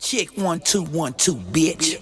Check 1 2 1 2, bitch.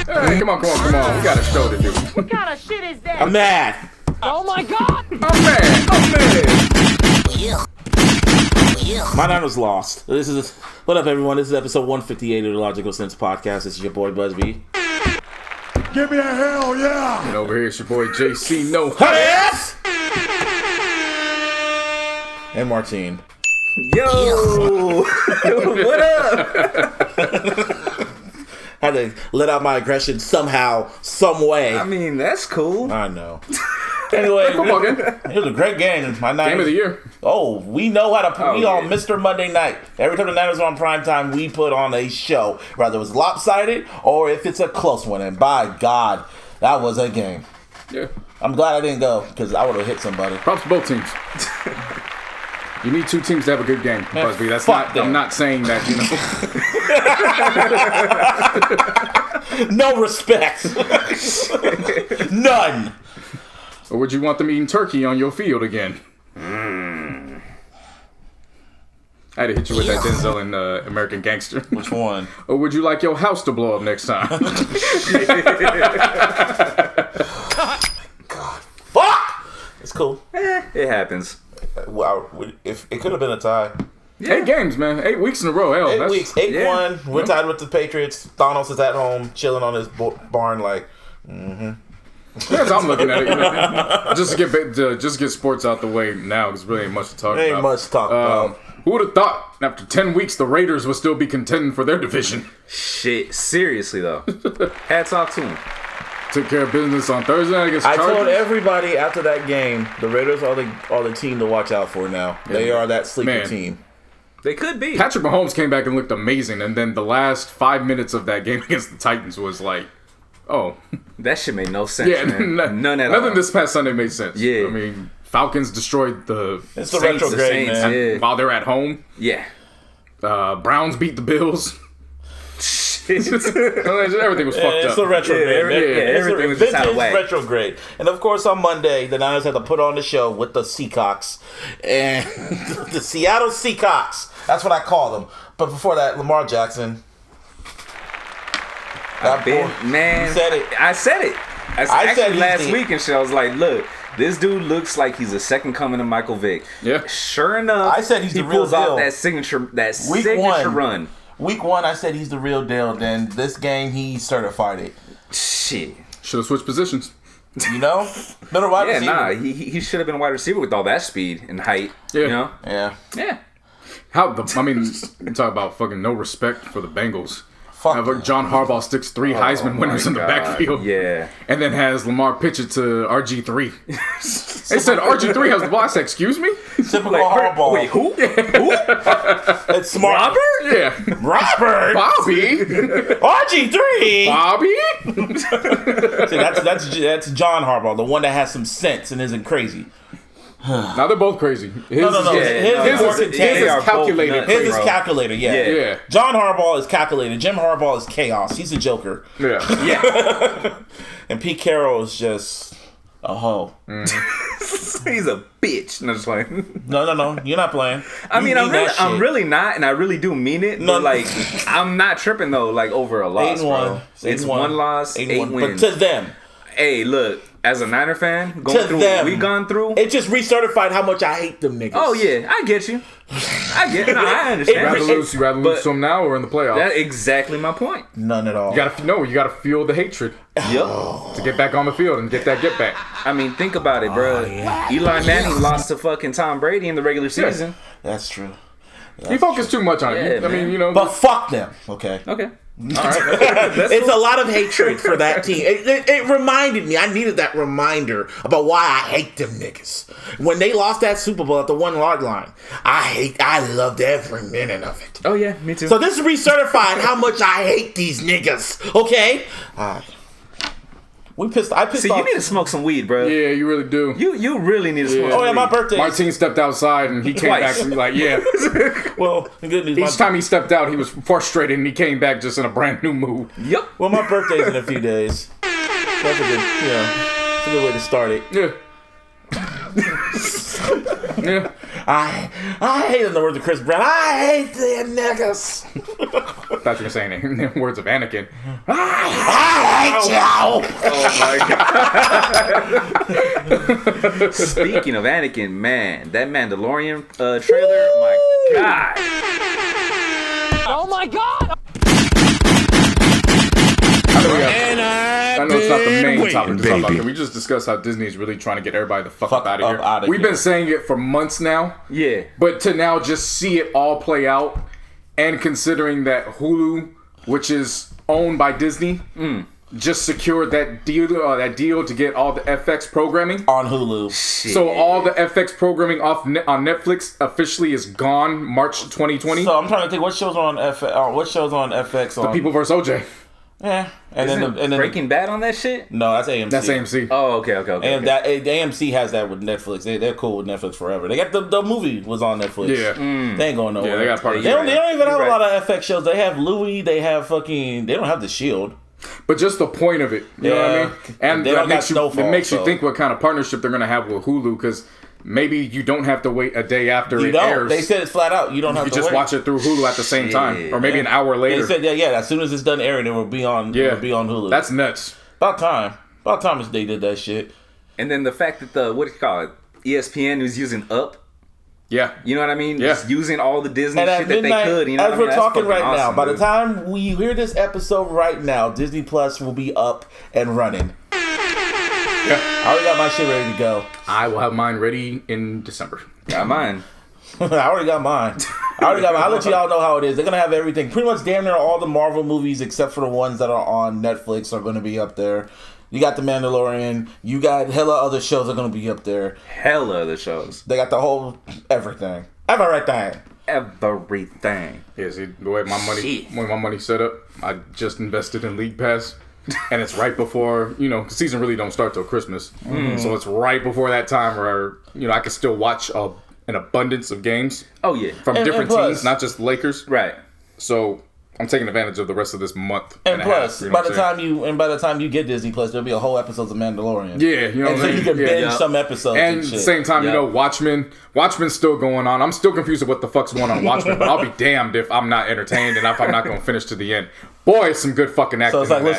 Hey, come on. We got a show to do. What kind of shit is that? I'm mad. Oh my god! I'm mad. My nine was lost. What up, everyone? This is episode 158 of the Logical Sense podcast. This is your boy Busby. Give me a hell yeah! And over here, it's your boy JC. No Yes! And Martine. Yo! What up? Had to let out my aggression somehow, some way. I mean, that's cool. I know. Anyway, football game. It was a great game. My Niners, Game of the year. Oh, we know how to. We on yeah. Mr. Monday Night. Every time the Niners are on primetime, we put on a show. Whether it was lopsided or if it's a close one. And by God, that was a game. Yeah. I'm glad I didn't go because I would have hit somebody. Props to both teams. You need two teams to have a good game, Man, Busby. That's fuck not. them. I'm not saying that. No respect. None. Or would you want them eating turkey on your field again? I had to hit you with that Denzel in American Gangster. Which one? Or would you like your house to blow up next time? God. Fuck! It's cool. It happens. Wow. If it could have been a tie. Yeah. 8 games, man. 8 weeks in a row. Hell, 8 that's, weeks. 8-1. yeah. We're tied with the Patriots. Thanos is at home, chilling on his barn like, That's how I'm looking at it. You know? just to get sports out the way now, because really ain't much to talk about. Ain't much to talk about. Who would have thought after 10 weeks the Raiders would still be contending for their division? Shit. Seriously, though. Hats off to him. Took care of business on Thursday against I Chargers. told everybody after that game, the Raiders are the team to watch out for now. They are that sleeper Man. team. They could be. Patrick Mahomes came back and looked amazing, and then the last 5 minutes of that game against the Titans was like, oh. That shit made no sense, Yeah, man. None at all. Nothing this past Sunday made sense. Yeah. I mean, Falcons destroyed the It's the Saints retrograde, man. yeah. while they're at home. Yeah. Browns beat the Bills. Shit. Everything was fucked It's up. a retrograde. everything was just out of whack. Retrograde. And of course, on Monday, the Niners had to put on the show with the Seacocks. And the Seattle Seacocks. That's what I call them. But before that, Lamar Jackson. Man, You said it. I said it. I said Actually, he last did. week and shit, I was like, look, this dude looks like he's a second coming of Michael Vick. Yeah. Sure enough, I said he's he the real pulls off deal. that signature Week signature one. run. Week 1, I said he's the real deal. Then this game, he certified it. Shit. Should have switched positions. You know? Better wide Yeah, receiver. nah, he should have been a wide receiver with all that speed and height. Yeah. You know? Yeah. Yeah. You talk about fucking no respect for the Bengals. Fuck. Have John Harbaugh sticks 3 Heisman winners in the God. backfield. Yeah. And then has Lamar pitch it to RG3. They said RG3 has the ball. I said, excuse me? Typical Like, Harbaugh. wait, who? It's smart. Robert? Yeah. Robert. Bobby? RG3. Bobby? See, that's John Harbaugh, the one that has some sense and isn't crazy. Now they're both crazy. His No. is- His His is is contained. calculated. His is bro. calculated, yeah. Yeah. John Harbaugh is calculated. Jim Harbaugh is chaos. He's a joker. Yeah. Yeah. And Pete Carroll is just a hoe. He's a bitch. No, just like. No. You're not playing. I You mean, mean that I'm shit. really not, and I really do mean it. No. But like, I'm not tripping though. Like over a loss, 8-1. bro. It's 8-1. one loss, 8 But wins. to them, Hey, look, as a Niner fan, going to through them, what we gone through. it just recertified how much I hate them niggas. Oh yeah, I get you. I get. No, I understand. You rather lose But- to them now or in the playoffs? That's exactly my point. None at all. You gotta feel the hatred Yep. to get back on the field and get that get back. I mean, think about it, bro. yeah. Eli Manning lost to fucking Tom Brady in the regular season. That's true. He focused too much on it. Yeah, I mean, you know. But fuck them, okay? Okay. It's a lot of hatred for that team. It reminded me. I needed that reminder about why I hate them niggas. When they lost that Super Bowl at the 1 yard line, I loved every minute of it. Oh yeah, me too. So this recertified how much I hate these niggas. Okay. I pissed See, off. you need to smoke some weed, bro. Yeah, you really do. You really need to smoke. Oh some yeah, my weed. birthday. Martine stepped outside and he came Twice. back and like, yeah. Well, the good news. Each time he stepped out, he was frustrated and he came back just in a brand new mood. Yep. Well, my birthday's in a few days. So that's a good, it's a good way to start it. Yeah. Yeah. I hate in the words of Chris Brown. I hate them niggas. I thought you were saying it in the words of Anakin. I hate you. Oh my god. Speaking of Anakin, man, that Mandalorian trailer, my god. Oh my god! I know it's not the main topic to talk about. baby. Can we just discuss how Disney is really trying to get everybody the fuck Fuck up out of here? up outta We've here. been saying it for months now. Yeah. But to now just see it all play out, and considering that Hulu, which is owned by Disney, just secured that deal to get all the FX programming. On Hulu. So all the FX programming on Netflix officially is gone March 2020. So I'm trying to think what shows on FX. On People vs. OJ. Yeah, and Isn't then Breaking Bad on that shit? No, that's AMC. That's AMC. Oh, okay. And that AMC has that with Netflix. They're cool with Netflix forever. They got the movie was on Netflix. Yeah. They ain't going nowhere. Yeah, they got part of They don't even have You're a lot of FX shows. They have Louis. They have fucking. They don't have The Shield. But just the point of it, you know what I mean? And They that don't got makes you, Snowfall, it makes you so. think what kind of partnership they're going to have with Hulu, because maybe you don't have to wait a day after You it don't. airs. They said it's flat out. You don't have You to just wait. watch it through Hulu at the same time, Shit. or maybe an hour later. They said as soon as it's done airing, it will be on. Yeah. It will be on Hulu. That's nuts. about time. About time they did that shit. And then the fact that what do you call it? ESPN was using Up. Yeah. You know what I mean? Yeah. Just using all the Disney And shit at that they midnight, could. You know as what I we're mean? That's talking fucking right now, awesome, by the dude. time we hear this episode right now, Disney Plus will be up and running. Yeah. I already got my shit ready to go. I will have mine ready in December. Got mine. I already got mine. I'll let y'all know how it is. They're gonna have everything. Pretty much damn near all the Marvel movies except for the ones that are on Netflix are gonna be up there. You got The Mandalorian. You got hella other shows are gonna be up there. Hella other shows. They got the whole everything. Everything. Everything. Yeah, see, the way my money's set up, I just invested in League Pass. And it's right before, the season really don't start till Christmas. So it's right before that time where, I can still watch an abundance of games Oh yeah. from different plus- teams, not just the Lakers. Right. So I'm taking advantage of the rest of this month. And a plus, half, by the time you get Disney Plus, there'll be a whole episode of Mandalorian. Yeah, you know And what so I'm you saying? can binge Yeah. some episodes And and at the shit. same time, Yeah. Watchmen's still going on. I'm still confused with what the fuck's going on in Watchmen, but I'll be damned if I'm not entertained and if I'm not going to finish to the end. Boy, it's some good fucking acting. So it's like in that.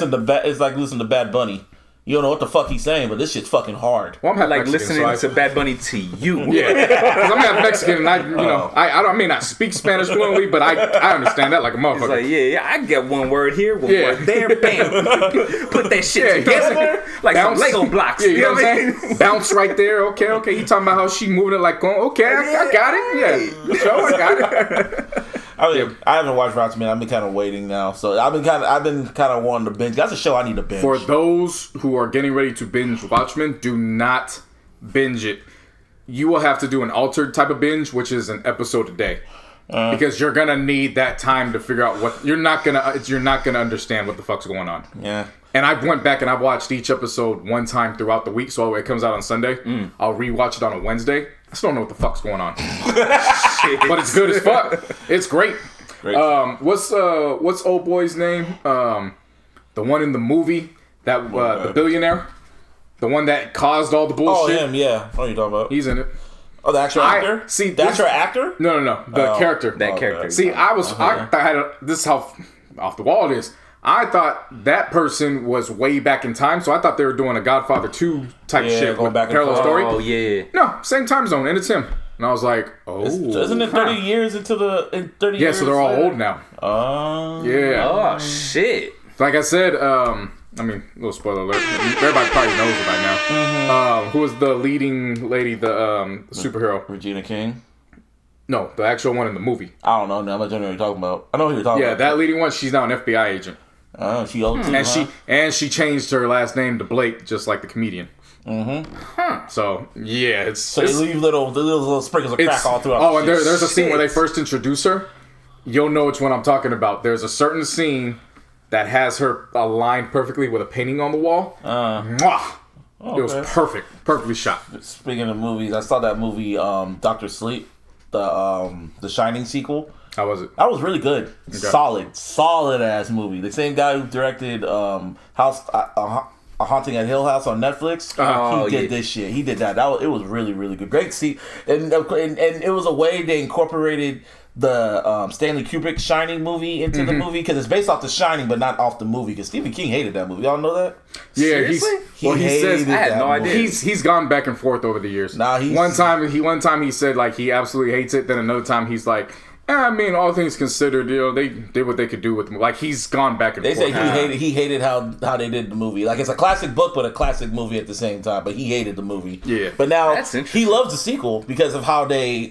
listen to Bad Bunny. You don't know what the fuck he's saying, but this shit's fucking hard. Well, I'm half Like Mexican, listening so to Bad Bunny to you. Yeah, because I'm half Mexican, and I may not speak Spanish fluently, but I understand that like a It's motherfucker. like, yeah, I get one word here, one Yeah. word there, bam. Put that shit Yeah, you know what I'm together saying? like Bounce. some Lego blocks. Yeah, you know what I I'm mean? saying? Bounce right there. Okay. You talking about how she moving it like, okay, I got it. Yeah, sure, I got it. I haven't watched Watchmen. I've been kind of waiting now, so I've been kind of wanting to binge. That's a show I need to binge. For those who are getting ready to binge Watchmen, do not binge it. You will have to do an altered type of binge, which is an episode a day. Because you're gonna need that time to figure out what you're not gonna understand what the fuck's going on. Yeah. And I went back and I watched each episode one time throughout the week, so it comes out on Sunday. I'll rewatch it on a Wednesday. I still don't know what the fuck's going on, but it's good as fuck. It's great. What's old boy's name? The one in the movie that the billionaire, the one that caused all the Oh, bullshit. him, yeah. What are you talking about? He's in it. Oh, the actual actor? see, The actual actor? No, the character. That character. See, this is how off the wall it is. I thought that person was way back in time, so I thought they were doing a Godfather 2 type shit going with back and parallel forth. story. Oh yeah. No, same time zone, and it's him. And I was like, oh. Isn't it 30 years into the... 30 Yeah, years so they're all later? old now. Yeah. Oh shit. Like I said, little spoiler alert. Everybody probably knows it by now. Who was the leading lady, the superhero? Regina King? No, the actual one in the movie. I don't know. I'm not sure what you're talking about. I know who you're talking about. Yeah, that leading one. She's now an FBI agent. She old too, And she changed her last name to Blake, just like the comedian. So yeah, they leave little sprinkles of crack all throughout. Oh, and there's a scene where they first introduce her. You'll know which one I'm talking about. There's a certain scene that has her aligned perfectly with a painting on the wall. Mwah! Okay. It was perfectly shot. Speaking of movies, I saw that movie Dr. Sleep, the Shining sequel. How was it? That was really good. Okay. Solid ass movie. The same guy who directed A Haunting at Hill House on Netflix. He did this shit. He did that. It was really, really good. Great. See, and it was a way they incorporated the Stanley Kubrick Shining movie into the movie, because it's based off The Shining, but not off the movie. Because Stephen King hated that movie. Y'all know that? Yeah, he says I had no idea. He's gone back and forth over the years. One time he said like he absolutely hates it. Then another time he's like, I mean, all things considered, they did what they could do with the movie. Like, he's gone back and forth. They say he hated how they did the movie. Like, it's a classic book, but a classic movie at the same time. But he hated the movie. Yeah. But now he loves the sequel because of how they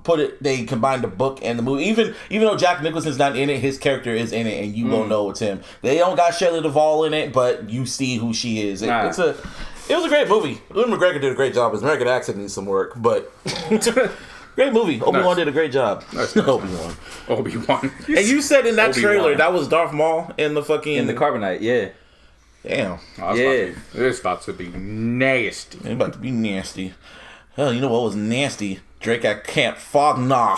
put it. They combined the book and the movie. Even though Jack Nicholson's not in it, his character is in it, and you won't know it's him. They don't got Shelley Duvall in it, but you see who she is. It was a great movie. Ewan McGregor did a great job. His American accent needs some work, but. Great movie. Obi-Wan did a great job. Nice. Obi-Wan. And you said in that trailer that was Darth Maul in the Carbonite, yeah. Damn. It's about to be nasty. It's about to be nasty. Hell, you know what was nasty? Drake at Camp Flog Gnaw.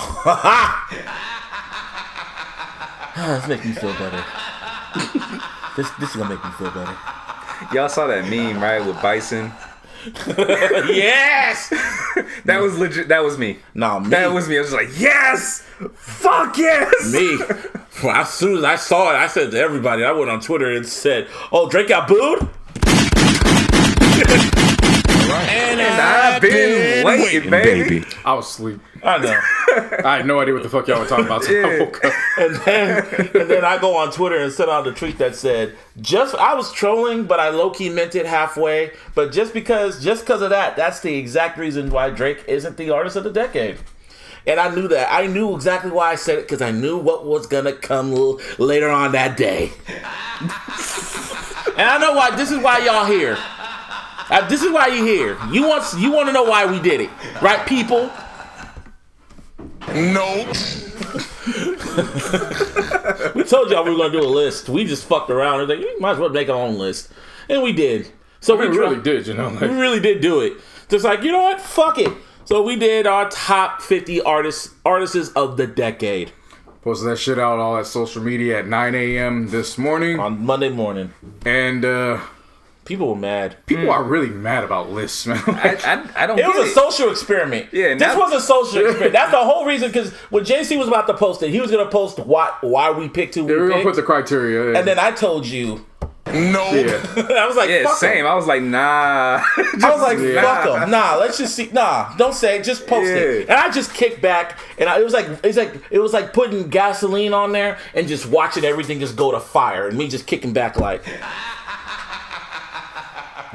This makes me feel better. This is gonna make me feel better. Y'all saw that meme, right, with Bison? Yes! That was legit. That was me. No, me. That was me. I was just like, yes! Fuck yes! Me. Well, as soon as I saw it, I said to everybody, I went on Twitter and said, oh, Drake got booed? And I've been waiting, baby. I was asleep. I know. I had no idea what the fuck y'all were talking about. So I woke up. And then I go on Twitter and sent out a tweet that said, I was trolling, but I low-key meant it halfway. But just because of that, that's the exact reason why Drake isn't the artist of the decade. And I knew that. I knew exactly why I said it, because I knew what was going to come later on that day. And I know why. This is why y'all here. This is why you're here. You want to know why we did it. Right, people? No. We told y'all we were going to do a list. We just fucked around. Like, you might as well make our own list. And we did. So we really did, you know. Like, we really did do it. Just like, you know what? Fuck it. So we did our top 50 artists of the decade. Posted that shit out all at social media at 9 a.m. this morning. On Monday morning. And, people were mad. People are really mad about lists, man. I don't. It was a social experiment. Yeah, this was a social experiment. That's the whole reason. Because when JC was about to post it, he was going to post why we picked who we picked. We're going to put the criteria. Yeah. And then I told you. No. Yeah. I was like, fuck same. I was like, nah. I was like, fuck them. Nah, let's just see. Nah, don't say it. Just post it. And I just kicked back, and it was like putting gasoline on there and just watching everything just go to fire, and me just kicking back like.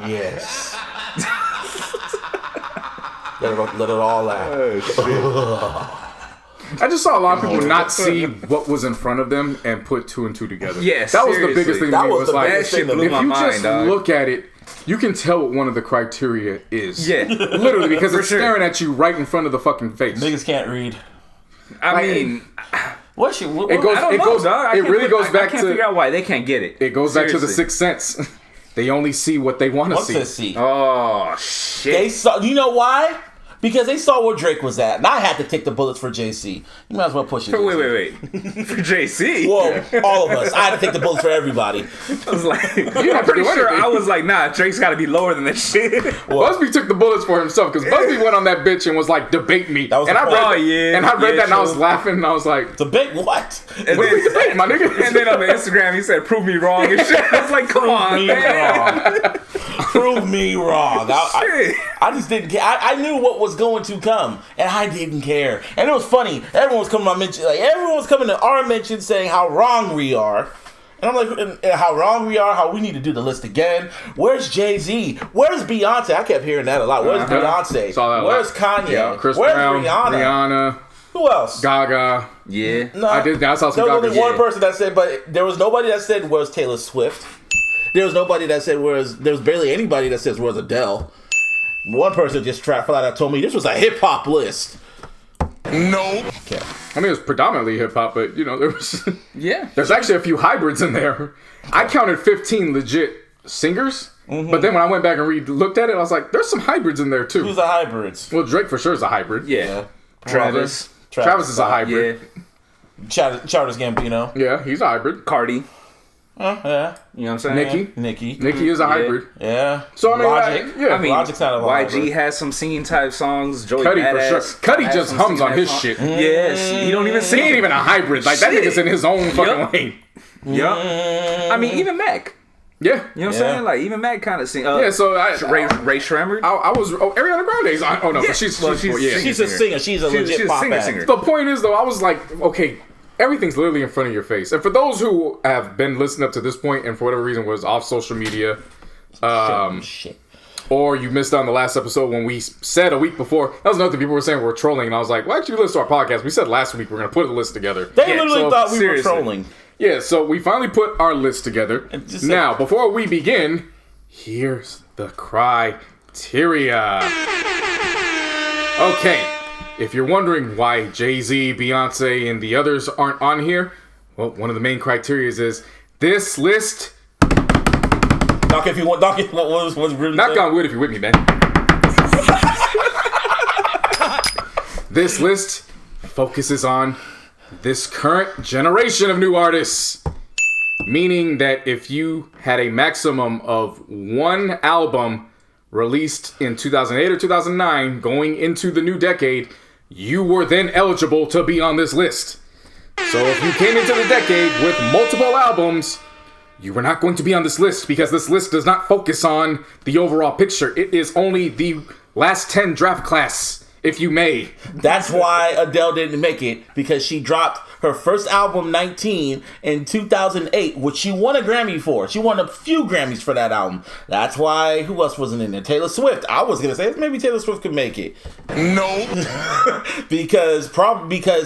Yes. let it all out. Oh, I just saw a lot of people not see what was in front of them and put two and two together. Yes, that was the biggest thing. That to me. was the like, biggest thing. If you just look at it, you can tell what one of the criteria is. Yeah, literally, because it's staring at you right in front of the fucking face. Niggas can't read. I mean. It really goes back to. I can't figure out why they can't get it. It goes back to the Sixth Sense. They only see what they want to see. What's see? Oh shit! They saw. You know why? Because they saw where Drake was at, and I had to take the bullets for JC. You might as well push it. Wait. For JC? Whoa, all of us. I had to take the bullets for everybody. I was like, I'm pretty sure I was like, nah, Drake's got to be lower than that shit. Busby took the bullets for himself because Busby went on that bitch and was like, debate me. That was and I read that and I was laughing and I was like, debate what? And what are we debating, my nigga? And then on the Instagram he said, prove me wrong and shit. I was like, come on, man. Prove me wrong. I just didn't care. I knew what was going to come, and I didn't care. And it was funny. Everyone was coming to my mention, like everyone was coming to our mention saying how wrong we are. And I'm like, and how wrong we are, how we need to do the list again. Where's Jay-Z? Where's Beyonce? I kept hearing that a lot. Where's Beyonce? Where's Kanye? Yeah, Chris Where's Brown, Rihanna? Who else? Gaga. Yeah. No, I did. I saw some there was Gaga. only one person that said, but there was nobody that said was Taylor Swift. There was nobody that said there was barely anybody that says was Adele. One person just flat out told me this was a hip hop list. No. Okay. I mean, it was predominantly hip hop, but you know, there was. Yeah. There's actually a few hybrids in there. I counted 15 legit singers, but then when I went back and looked at it, I was like, there's some hybrids in there too. Who's the hybrids? Well, Drake for sure is a hybrid. Yeah. Travis. Travis is a hybrid. Yeah. Childish Gambino. Yeah, he's a hybrid. Cardi. Yeah. You know what I'm saying? Nicki Nicki. is a hybrid. Yeah. So I mean, Logic. yeah. I mean, Logic's not a YG hybrid. has some singing type songs. Joey Cuddy for sure. Badass Cuddy has just some hums singing on his type shit. songs. Yes. He don't even He sing. ain't even a hybrid. Like that Shit. nigga's in his own fucking Yup. lane. Yup. I mean, even Mac. Yeah. You know what I'm Yeah. saying? Like, even Mac kind of sing. Yeah, so Ray Shremmerd. I was Ariana Grande's on. Oh no, Yeah. but she's Well, yeah. She's a singer. She's a legit she's a pop singer, act. singer. The point is though, I was like, okay, everything's literally in front of your face. And for those who have been listening up to this point and for whatever reason was off social media, Shit. or you missed on the last episode when we said a week before, that was another thing people were saying we're trolling, and I was like, why don't you listen to our podcast? We said last week we're going to put a list together. They Yeah, literally so thought we seriously. were trolling. Yeah, so we finally put our list together. just Now, before we begin, here's the criteria. Okay, if you're wondering why Jay-Z, Beyonce, and the others aren't on here, well, one of the main criteria is this list. Doc, if you want, Doc, what was really Knock on wood if you're with me, man. This list focuses on this current generation of new artists. Meaning that if you had a maximum of one album released in 2008 or 2009 going into the new decade, you were then eligible to be on this list. So if you came into the decade with multiple albums, you were not going to be on this list because this list does not focus on the overall picture. It is only the last 10 draft class, if you may. That's why Adele didn't make it, because she dropped her first album, 19, in 2008, which she won a Grammy for. She won a few Grammys for that album. That's why, who else wasn't in there? Taylor Swift. I was going to say, maybe Taylor Swift could make it. No. because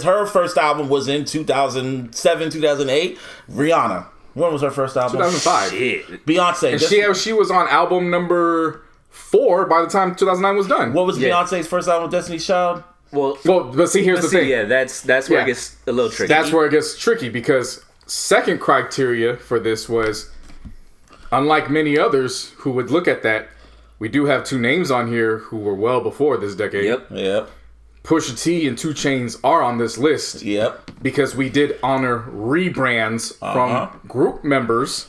her first album was in 2007, 2008. Rihanna. When was her first album? 2005. Shit. Beyonce. And she was on album number 4 by the time 2009 was done. What was Yeah. Beyonce's first album, Destiny's Child? Well, But see, here's the thing. Yeah, that's where Yeah. it gets a little tricky. That's where it gets tricky because second criteria for this was, unlike many others who would look at that, we do have 2 names on here who were well before this decade. Yep. Pusha T and 2 Chainz are on this list Yep. because we did honor rebrands from group members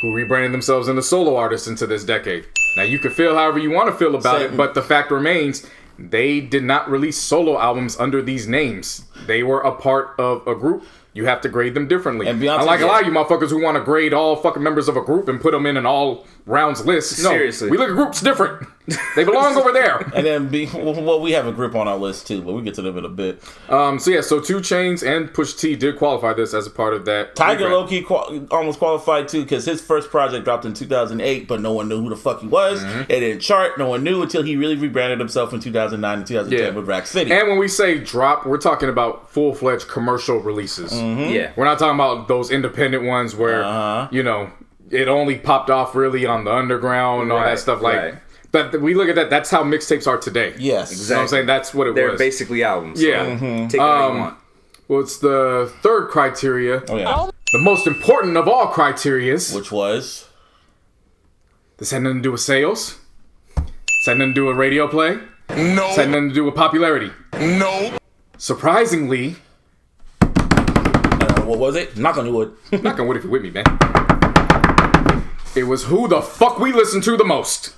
who rebranded themselves into solo artists into this decade. Now you can feel however you want to feel about it, but the fact remains, they did not release solo albums under these names. They were a part of a group. You have to grade them differently. And Beyonce, Unlike a lot of you motherfuckers who want to grade all fucking members of a group and put them in an all rounds list. No, Seriously. we look at groups different. They belong over there. And then we have a group on our list too, but we get to them in a bit. So 2 Chainz and Pusha T did qualify this as a part of that. Tiger rebrand. low-key almost qualified too, because his first project dropped in 2008, but no one knew who the fuck he was. It didn't chart. No one knew until he really rebranded himself in 2009 and 2010 with Rack City. And when we say drop, we're talking about full-fledged commercial releases. Yeah. We're not talking about those independent ones where, it only popped off really on the underground and all that Right, stuff. Like, right. but we look at that, that's how mixtapes are today. Yes. You know what I'm Exactly. saying? That's what it They're was. basically albums. Yeah. So take it how you want. Well, it's the third criteria. Oh yeah. The most important of all criterias. Which was? This had nothing to do with sales. This had nothing to do with radio play. No. This had nothing to do with popularity. No. Surprisingly, What was it? Knock on wood. not gonna wait if you're with me, man. It was who the fuck we listen to the most.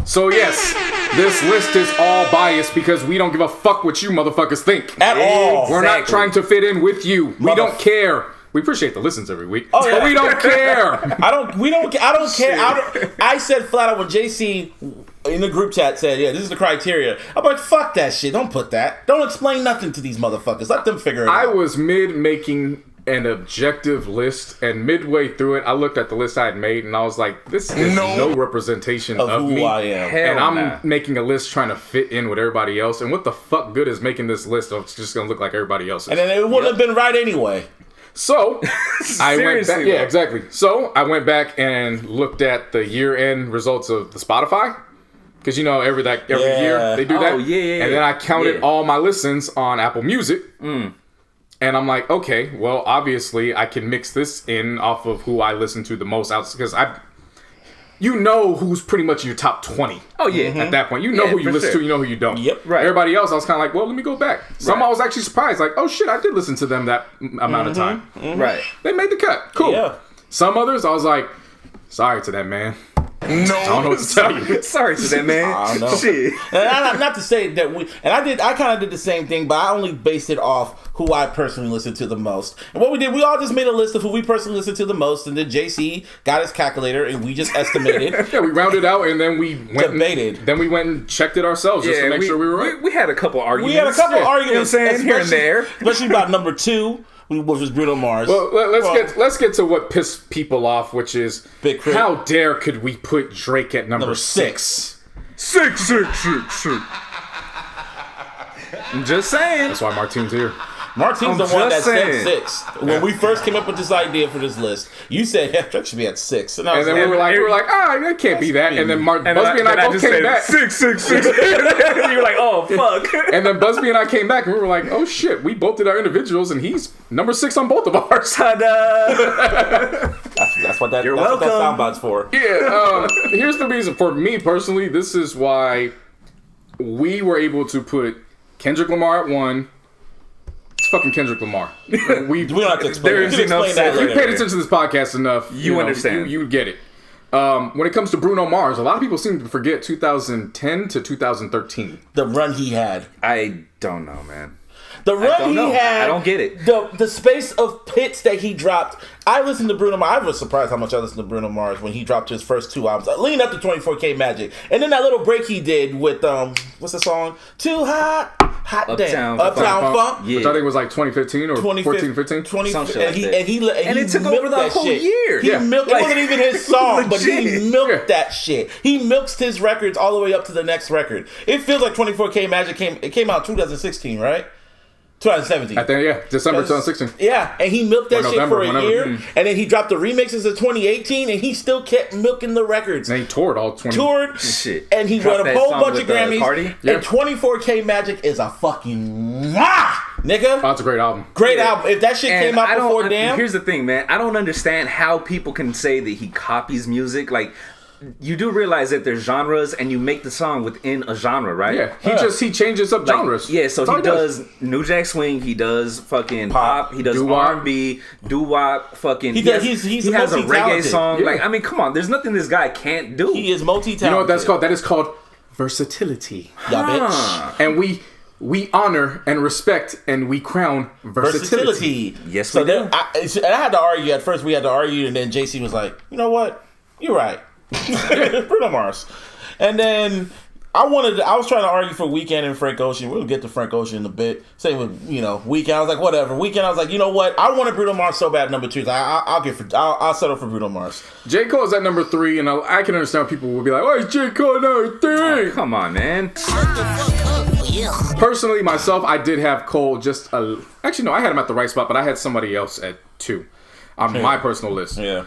So yes, this list is all biased because we don't give a fuck what you motherfuckers think. At all. We're not Exactly. trying to fit in with you. We don't care. We appreciate the listens every week, Oh, yeah. but we don't care. I don't care. I said flat out when JC in the group chat said, yeah, this is the criteria. I'm like, fuck that shit. Don't put that. Don't explain nothing to these motherfuckers. Let them figure it I out. was mid making an objective list, and midway through it, I looked at the list I had made, and I was like, "This is no representation of who me." I am. And Hell I'm nah. making a list trying to fit in with everybody else. And what the fuck good is making this list if it's just gonna look like everybody else's? And then it wouldn't have been right anyway. So I went back. Seriously, Yeah, bro. exactly. So I went back and looked at the year-end results of the Spotify. Because every year they do that. Oh, yeah. And then I counted Yeah. all my listens on Apple Music. And I'm like, okay, well, obviously I can mix this in off of who I listen to the most out, because who's pretty much your top 20. Oh, yeah. At that point, who you for listen sure. to, you know who you don't. Yep. Right. Everybody else, I was kind of like, well, let me go back. Some Right. I was actually surprised, like, oh shit, I did listen to them that amount of time. Right. They made the cut. Cool. Yeah. Some others, I was like, sorry to that man. I don't know what to tell you. Sorry to that, man. I know. Shit. And not to say that I kind of did the same thing, but I only based it off who I personally listen to the most. And what we did, we all just made a list of who we personally listen to the most, and then JC got his calculator, and we just estimated. Yeah, we rounded out, and then we went Debated. Then we went and checked it ourselves just to make sure we were right. We had a couple arguments. We had a couple arguments, You know what I'm saying? Here and there. especially about number 2, which was Bruno Mars. Well, let's get to what pissed people off, which is Big Crit. how dare could we put Drake at number 6? Six. I'm just saying. That's why Martine's here. Martine's the I'm one that just said saying. 6. When we first came up with this idea for this list, you said, yeah, Drake should be at 6. And I And was then like, we were like, that can't be that. And then Busby and I both just came said back. 6. You were like, oh fuck. And then Busby and I came back, and we were like, oh shit, we both did our individuals, and he's number 6 on both of ours. Ta-da. that's what that welcome. soundbite's for. Yeah, here's the reason. For me personally, this is why we were able to put Kendrick Lamar at 1. It's fucking Kendrick Lamar. We don't have to explain There it. is You can enough explain that said If you later. paid attention to this podcast enough, You understand. You get it. When it comes to Bruno Mars, a lot of people seem to forget 2010 to 2013. The run he had. I don't know, man. The run don't he know. had. I don't get it. The space of hits that he dropped. I listened to Bruno Mars. I was surprised how much I listened to Bruno Mars when he dropped his first 2 albums, leading up to 24K Magic. And then that little break he did with, what's the song? Too Hot. Uptown Funk. Yeah. Which I think was like 2015 or 14, 15. 20, Some shit and, like he, that. and it he took over milked the that whole shit. year. He Yeah. milked, it wasn't even his song, but he Legit. milked that shit. He milks his records all the way up to the next record. It feels like 24K Magic came out 2016, right? 2017. I think, yeah, December 2016. Yeah, and he milked that Or shit November, for a whenever. year, and then he dropped the remixes of 2018, and he still kept milking the records. And he toured all 20. Toured, Shit. and he Dropped won a that whole song bunch with, of Grammys. Cardi? Yeah. And 24K Magic is a fucking nigga. Oh, that's a great album. Great Yeah. album. If that shit And came out I don't- before Damn, Here's the thing, man. I don't understand how people can say that he copies music. Like, you do realize that there's genres, and you make the song within a genre, right? Yeah, he changes up Like, genres. yeah, so That's all he does New Jack Swing, he does fucking pop, he does Doo-wop. R&B, doo-wop, fucking. He does- he's he has a reggae multi-talented. song. Yeah. Like, I mean, come on, there's nothing this guy can't do. he is multi-talented. You know what that's called? That is called versatility. Yeah, bitch. Huh. And we honor and respect and we crown versatility. Versatility. Yes, so we do. then and I had to argue. At first, we had to argue, and then JC was like, "You know what? You're right." Bruno Mars. And then I was trying to argue for Weeknd and Frank Ocean. We'll get to Frank Ocean in a bit. Same with Weeknd. I was like, whatever. Weeknd. I was like, you know what? I wanted Bruno Mars so bad. Number 2. I'll settle for Bruno Mars. J. Cole is at number 3, and I can understand people will be like, "Oh, it's J. Cole number 3." Come on, man. Personally, myself, I did have Cole actually, no, I had him at the right spot, but I had somebody else at 2 on my personal list. Yeah.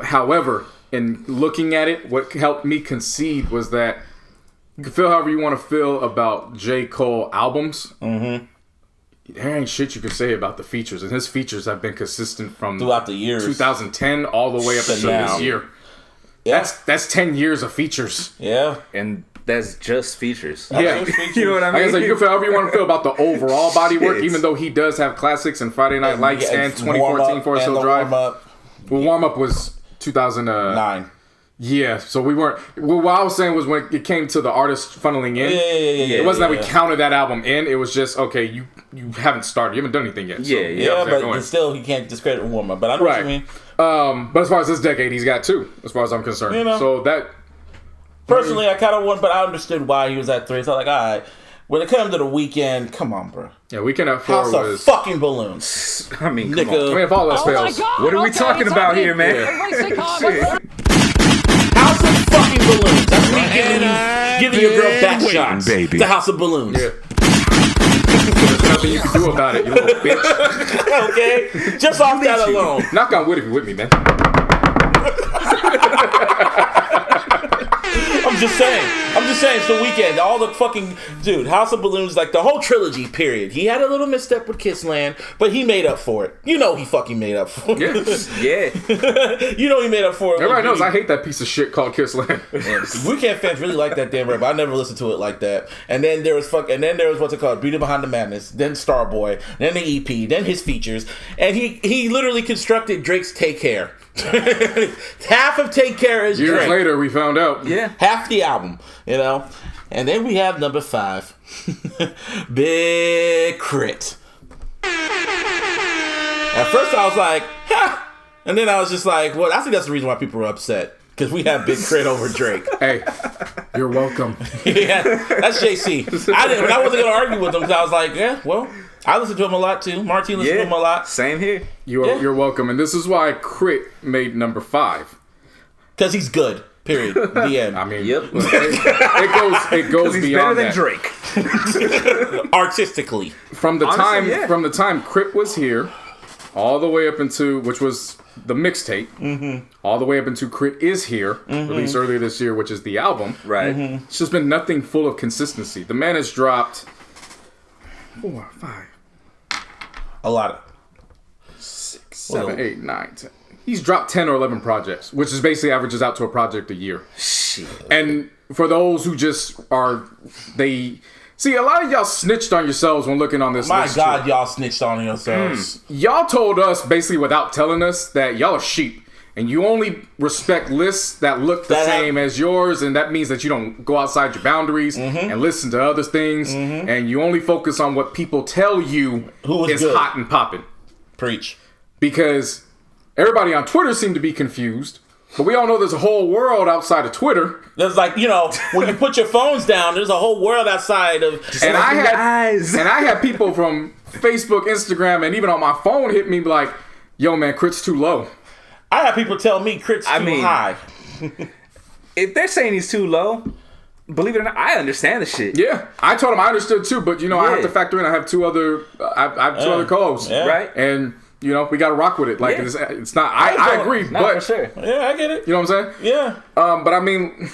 However, in looking at it, what helped me concede was that you can feel however you want to feel about J. Cole albums. Mm-hmm. There ain't shit you can say about the features, and his features have been consistent from Throughout the years. 2010 all the way up To until now. this year. Yeah. That's 10 years of features. Yeah. And that's just features. Yeah. You know what I mean? Like I said, you can feel however you want to feel about the overall body work, Shit. even though he does have classics and Friday Night Lights and 2014 Forest Hill Drive. Well, Warm Up was 2009. 9. Yeah, so we weren't. Well, what I was saying was when it came to the artist funneling in, Yeah. it wasn't that we counted that album in. It was just, okay, you haven't started. You haven't done anything yet. So Yeah, Yeah, that but going. still, he can't discredit Warm Up. But I know what you mean. But as far as this decade, he's got 2, as far as I'm concerned. You know. So that... Personally, I kind of want, but I understood why he was at 3. So I was like, all right. When it comes to the weekend, come on, bro. Yeah, Weekend at 4 House of was... fucking balloons. I mean, come Nigga. on. I mean, if all else Oh my fails... God! What are we okay, talking it's about happening. here, man? Everybody stay calm. Shit. House of fucking balloons. That's me giving your girl back shots. baby. The House of Balloons. Yeah. There's nothing you can do about it, you little bitch. Okay? Just off that alone. Knock on wood if you're with me, man. I'm just saying, it's the weekend. All the fucking dude, House of Balloons, like the whole trilogy, period. He had a little misstep with Kissland, but he made up for it. You know he fucking made up for it. Yeah. You know he made up for it. Everybody knows I hate that piece of shit called Kissland. Weekend fans really like that damn rap, but I never listened to it like that. And then there was what's it called? Beauty Behind the Madness, then Starboy, then the EP, then his features. And he literally constructed Drake's Take Care. Half of Take Care is Years Drake. later, we found out. Yeah. Half the album, you know. And then we have number 5, Big Crit. At first I was like, ha! And then I was just like, well, I think that's the reason why people are upset. Because we have Big Crit over Drake. Hey, you're welcome. Yeah, that's JC. I wasn't going to argue with him because I was like, yeah, well, I listen to him a lot too. Martin listens to him a lot. Same here. You're welcome. And this is why Crit made number 5. Because he's good. Period. The end. I mean, Yep. look, it goes He's beyond better than that. Drake. Artistically. From the Honestly, time yeah. Crit was here, all the way up into which was the mixtape, all the way up into Crit is here, released earlier this year, which is the album. Right. It's just been nothing full of consistency. The man has dropped 4, 5, A lot of. 6, 7, 8, 9, 10. He's dropped 10 or 11 projects, which is basically averages out to a project a year. Shit. And for those who just are, see, a lot of y'all snitched on yourselves when looking on this My list. God, y'all snitched on yourselves. Y'all told us, basically without telling us, that y'all are sheep. And you only respect lists that look the same as yours, and that means that you don't go outside your boundaries and listen to other things, and you only focus on what people tell you is good. hot and popping. Preach. Because everybody on Twitter seemed to be confused, but we all know there's a whole world outside of Twitter. There's like, when you put your phones down, there's a whole world outside of. And I guys. had people from Facebook, Instagram, and even on my phone hit me like, "Yo, man, Crit's too low." I have people tell me Crit's too high. If they're saying he's too low, believe it or not, I understand the shit. Yeah, I told him I understood too, but I have to factor in. I have two other, I have two other co-hosts, Right? And we got to rock with it. Like it's not. I agree, No, but for sure. Yeah, I get it. you know what I'm saying? Yeah. But I mean,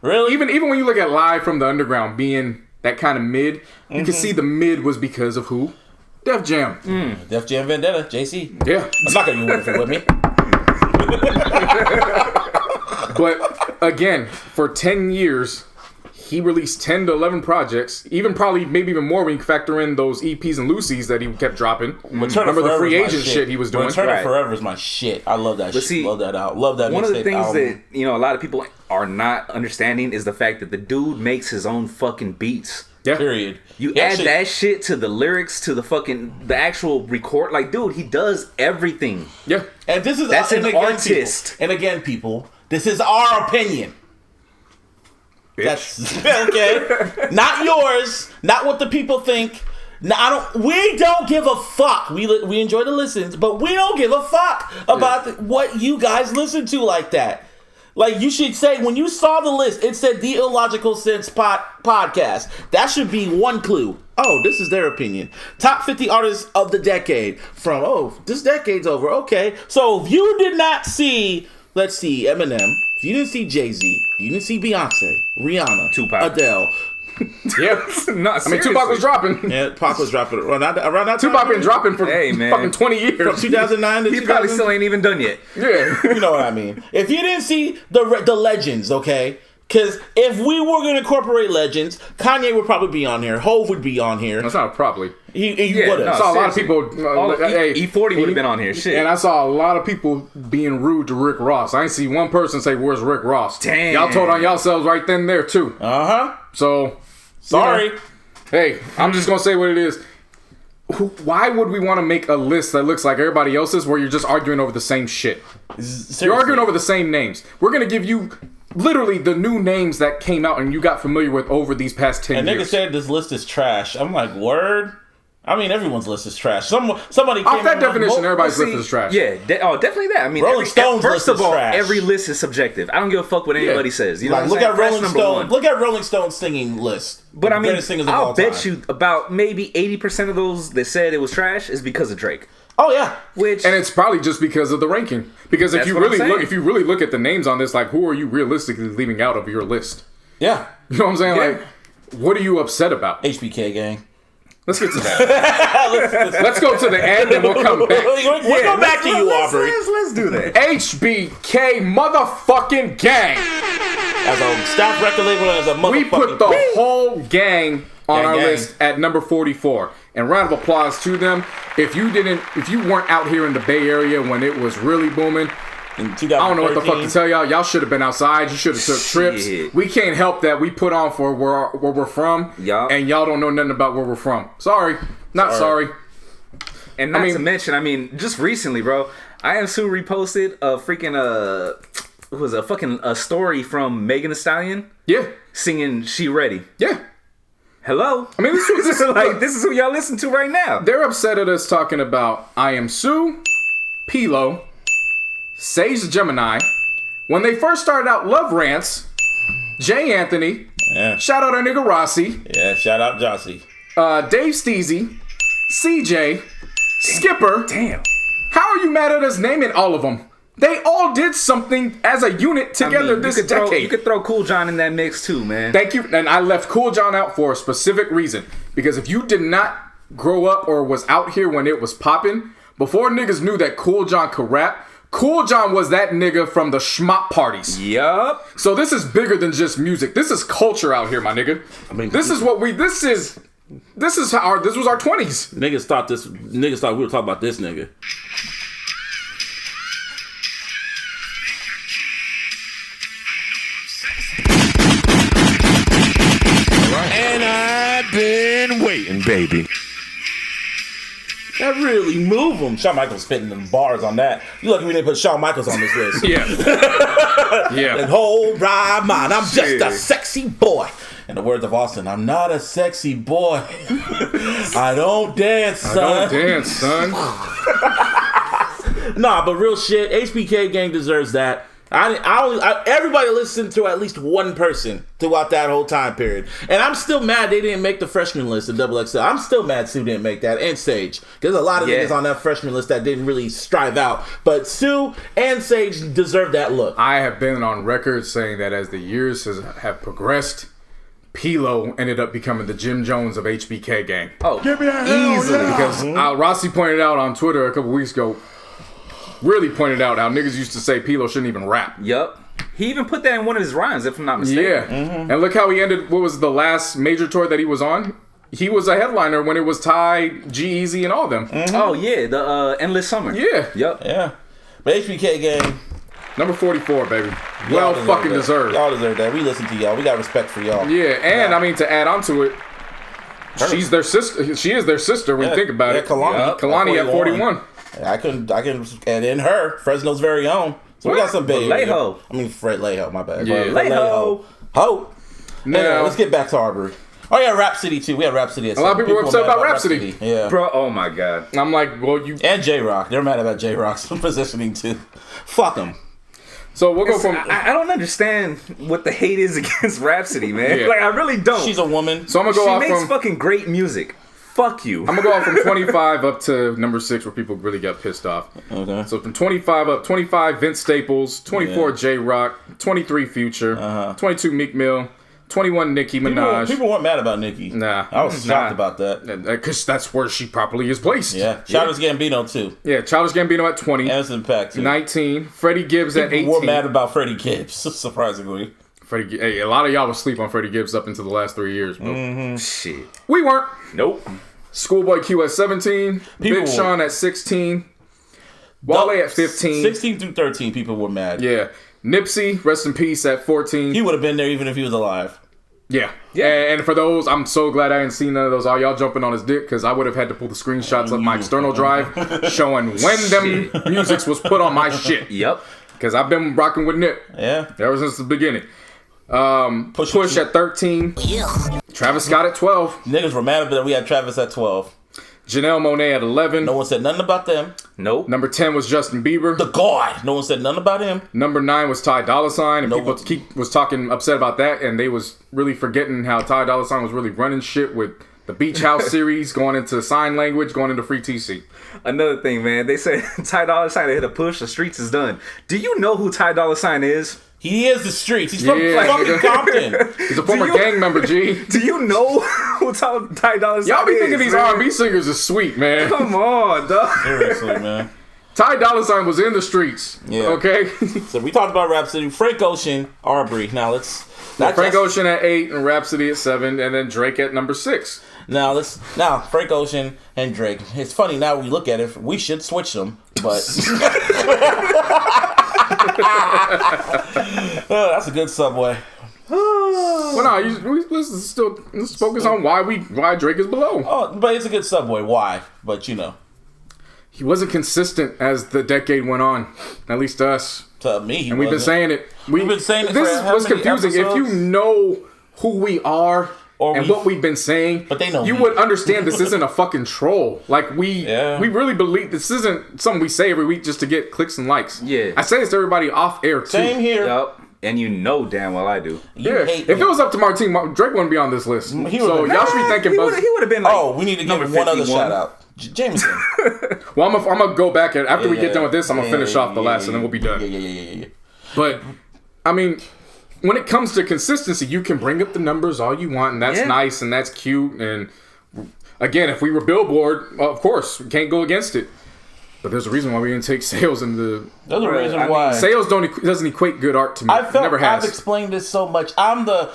Really? even when you look at Live from the Underground being that kind of mid, you can see the mid was because of who? Def Jam. Def Jam Vendetta, JC. Yeah. I'm not going to work with me. But again, for 10 years, he released 10 to 11 projects, even probably maybe even more when you factor in those EPs and Lucy's that he kept dropping. Remember the free agent shit he was doing? Return of Right. Forever is my shit. I love that shit. see, love that out. Love that One of the mixtape things album. that a lot of people are not understanding is the fact that the dude makes his own fucking beats. Yeah. Period. You He add actually- that shit to the lyrics, to the actual record. Like, dude, he does everything. Yeah. And this is That's and an again, artist. People, and again, people, this is our opinion. Bitch. That's okay. Not yours. Not what the people think. No, we don't give a fuck. We enjoy the listens, but we don't give a fuck about what you guys listen to like that. Like, you should say, when you saw the list, it said the Illogical Sense podcast. That should be one clue. Oh, this is their opinion. Top 50 artists of the decade. From, this decade's over. Okay. So, if you did not see, let's see, Eminem. If you didn't see Jay-Z. If you didn't see Beyonce. Rihanna. Tupac. Adele. Yeah. No, I mean, Tupac was dropping. Yeah, Pac was dropping around that time. Tupac been dropping for Hey, man. fucking 20 years. From 2009 to He probably still ain't even done yet. Yeah. You know what I mean. If you didn't see the legends, okay? Because if we were going to incorporate legends, Kanye would probably be on here. Hove would be on here. That's not probably. He Yeah, would have. no, I saw a lot of seriously. people. E40 would have been on here. Shit. And I saw a lot of people being rude to Rick Ross. I ain't see one person say, "Where's Rick Ross?" Damn. Y'all told on yourselves right then and there too. Uh-huh. So Sorry. hey, I'm just gonna say what it is. Why would we want to make a list that looks like everybody else's where you're just arguing over the same shit? Seriously. You're arguing over the same names. We're gonna give you literally the new names that came out and you got familiar with over these past 10 And nigga years. said this list is trash. I'm like, word? I mean, everyone's list is trash. Somebody came Off that out definition, everybody's See, list is trash. Yeah, definitely that. I mean, Rolling Stones first list of is all, trash. every list is subjective. I don't give a fuck what anybody says. You know, Like, what look I'm saying? at That's Rolling number Stone. one. Look at Rolling Stone's singing list. But I mean, Greatest singers of I'll all bet time. you about maybe 80% of those that said it was trash is because of Drake. Oh yeah. Which And it's probably just because of the ranking. Because if That's you what I'm really look, saying. if you really look at the names on this, like who are you realistically leaving out of your list? Yeah. You know what I'm saying? Yeah. Like, what are you upset about? HBK gang. Let's get to that. Let's go to the end and we'll come back. We'll go back to you, Aubrey. Let's do that. HBK motherfucking gang. As a staff record label, as a motherfucking... We put the whole gang on Gang, our gang. list at number 44. And round of applause to them. If you weren't out here in the Bay Area when it was really booming, in 2013. I don't know what the fuck to tell y'all. Y'all should have been outside. You should have took trips. Shit. We can't help that. We put on for where we're from, Yup. and y'all don't know nothing about where we're from. Sorry, not sorry. And not I mean- to mention, just recently, bro, I am Sue reposted a freaking a story from Megan Thee Stallion Yeah, singing "She Ready." yeah. Hello. I mean, this is like This is who y'all listen to right now. they're upset at us talking about I Am Sue, Pilo, Sage the Gemini. When they first started out Love Rants, Jay Anthony, Yeah. shout out our nigga Rossi, Yeah, shout out Jossie. Dave Steezy, CJ, Skipper. Damn. How are you mad at us naming all of them? They all did something as a unit together this you decade. could throw Cool John in that mix too, man. Thank you. And I left Cool John out for a specific reason. Because if you did not grow up or was out here when it was popping, before niggas knew that Cool John could rap, Cool John was that nigga from the schmop parties. Yup. So this is bigger than just music. This is culture out here, my nigga. I mean, this was our 20s. Niggas thought we were talking about this nigga. And I've been waiting, baby. That really move him. Shawn Michaels spitting them bars on that. You lucky we didn't put Shawn Michaels on this list. Yeah. Yeah. And hold right mind, I'm just a sexy boy. In the words of Austin, I'm not a sexy boy. I don't dance, son. Don't dance, son. Nah, but real shit, HBK gang deserves that. Everybody listened to at least one person throughout that whole time period. And I'm still mad they didn't make the freshman list of XXL. I'm still mad Sue didn't make that, and Sage. There's a lot of niggas on that freshman list that didn't really strive out. But Sue and Sage deserve that look. I have been on record saying that as the years have progressed, Pilo ended up becoming the Jim Jones of HBK gang. Oh, easily. Because Rossi pointed out on Twitter a couple weeks ago, really pointed out how niggas used to say Pilo shouldn't even rap. Yup. He even put that in one of his rhymes, if I'm not mistaken. Yeah. And look how he ended, what was the last major tour that he was on? He was a headliner when it was Ty, G-Eazy, and all them. Oh, yeah, the Endless Summer. Yeah. Yup. Yeah. But HBK gang, Number 44, baby. y'all Well fucking that. deserved. Y'all deserve that. We listen to y'all. We got respect for y'all. Yeah, and I mean, to add on to it, she's their sister. She is their sister when you think about it. Kalani. Kalani at 41. I can add in her, Fresno's very own. So we got some big. Vallejo. I mean, Fred Leho, my bad. Yeah. Vallejo. Ho. Now, Anyway, let's get back to Arbery. Oh yeah, Rhapsody too. We had Rhapsody. At A lot of people were upset about Rhapsody. Yeah. Bro, oh my God. I'm like, well, you. And J-Rock. They're mad about J-Rock's positioning too. Fuck them. So we'll go from. I don't understand what the hate is against Rhapsody, man. Yeah. Like, I really don't. She's a woman. So I'm gonna go she off makes from. fucking great music. Fuck you. I'm gonna go off from 25 up to number 6, where people really got pissed off. Okay. So from 25 up, 25 Vince Staples, 24 J-Rock, 23 Future, 22 Meek Mill, 21 Nicki Minaj. People weren't mad about Nicki. Nah. I was shocked about that. Because that's where she properly is placed. Yeah. Childish Gambino too. Yeah, Childish Gambino at 20. Anderson .Paak too. 19. Freddie Gibbs at 18. People were mad about Freddie Gibbs, surprisingly. Hey, a lot of y'all was sleep on Freddie Gibbs up until the last 3 years, bro. Shit. We weren't. Nope. Schoolboy Q at 17. People Big Sean at 16. Wale at 15. 16 through 13, people were mad. Yeah. Nipsey, rest in peace, at 14. He would have been there even if he was alive. Yeah. And for those, I'm so glad I didn't see none of those. All y'all jumping on his dick, because I would have had to pull the screenshots of my external drive showing when them musics was put on my shit. Yep. because I've been rocking with Nip. Yeah. Ever since the beginning. Push at 13. Travis Scott at 12. Niggas were mad that we had Travis at 12. Janelle Monáe at 11. No one said nothing about them. Nope. Number 10 was Justin Bieber. The God. No one said nothing about him. Number 9 was Ty Dolla $ign, and No people one- was talking upset about that, and they was really forgetting how Ty Dolla $ign was really running shit with the Beach House series, going into sign language, going into free TC. Another thing, man. They said Ty Dolla $ign hit a push. The streets is done. Do you know who Ty Dolla $ign is? He is the streets. He's from Yeah, fucking nigga. Compton. He's a former gang member, G. Do you know who Ty Dolla $ign is? Y'all be thinking these R&B singers is sweet, man. Come on, dog. Seriously, man. Ty Dolla $ign was in the streets. Yeah. Okay. So we talked about Rhapsody. Frank Ocean, Arbery. Now let's. Frank Ocean at 8 and Rhapsody at 7, and then Drake at number 6. Now Frank Ocean and Drake. It's funny now we look at it. We should switch them, but that's a good Subway. Well, no, let's focus on why Drake is below. Oh, but it's a good Subway. Why? But He wasn't consistent as the decade went on, at least to us. to me, he And we've been wasn't. saying it. We've been saying it This for is how what's many confusing. If you episodes? know who we are Or and we- what we've been saying, But they know you me. would understand this isn't a fucking troll. Like we really believe this isn't something we say every week just to get clicks and likes. Yeah. I say this to everybody off air too. Same here. Yup. And you know damn well I do. You Yeah. hate If me. it was up to Martin, Drake wouldn't be on this list. He So would've- y'all should be thanking He Buzz. would have been like. Oh, we need to give number him one other 51. shout out. Jameson. Well, I'm gonna go back and after we get done with this, I'm gonna Yeah, finish off the yeah, last, and then we'll be done. Yeah. But I mean, when it comes to consistency, you can bring up the numbers all you want, and that's Yeah. nice and that's cute. And again, if we were Billboard, well, of course, we can't go against it. But there's a reason why we didn't take sales into There's a reason I mean, why. sales. Doesn't equate good art to me. I felt Never has. I've explained this so much. I'm the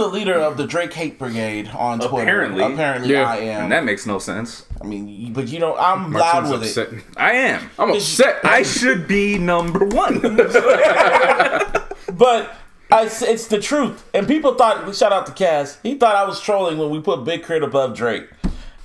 leader of the Drake hate brigade on Twitter. Apparently, Yeah. I am. And that makes no sense. I mean, but I'm Martin's loud with upset. it. I am. I'm upset. I should be number 1. But it's the truth. And people thought, shout out to Cass, he thought I was trolling when we put Big Crit above Drake.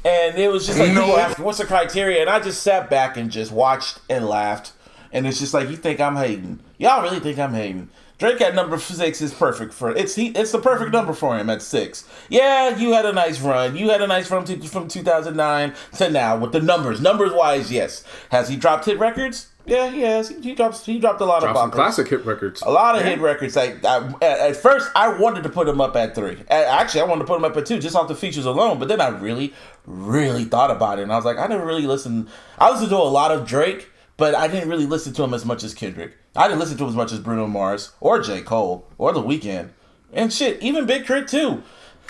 And it was just like, people asked, what's the criteria? And I just sat back and just watched and laughed. And it's just like, you think I'm hating. Y'all really think I'm hating. Drake at number 6 is perfect for it's the perfect number for him at 6. Yeah, you had a nice run. You had a nice run from 2009 to now with the numbers. Numbers wise, yes. Has he dropped hit records? Yeah, he has. He dropped a lot of Some bonkers. classic hit records. A lot of hit records. At first, I wanted to put him up at 3. Actually, I wanted to put him up at 2 just off the features alone. But then I really, really thought about it. And I was like, I never really listened. I listened to a lot of Drake, but I didn't really listen to him as much as Kendrick. I didn't listen to him as much as Bruno Mars or J. Cole or The Weeknd. And shit, even Big Crit too.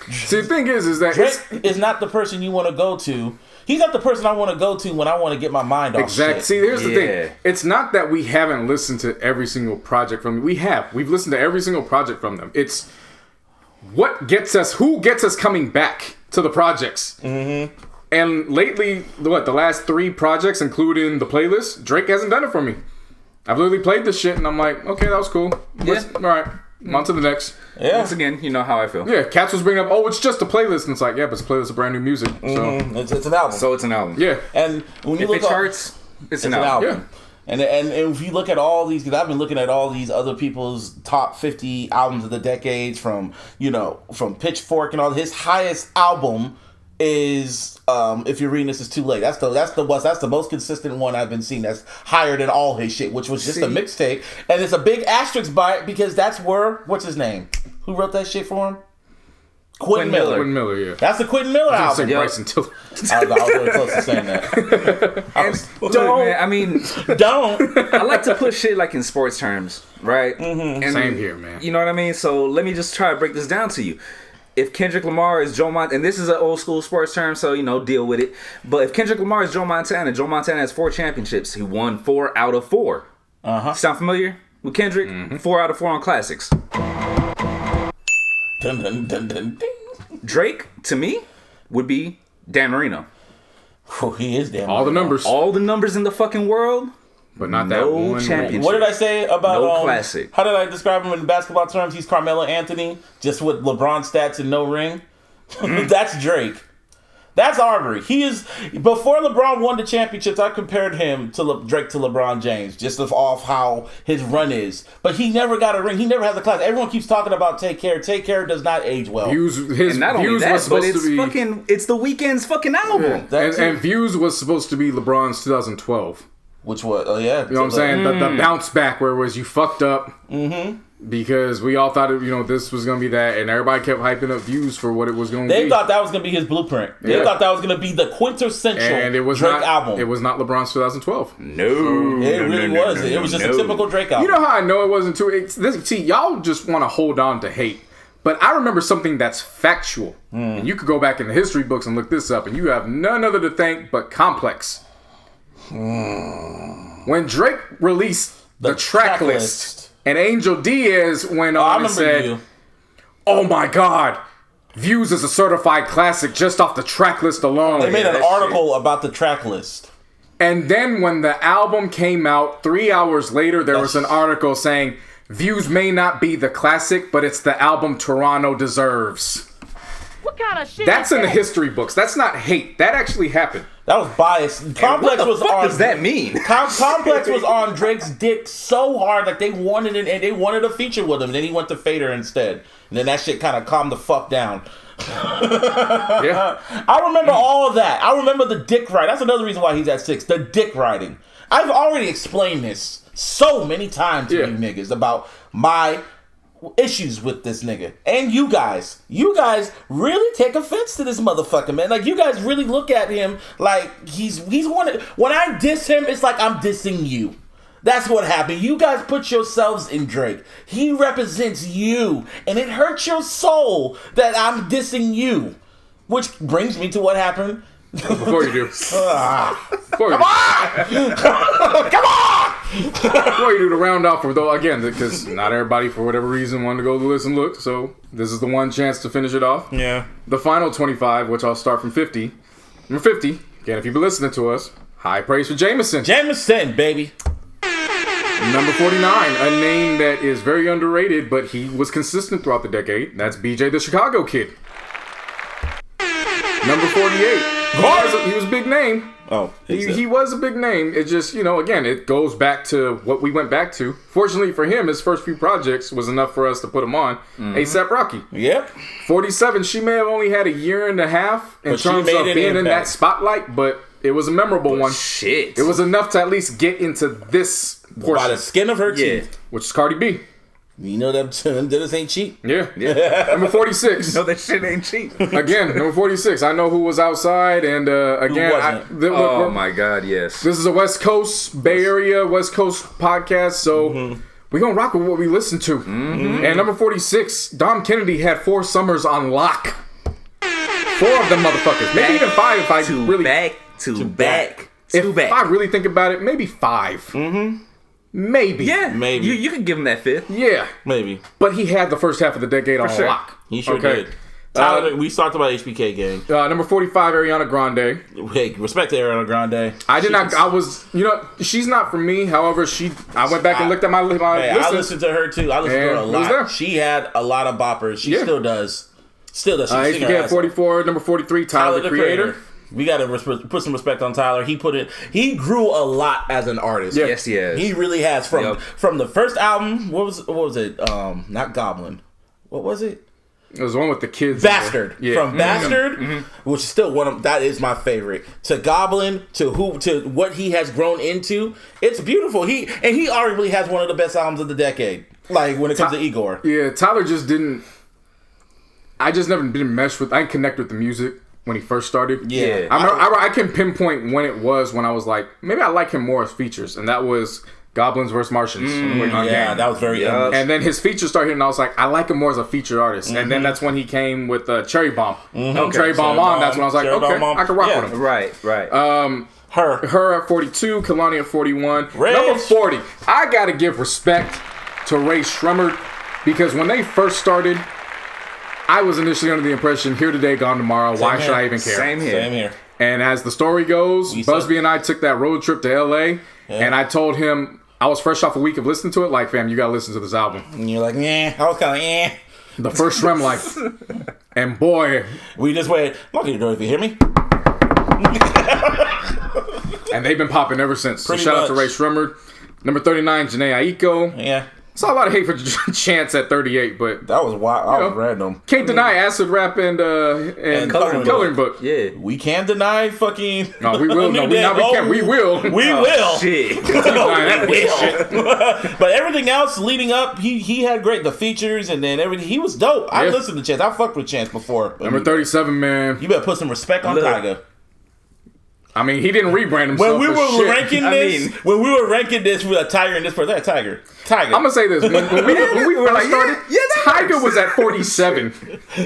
See, the thing is that Drake is not the person you want to go to. He's not the person I want to go to when I want to get my mind off exactly. shit. See, here's the Yeah. thing. It's not that we haven't listened to every single project from them. We have. We've listened to every single project from them. It's who gets us coming back to the projects. Mm-hmm. And lately, the last 3 projects, including the playlist, Drake hasn't done it for me. I've literally played this shit, and I'm like, okay, that was cool. All right, on to the next. Yeah. Once again, you know how I feel. Yeah, Cats was bringing up, it's just a playlist. And it's like, yeah, but it's a playlist of brand new music. So, It's an album. So it's an album. yeah. And when you If look it charts, it's an album. Yeah. And if you look at all these, because I've been looking at all these other people's top 50 albums of the decades from Pitchfork and all. His highest album is If You're Reading This Is Too Late. That's the most consistent one I've been seeing. That's higher than all his shit, which was just a mixtape. And it's a big asterisk by it because that's where what's his name? Who wrote that shit for him? Quentin Miller. Quentin Miller, yeah. That's the Quentin Miller I was album. saying Bryson Tiller. I was really close to saying that. Look, man, I mean, Don't. I like to put shit like in sports terms, right? Mm-hmm. And Same here, man. You know what I mean? So let me just try to break this down to you. If Kendrick Lamar is Joe Montana, and this is an old school sports term, so, deal with it. But if Kendrick Lamar is Joe Montana has 4 championships. He won 4 out of 4. Uh-huh. Sound familiar with Kendrick? Mm-hmm. 4 out of 4 on classics. Dun, dun, dun, dun, ding. Drake, to me, would be Dan Marino. Oh, he is damn. All the numbers. All the numbers in the fucking world, But not that no one. championship. What did I say about No classic. How did I describe him in basketball terms? He's Carmelo Anthony, just with LeBron stats and no ring. That's Drake. That's Arbery. He is, before LeBron won the championships, I compared him to Drake to LeBron James, just off how his run is. But he never got a ring. He never has a class. Everyone keeps talking about Take Care. Take Care does not age well. Views, his And not only Views that, was but supposed to be, it's the Weeknd's fucking album. and Views was supposed to be LeBron's 2012. Which was, oh yeah. You know what I'm saying? The bounce back where it was you fucked up. Because we all thought, this was going to be that, and everybody kept hyping up Views for what it was going to be. They thought that was going to be his blueprint. They thought that was going to be the quintessential and it was Drake not, album. It was not LeBron's 2012. No. It really wasn't. It was just a typical Drake album. You know how I know it wasn't too... See, y'all just want to hold on to hate. But I remember something that's factual. And you could go back in the history books and look this up, and you have none other to thank but Complex. When Drake released the track list, and Angel Diaz went on and said, "Oh my God, Views is a certified classic just off the track list alone." They made an article about the track list. And then when the album came out, 3 hours later, there was an article saying, "Views may not be the classic, but it's the album Toronto deserves." What kind of shit? That's in the history books. That's not hate. That actually happened. That was biased. Complex What the was fuck on. does that mean? Complex was on Drake's dick so hard that they wanted it, and they wanted a feature with him. And then he went to Fader instead, and then that shit kind of calmed the fuck down. Yeah. I remember all of that. I remember the dick ride. That's another reason why he's at 6. The dick riding. I've already explained this so many times to you niggas about my issues with this nigga. And you guys really take offense to this motherfucker, man. Like, you guys really look at him like he's one of, when I diss him, it's like I'm dissing you. That's what happened. You guys put yourselves in Drake. He represents you, and it hurts your soul that I'm dissing you. Which brings me to what happened. Before you do. Before you Come on! Before you do the round off, though, again, because not everybody, for whatever reason, wanted to go listen look, so this is the one chance to finish it off. Yeah. The final 25, which I'll start from 50. Number 50, again, if you've been listening to us, high praise for Jameson. Jameson, baby. Number 49, a name that is very underrated, but he was consistent throughout the decade. That's BJ the Chicago Kid. Number 48. He was a big name. Oh, he was a big name. It just, again, it goes back to what we went back to. Fortunately for him, his first few projects was enough for us to put him on. A$AP Rocky. Yep. 47, she may have only had a year and a half in terms of being in that spotlight, but it was a memorable one. Shit. It was enough to at least get into this portion. By the skin of her teeth. Which is Cardi B. You know them this ain't cheap. Yeah. Number 46. No, that shit ain't cheap. Again, number 46. I know who was outside, and again, oh my God, yes. This is a West Coast, Bay Area, West Coast podcast, so we're gonna rock with what we listen to. And number 46, Dom Kennedy had 4 summers on lock. 4 of them motherfuckers, maybe even 5 if I really back. If I really think about it, maybe 5. Maybe. Yeah, maybe. You can give him that 5th. Yeah. Maybe. But he had the first half of the decade on sure. lock. He sure did. Tyler, we talked about HBK gang. Number 45, Ariana Grande. Hey, respect to Ariana Grande. She's not for me. However, I went back and looked at my list. I listened to her too. I listened to her a lot. There. She had a lot of boppers. She still does. HBK at 44, number 43, Tyler, the Creator. We gotta put some respect on Tyler. He grew a lot as an artist. Yeah. Yes, he has. He really has. From the first album, what was it? Not Goblin. What was it? It was the one with the kids. Bastard. Yeah. From Bastard, which is still that is my favorite. To Goblin, to what he has grown into. It's beautiful. He arguably has one of the best albums of the decade. Like when it comes to Igor. Yeah, Tyler just didn't. I just never didn't mesh with. I didn't connect with the music when he first started. Yeah. I can pinpoint when it was when I was like, maybe I like him more as features, and that was Goblins vs. Martians. Yeah, that was very And then his features started hitting, and I was like, I like him more as a featured artist. And then that's when he came with Cherry Bomb. Cherry Bomb on, that's when I was like, okay, I can rock with him. Right. Her at 42, Kalani at 41. Reg. Number 40, I gotta give respect to Ray Shremmerd, because when they first started, I was initially under the impression, here today, gone tomorrow. Why should I even care? Same here. And as the story goes, Busby and I took that road trip to LA, and I told him, I was fresh off a week of listening to it, like, fam, you gotta listen to this album. And you're like, yeah. I was kind of, yeah. The first Shrem, like, and boy. We just went, look at your door if you hear me. And they've been popping ever since. Pretty so shout out to much. Ray Shremmerd. Number 39, Janae Aiko. Yeah. Saw a lot of hate for Chance at 38, but That was wild. I was random. can't deny acid rap and coloring book. Yeah. We can't deny fucking. No, we will. No, we can't. We will. We will. Shit. That We piece of shit. will. But everything else leading up, he had the features and then everything. He was dope. I Yeah. listened to Chance. I fucked with Chance before. Number 37, man. You better put some respect on Look. Tiger. I mean, he didn't rebrand himself. When we for were shit. ranking this, we were with Tiger and this person, Tiger. I'm gonna say this: when we first started, Tiger was at 47,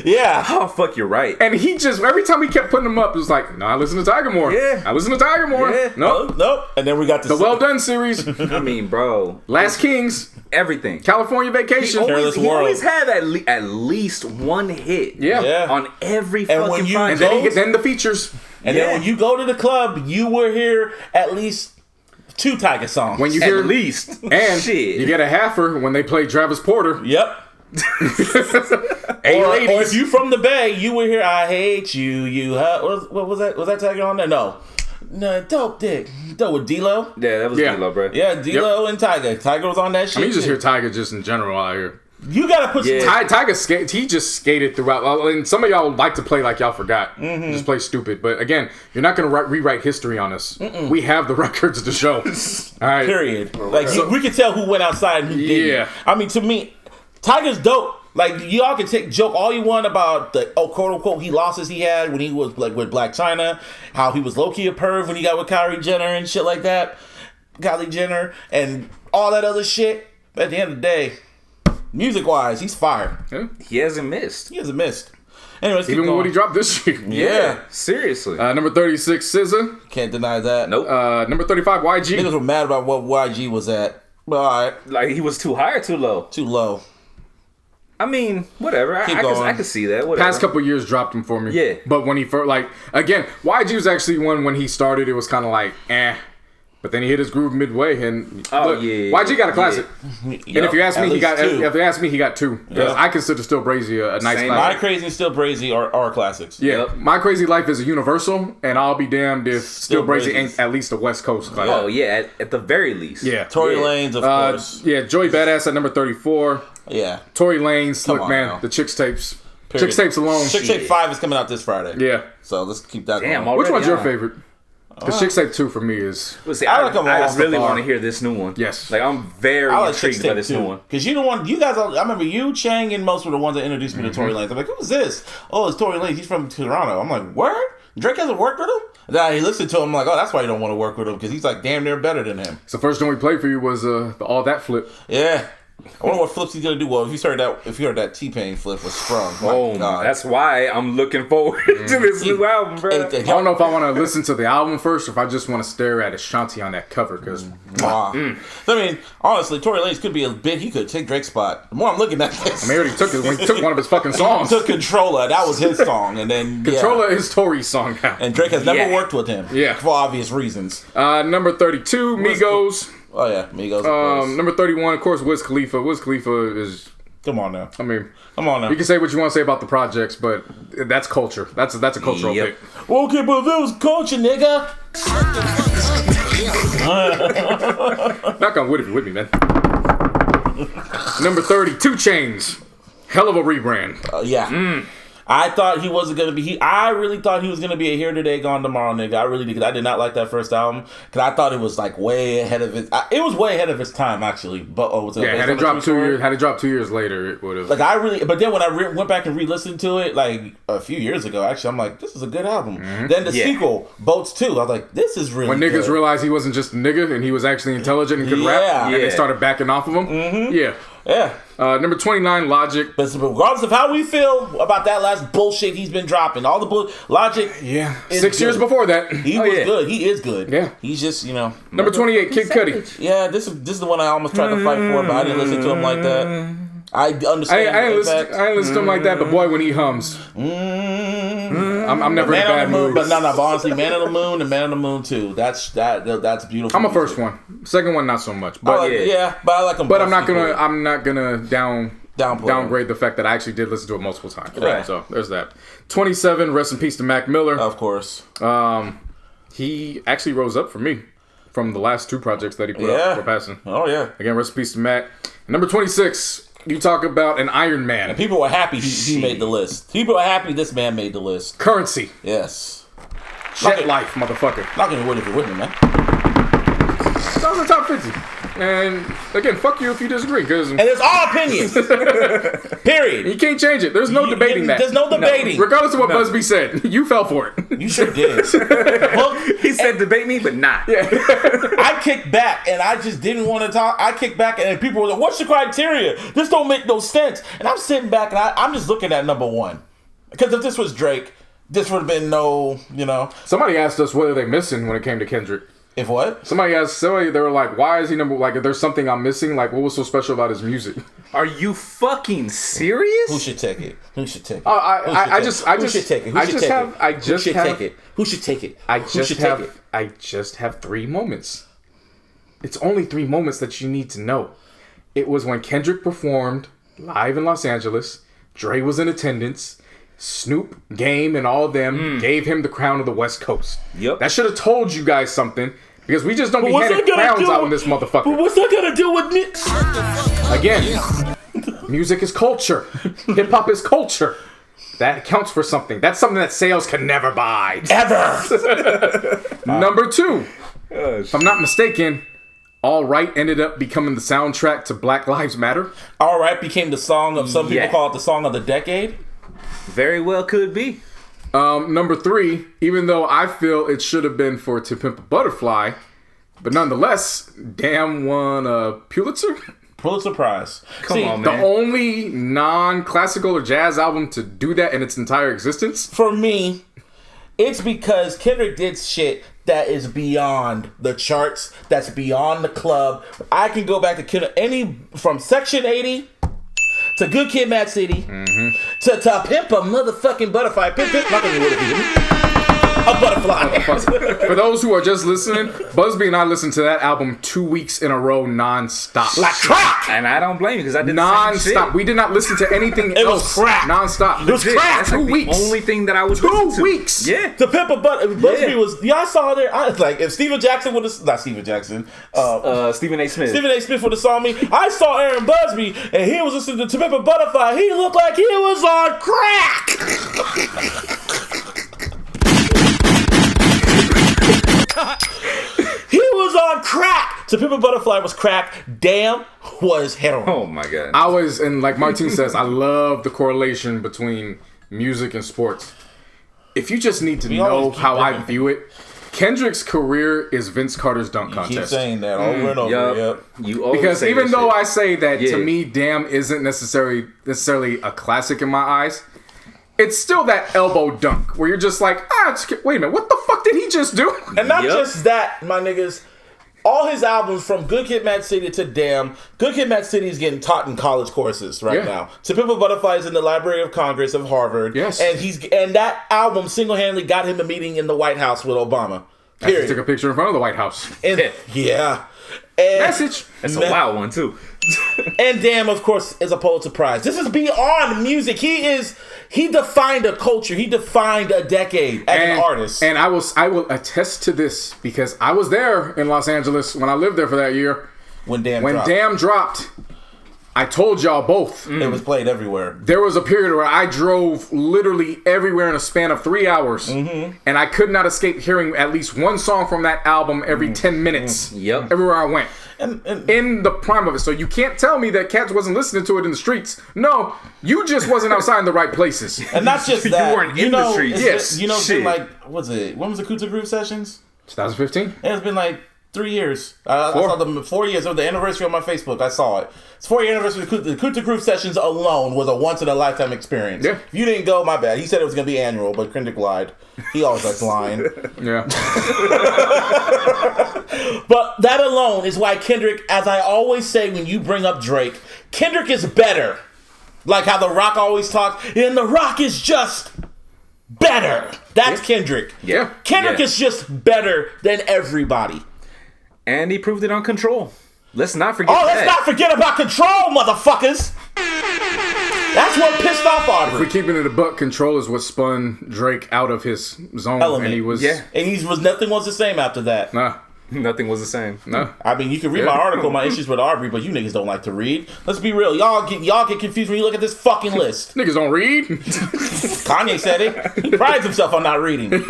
Yeah. Oh, fuck, you're right. and he just every time we kept putting him up, it was like, "No, I listen to Tiger more. Yeah. I listen to Tiger more. Yeah. Nope." Nope. And then we got The Well Done series, I mean, bro, Last Kings, everything. California Vacation. Careless He World. always had at least one hit. Yeah. Yeah. On every And when fucking you And project. then the features. And Yeah. then when you go to the club, you will hear at least 2 Tiger songs. When you At hear least. and Shit. you get a halfer when they play Travis Porter. Yep. Hey, Or ladies. if you from the Bay, you will hear "I Hate You." What was that? Was that Tiger on there? No, Dope Dick. Dope with D-Lo. Yeah, that was Yeah. D-Lo, bro. Yeah, D-Lo and Tiger. Tiger was on that shit. I mean, you just too. hear Tiger just in general out here. You gotta put Yeah. some. Tiger skate. He just skated throughout. And some of y'all like to play like y'all forgot. Just play stupid. But again, you're not gonna rewrite history on us. We have the records to show. All right. Period. Like we can tell who went outside and who didn't. Yeah. I mean, to me, Tiger's dope. Like y'all can take joke all you want about the quote unquote he losses he had when he was like with Black China, how he was low key a perv when he got with Kylie Jenner and shit like that, Kylie Jenner and all that other shit. But at the end of the day, music wise, he's fire. He hasn't missed. He hasn't missed. Anyways, Even keep when he going. dropped this year. Yeah, Seriously. Number 36, SZA. can't deny that. Nope. Number 35, YG. Niggas were mad about what YG was at. But all right, Like, he was too high or too low? too low. I mean, whatever. I going. can see that. Whatever. Past couple years dropped him for me. Yeah. But when he first, like, again, YG was actually one when he started, it was kind of like, eh. But then he hit his groove midway, and Oh, look, yeah. YG got a classic. And if you ask me, he got. two. If you ask me, he got 2. Because Yeah. I consider Still Brazy a nice Same. My classic. Crazy and Still Brazy are classics. Yeah, Yep. My Crazy Life is a universal, and I'll be damned if Still Brazy Brazy's. ain't at least a West Coast classic. Oh, yeah, at the very least. Yeah. Tory Yeah. Lanez, of course. Yeah, Joey Badass at number 34. Yeah. Tory Lanez, look, on man, now. the Chicks tapes. Period. Chicks tapes alone. Chick Tape 5 is coming out this Friday. Yeah. So let's keep that Damn, going. Which already one's your on. favorite? Because Chicks Tape 2 for me is. Well, see, I I, like 'em I all. really Far. want to hear this new one. Yes. Like, I'm very I like Chick intrigued by Tape this too. new one. Because you the one, you guys, I remember you, Chang, and most were the ones that introduced me to Tory Lanez. I'm like, who's this? Oh, it's Tory Lanez. He's from Toronto. I'm like, word? Drake hasn't worked with him? Then he listened to him, I'm like, oh, that's why you don't want to work with him. Because he's like damn near better than him. So first one we played for you was the All That flip. Yeah. I wonder what flips he's gonna do. Well, if you heard that T-Pain flip was sprung. My Oh, God. that's why I'm looking forward to this new album, bro. Ain't the- I don't know if I want to listen to the album first or if I just want to stare at Ashanti on that cover. Because Wow. I mean, honestly, Tory Lanez could be a bit. He could take Drake's spot. The more I'm looking at this, I mean, he already took it when he took one of his fucking songs. took Controller. That was his song, and then Controller is Tory's song now. And Drake has never Yeah. worked with him. Yeah. For obvious reasons. Number 32, Migos. Oh yeah, Migos. Of course. Number 31, of course, Wiz Khalifa. Wiz Khalifa is, Come on now. I mean, Come on now. you can say what you want to say about the projects, but that's culture. That's a cultural Yep. bit. Okay, but if it was culture, nigga. Knock on wood if you're with me, man. Number 30, 2 Chainz. Hell of a rebrand. Yeah. I thought he wasn't gonna be. I really thought he was gonna be a here today, gone tomorrow nigga. I really did. 'Cause I did not like that first album because I thought it was like way ahead of it. It was way ahead of its time actually. But was it Yeah, based had on it a dropped true 2 story? years. Had it dropped 2 years later, it would have. Like I really, but then when I went back and re-listened to it, like a few years ago, actually, I'm like, this is a good album. Then the Yeah. sequel, Boats 2, I was like, this is really When niggas good. realized he wasn't just a nigga and he was actually intelligent and could rap, and Yeah. they started backing off of him. Yeah. Yeah. Number 29, Logic. But regardless of how we feel about that last bullshit he's been dropping, all the Logic, Yeah. It's 6 years good. before that. he Oh, was yeah. good. He is good. Yeah. He's just, Number 28, Kid Cudi. yeah. This is the one I almost tried to fight for, but I didn't listen to him like that. I I understand. ain't the listen, impact. I ain't listen to him like that, but boy, when he hums, I'm never in a Man on bad the Moon, mood. but no, but honestly, Man on the Moon and Man on the Moon too. That's beautiful. I'm a music. first one. Second one, not so much. I But like, yeah. but I like them. but both I'm not equally. gonna Downplay downgrade the fact that I actually did listen to it multiple times. Right. So there's that. 27, rest in peace to Mac Miller. Of course. He actually rose up for me from the last 2 projects that he put up for passing. Oh, yeah. Again, rest in peace to Matt. Number 26, you talk about an Iron Man. And people were happy he made the list. People are happy this man made the list. Currency. Yes. Jet life, motherfucker. Not gonna win if you're with me, man. That was the top 50. And again, fuck you if you disagree, because And it's all opinions. Period. you can't change it. There's no debating that. There's no debating. Regardless of what Busby said, you fell for it. You sure did. Well, He said debate me, but not. I kicked back and I just didn't want to talk. I kicked back and people were like, "What's the criteria? This don't make no sense." And I'm sitting back and I'm just looking at number 1. Because if this was Drake, this would have been no, Somebody asked us what are they missing when it came to Kendrick. If what? Somebody, they were like, why is he number, like, if there's something I'm missing, like, what was so special about his music? Are you fucking serious? Who should take it? Who should take it? I just Who should take it? Who should take it? Who should take it? Who should take it? I just have 3 moments. It's only 3 moments that you need to know. It was when Kendrick performed live in Los Angeles. Dre was in attendance. Snoop, Game, and all of them gave him the crown of the West Coast. Yep. That should have told you guys something. Because we just don't be handing crowns out in this motherfucker. But what's that gonna do with me? Again, music is culture. Hip hop is culture. That counts for something. That's something that sales can never buy. Ever. Number 2, if I'm not mistaken, All Right ended up becoming the soundtrack to Black Lives Matter. All Right became the song of, some people call it the song of the decade. Very well could be. Number 3, even though I feel it should have been for To Pimp a Butterfly, but nonetheless, Damn won a Pulitzer Prize. Come on, man. The only non-classical or jazz album to do that in its entire existence. For me, it's because Kendrick did shit that is beyond the charts, that's beyond the club. I can go back to Kendrick from Section 80 to Good Kid, Mad City to Pimp a motherfucking Butterfly. Pimp, not gonna do it. A butterfly. For those who are just listening, Busby and I listened to that album 2 weeks in a row non-stop. Like crack! And I don't blame you because I did the same shit. Non-stop. We did not listen to anything It was else. crack. Non-stop. It was crack. That's like 2 weeks. the only thing that I was 2 weeks. Yeah. To Pimp a Busby was, y'all saw there, I was like, if Steven Jackson would have, not Steven Jackson, Stephen A. Smith. Stephen A. Smith would have saw me. I saw Aaron Busby, and he was listening to Pimp a Butterfly. He looked like he was on crack. He was on crack. To Pimp a Butterfly was crack. Damn was heroin. Oh my god. I was, and like Martin says, I love the correlation between music and sports. If you just need to know how I view it, Kendrick's career is Vince Carter's dunk contest. Keep saying that over and over. Yep. You always Because say even that though shit. I say that to me, Damn isn't necessarily a classic in my eyes, it's still that elbow dunk where you're just like, wait a minute, what the fuck did he just do? And not just that, my niggas. All his albums from Good Kid, Mad City to Damn. Good Kid, Mad City is getting taught in college courses right now. To Pimp a Butterfly is in the Library of Congress of Harvard. Yes. And that album single-handedly got him a meeting in the White House with Obama. He took a picture in front of the White House. And, yeah. Message. That's a wild one too. And Damn, of course, is a Pulitzer Prize. This is beyond music. He defined a culture. He defined a decade as an artist. And I will attest to this because I was there in Los Angeles when I lived there for that year. When Damn dropped, I told y'all both. It was played everywhere. There was a period where I drove literally everywhere in a span of 3 hours, and I could not escape hearing at least one song from that album every 10 minutes. Yep. Everywhere I went. And in the prime of it. So you can't tell me that Cats wasn't listening to it in the streets. No, you just wasn't outside in the right places. And not just that. You weren't in the streets. Yes. It's been like, what's it? When was the Kuta Groove Sessions? 2015? It's been like 3 years. I saw them 4 years. It was the anniversary on my Facebook. I saw it. It's 4-year anniversary. The Kuta Groove Sessions alone was a once-in-a-lifetime experience. Yeah. If you didn't go, my bad. He said it was going to be annual, but Kendrick lied. He always likes lying. Yeah. But that alone is why Kendrick, as I always say when you bring up Drake, Kendrick is better. Like how The Rock always talks, and The Rock is just better. That's Kendrick. Yeah. Kendrick is just better than everybody. And he proved it on Control. Let's not forget Let's not forget about Control, motherfuckers. That's what pissed off If we Aubrey. keeping it a buck, Control is what spun Drake out of his zone. Element. And he was... Yeah. And nothing was the same after that. Nah. Nothing was the same. No. I mean, you can read my article, my issues with Aubrey, but you niggas don't like to read. Let's be real. Y'all get confused when you look at this fucking list. Niggas don't read. Kanye said it. He prides himself on not reading. Same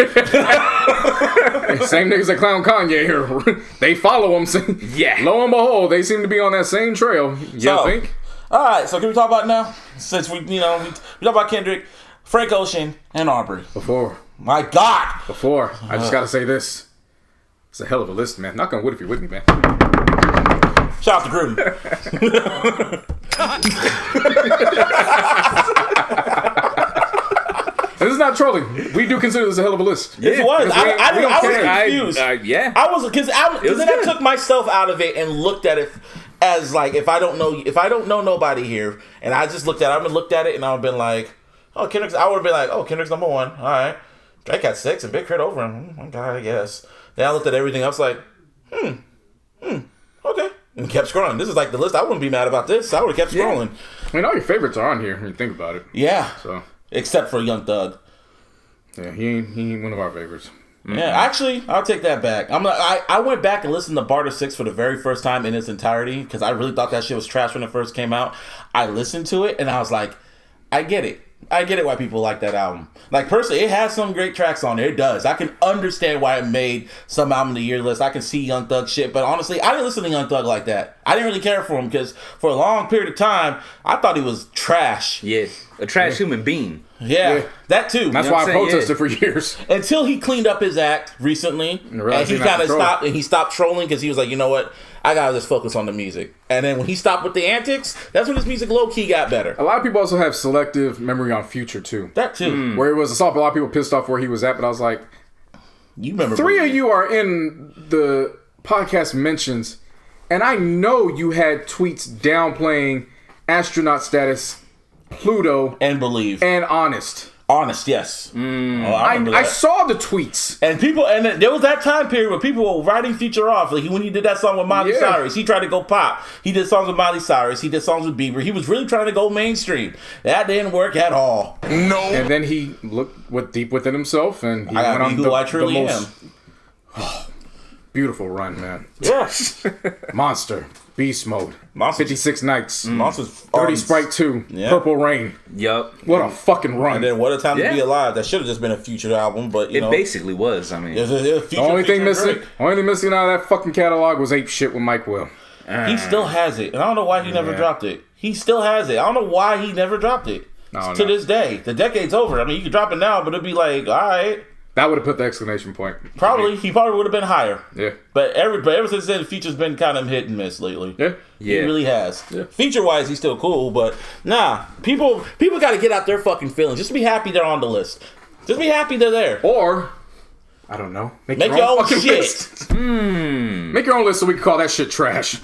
niggas that clown Kanye here. They follow him. Yeah. Lo and behold, they seem to be on that same trail. You So, think? All right, so can we talk about it now? Since we talk about Kendrick, Frank Ocean, and Aubrey. Before, My God. I just gotta say this. It's a hell of a list, man. Knock on wood if you're with me, man. Shout out to Gruden. And this is not trolling. We do consider this a hell of a list. It was. I was confused. Yeah. I was because then I good. took myself out of it and looked at it as like if I don't know nobody here, and I just looked at it, and I've been like, oh, Kendrick's. I would have been like, oh, Kendrick's number one. All right, Drake had 6 and Big Crit over him. Okay, I guess. Then I looked at everything. I was like, okay, and kept scrolling. This is like the list. I wouldn't be mad about this. I would have kept scrolling. I mean, all your favorites are on here when you think about it. Yeah. So, Except for Young Thug. yeah, he ain't one of our favorites. Yeah, actually, I'll take that back. I went back and listened to Barter 6 for the very first time in its entirety because I really thought that shit was trash when it first came out. I listened to it and I was like, I get it. I get it why people like that album. Like, personally, it has some great tracks on there. It does. I can understand why it made some album of the year list. I can see Young Thug shit, but honestly, I didn't listen to Young Thug like that. I didn't really care for him because for a long period of time, I thought he was trash. Yeah. A trash human being. Yeah, that too. That's You know why what I I'm saying? protested for years. Until he cleaned up his act recently, and realized he he not kind of control. stopped, and he stopped trolling because he was like, you know what, I gotta just focus on the music. And then when he stopped with the antics, that's when his music low key got better. A lot of people also have selective memory on Future, too. That too. Where it was, I saw a lot of people pissed off where he was at, but I was like, You remember 3 of you are in the podcast mentions, and I know you had tweets downplaying astronaut status, Pluto, and Believe. and Honest. Honest, yes. Oh, I remember I that. saw the tweets. And people, and then there was that time period where people were writing Future off. Like when he did that song with Miley Yeah. Cyrus, he tried to go pop. He did songs with Miley Cyrus. He did songs with Bieber. He was really trying to go mainstream. That didn't work at all. And then he looked deep within himself, and he I went gotta on be who I truly am. beautiful run, man. Yes. Monster, Beast Mode, Monster. 56 Nights, Monsters. Dirty Sprite 2, Yeah. Purple Rain. Yup. What a fucking run. And then What a Time to Yeah. Be Alive. That should have just been a Future album, but you It know. basically was. I mean, It was a The Future only thing featuring missing out of that fucking catalog was Ape Shit with Mike Will. Drake. He still has it. And I don't know why he never dropped it. He still has it. I don't know why he never dropped it. No, to no. this day. The decade's over. I mean, you could drop it now, but it'd be like, all right. That would have put the exclamation point. Probably. He probably would have been higher. Yeah. But ever since then, Future's been kind of hit and miss lately. Yeah. He Yeah. really has. Feature wise, he's still cool, but nah. People got to get out their fucking feelings. Just be happy they're on the list. Just be happy they're there. Or, I don't know. Make your own fucking shit. list. Make your own list so we can call that shit trash.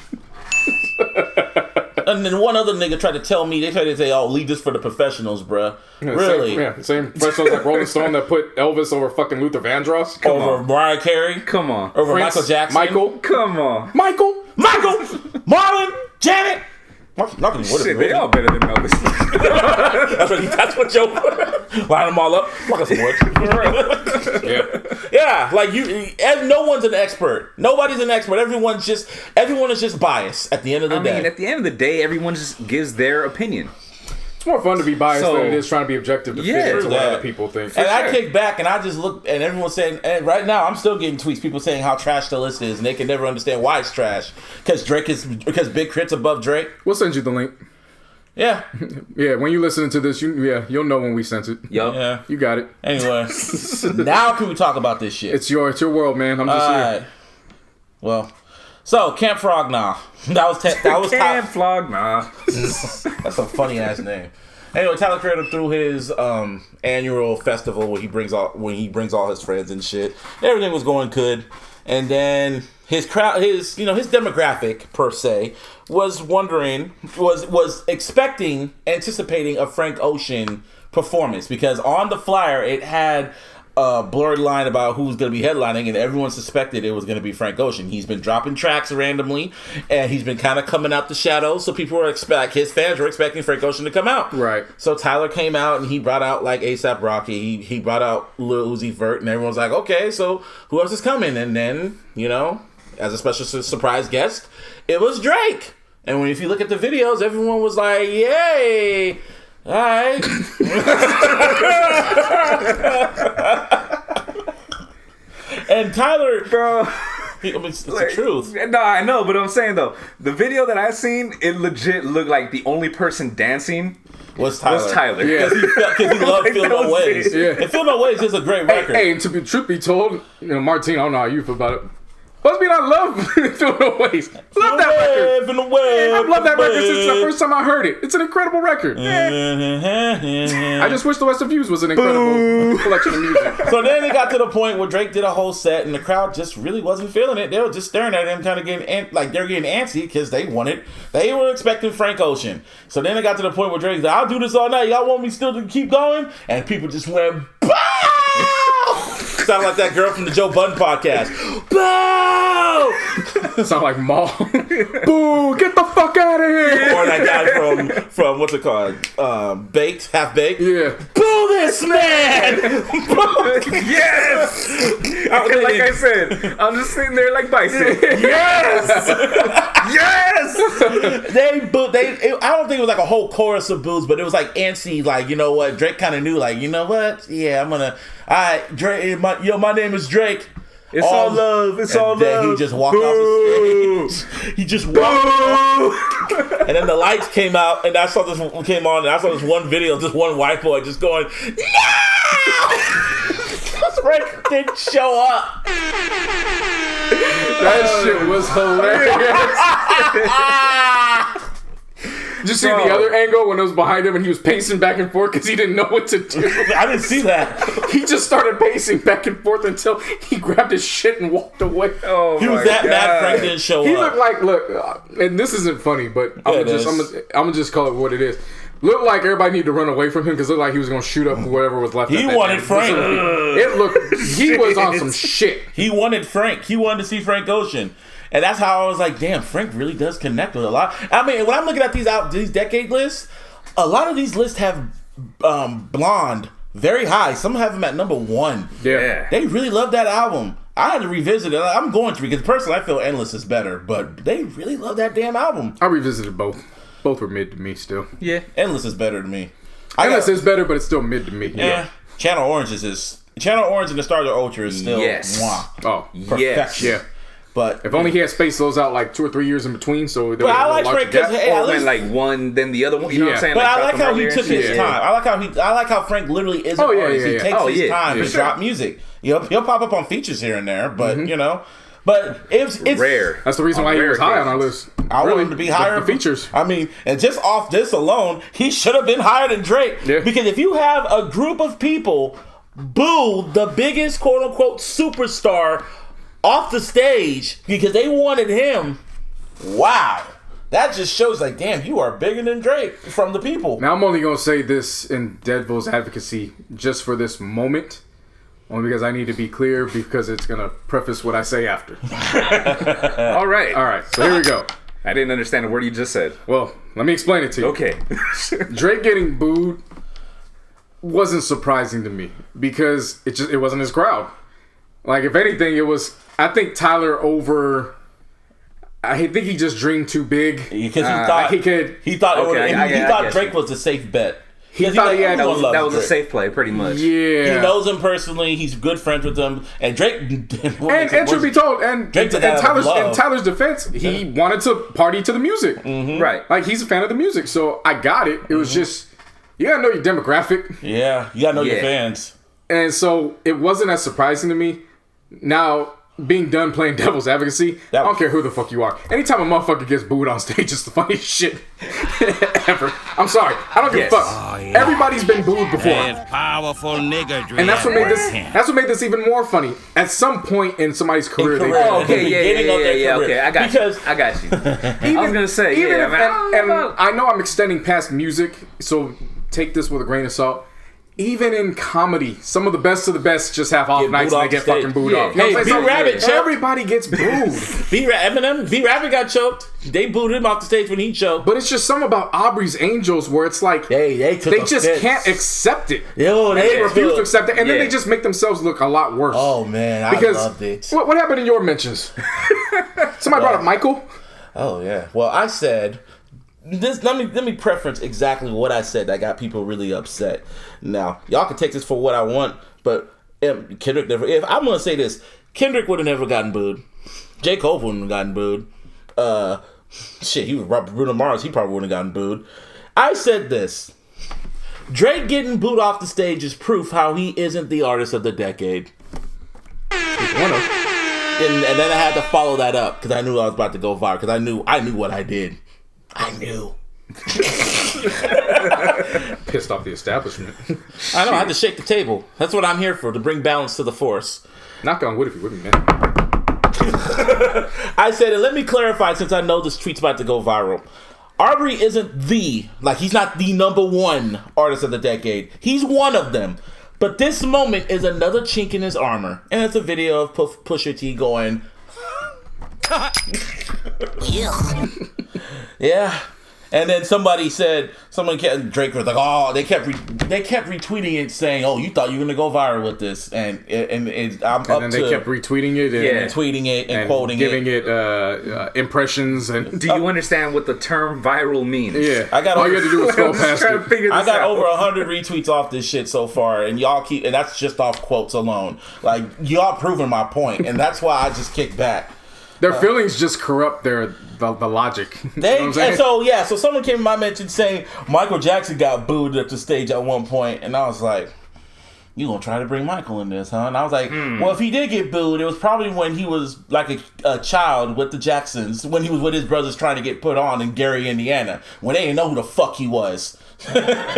And then one other nigga tried to tell me, they tried to say, oh, leave this for the professionals, bruh. Really? Same professionals like Rolling Stone that put Elvis over fucking Luther Vandross. Come Over on. Mariah Carey? come on. Over Prince, Michael Jackson? Michael. Come on. Michael. Marlon! Janet! Nothing. What is Shit, it? they all better than Elvis. That's what Joe line them all up. Look at some wood. Yeah. Yeah, like and no one's an expert. Nobody's an expert. Everyone is just biased at the end of the I day. mean, at the end of the day, everyone just gives their opinion. It's more fun to be biased So- than it is trying to be objective to Yeah, fit into what that. other people think. And I kick back and I just look, and everyone's saying, and right now I'm still getting tweets, people saying how trash the list is, and they can never understand why it's trash. Because Big Crit's above Drake. We'll send you the link. Yeah. Yeah, when you listening to this, you'll know when we sent it. Yup. Yeah. You got it. Anyway, now can we talk about this shit? It's your world, man. I'm just here. Alright. Well, so Camp Frog Gnaw. That was Camp top. Flog Gnaw. That's a funny ass name. Anyway, Tyler Creator threw his annual festival where he brings all his friends and shit. Everything was going good, and then his crowd, his demographic per se was anticipating a Frank Ocean performance because on the flyer it had blurred line about who's going to be headlining, and everyone suspected it was going to be Frank Ocean. He's been dropping tracks randomly, and he's been kind of coming out the shadows, so people were his fans were expecting Frank Ocean to come out. Right. So Tyler came out, and he brought out like A$AP Rocky. He brought out Lil Uzi Vert, and everyone's like, okay, so who else is coming? And then, as a special surprise guest, it was Drake. And if you look at the videos, everyone was like, yay! All right. And Tyler, Bro. it's the truth. No, I know, but I'm saying though, the video that I seen, it legit looked like the only person dancing was Tyler. Yeah. Because he loved Feel No Ways. Yeah. And Feel No Ways is a great record. Hey, and truth be told, Martine, I don't know how you feel about it. Must be not love Feel No Ways. Love that record. I've loved that record since the first time I heard it. It's an incredible record. I just wish the West of Views was an incredible collection of music. So then it got to the point where Drake did a whole set, and the crowd just really wasn't feeling it. They were just staring at him, kind of getting they're getting antsy because they were expecting Frank Ocean. So then it got to the point where Drake said, "I'll do this all night. Y'all want me still to keep going?" And people just went, "Bow!" Sound like that girl from the Joe Budden podcast. Bow! Sound like Maul. Boo! Get the fuck out of here! Or that guy from what's it called? Half Baked. Yeah. Boo this man! Yes! Like I said, I'm just sitting there like Bison. Yes! Yes! I don't think it was like a whole chorus of boos, but it was like antsy, like, you know what? Drake kind of knew, like, you know what? Yeah, I'm gonna. Alright, Drake, my name is Drake. It's all love. It's all love. He just walked off the stage. He just walked off. And then the lights came out, and I saw this one one video of this one white boy just going, "No!" Drake didn't show up. That shit was hilarious. Did you see the other angle when it was behind him and he was pacing back and forth because he didn't know what to do? I didn't see that. He just started pacing back and forth until he grabbed his shit and walked away. Oh, he was that mad Frank didn't show up. He looked like, and this isn't funny, but I'm gonna just call it what it is. Looked like everybody needed to run away from him because it looked like he was gonna shoot up whoever was left. He wanted Frank. He was on some shit. He wanted Frank. He wanted to see Frank Ocean. And that's how I was like, damn, Frank really does connect with a lot. I mean, when I'm looking at these decade lists, a lot of these lists have Blonde very high. Some have him at number 1. Yeah. They really love that album. I had to revisit it. I'm going to, because personally I feel Endless is better, but they really love that damn album. I revisited both. Both were mid to me still. Yeah. Endless is better to me. Endless is better, but it's still mid to me. Yeah. Channel Orange and the Stars Are Ultra is still mwah. Oh, perfection. Yeah. But if only he had spaced those out like 2 or 3 years in between, so there was I like Frank because went like one, then the other one. You know what I'm saying? But I like how he took his time. I like how Frank literally is an artist. He takes his time to drop music. He'll pop up on features here and there, but but it's rare. That's the reason why he was high on our list. I want him to be higher. The features. I mean, and just off this alone, he should have been higher than Drake. Yeah. Because if you have a group of people boo the biggest quote unquote superstar off the stage because they wanted him, wow. That just shows like, damn, you are bigger than Drake from the people. Now I'm only going to say this in Deadpool's advocacy just for this moment. Only because I need to be clear because it's going to preface what I say after. All right. So here we go. I didn't understand a word you just said. Well, let me explain it to you. Okay. Drake getting booed wasn't surprising to me because it wasn't his crowd. Like, if anything, it was, I think Tyler I think he just dreamed too big. Because he thought Drake was a safe bet. He thought that was a safe play, pretty much. Yeah. He knows him personally. He's good friends with him. And Drake... And truth be told, in Tyler's defense, he wanted to party to the music. Mm-hmm. Right. Like, he's a fan of the music. So I got it. It was just, you gotta know your demographic. Yeah, you gotta know your fans. And so it wasn't as surprising to me. Now, being done playing devil's advocacy, I don't care who the fuck you are. Anytime a motherfucker gets booed on stage, it's the funniest shit ever. I'm sorry. I don't give a fuck. Oh, yeah. Everybody's been booed before. And powerful nigga. And that's what made this even more funny. At some point in somebody's career, okay, I got you. I was gonna say, and I know I'm extending past music, so take this with a grain of salt. even in comedy, some of the best just have off Get nights booed and off they the get fucking stage. booed Yeah. off. You know Hey, what I'm saying? B-Rabbit choked. Everybody gets booed. Eminem, B-Rabbit got choked. They booed him off the stage when he choked. But it's just something about Aubrey's Angels where it's like They just can't accept it. Yo, They refuse to accept it, and then Yeah. they just make themselves look a lot worse. Oh man, because I loved it. What happened in your mentions? Somebody brought up Michael. Oh yeah. Well, I said this. Let me preference exactly what I said that got people really upset. Now, y'all can take this for what I want, but Kendrick never. If I'm gonna say this, Kendrick would have never gotten booed. J. Cole wouldn't have gotten booed. He was Bruno Mars. He probably wouldn't have gotten booed. I said this. Drake getting booed off the stage is proof how he isn't the artist of the decade. He's one of. And then I had to follow that up because I knew I was about to go viral because I knew what I did. I knew. Pissed off the establishment. I know. I had to shake the table. That's what I'm here for, to bring balance to the force. Knock on wood if you're with me, man. I said, and let me clarify since I know this tweet's about to go viral. Aubrey isn't he's not the number one artist of the decade. He's one of them. But this moment is another chink in his armor. And it's a video of Pusha T going, yeah. And then Drake was like, oh, they kept retweeting it saying, oh, you thought you were gonna go viral with this, and they kept retweeting it and tweeting it and quoting giving it, impressions and. Do you understand what the term viral means? Yeah, all you had to do was scroll past it. I got over 100 retweets off this shit so far, and and that's just off quotes alone. Like y'all proving my point, and that's why I just kick back. Their feelings just corrupt the logic. You know what I'm saying? So someone came in my mention saying Michael Jackson got booed at the stage at one point, and I was like, you gonna try to bring Michael in this, huh? And I was like, well, if he did get booed, it was probably when he was like a child with the Jacksons, when he was with his brothers trying to get put on in Gary, Indiana, when they didn't know who the fuck he was.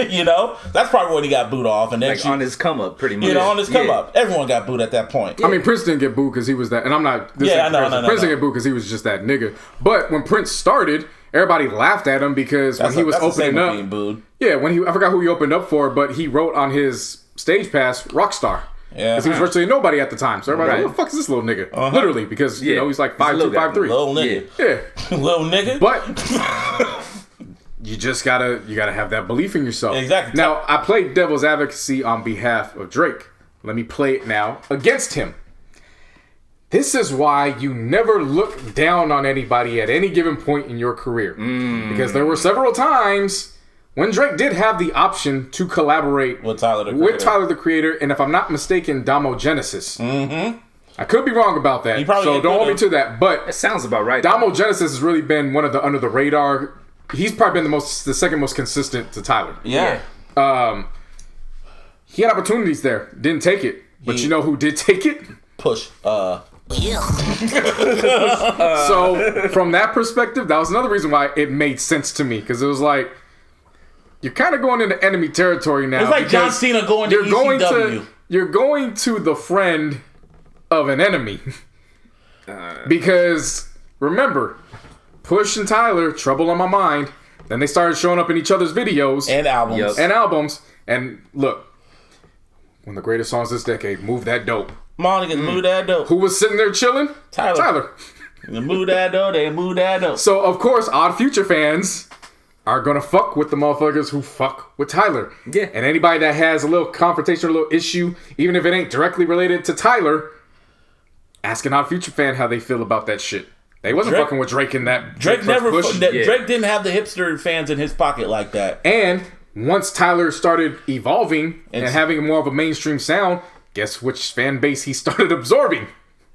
You know, that's probably when he got booed off, and then on his come up, pretty much. On his come up, everyone got booed at that point. I mean, Prince didn't get booed because he was that, and I'm not. I know. Prince didn't get booed because he was just that nigga. But when Prince started, everybody laughed at him because when he was opening up, being booed. Yeah, I forgot who he opened up for, but he wrote on his stage pass Rockstar. Yeah, because he was virtually nobody at the time. So everybody's like, "Who the fuck is this little nigga?" Literally, because you know he's like 5'2", 5'3". Little nigga. Yeah. Little nigga. But you just gotta have that belief in yourself. Exactly. Now, I played devil's advocacy on behalf of Drake. Let me play it now against him. This is why you never look down on anybody at any given point in your career. Because there were several times when Drake did have the option to collaborate with Tyler, the Creator, and if I'm not mistaken, Damo Genesis. Mm-hmm. I could be wrong about that, so don't hold me to that. But it sounds about right. Damo Genesis has really been one of the under the radar. He's probably been the second most consistent to Tyler. Yeah. He had opportunities there, didn't take it. But you know who did take it? Push. So from that perspective, that was another reason why it made sense to me, because it was like, you're kind of going into enemy territory now. It's like John Cena going to ECW. You're going to the friend of an enemy. Because remember, Push and Tyler, Trouble on My Mind, then they started showing up in each other's videos and albums. And look, one of the greatest songs this decade, Move That Dope. Monica, Move That Dope. Who was sitting there chilling? Tyler. Move That Dope, they move that dope. So of course, Odd Future fans are gonna fuck with the motherfuckers who fuck with Tyler. Yeah. And anybody that has a little confrontation or a little issue, even if it ain't directly related to Tyler, ask an Odd Future fan how they feel about that shit. They wasn't fucking with Drake in that. Drake didn't have the hipster fans in his pocket like that. And once Tyler started evolving and having more of a mainstream sound, guess which fan base he started absorbing?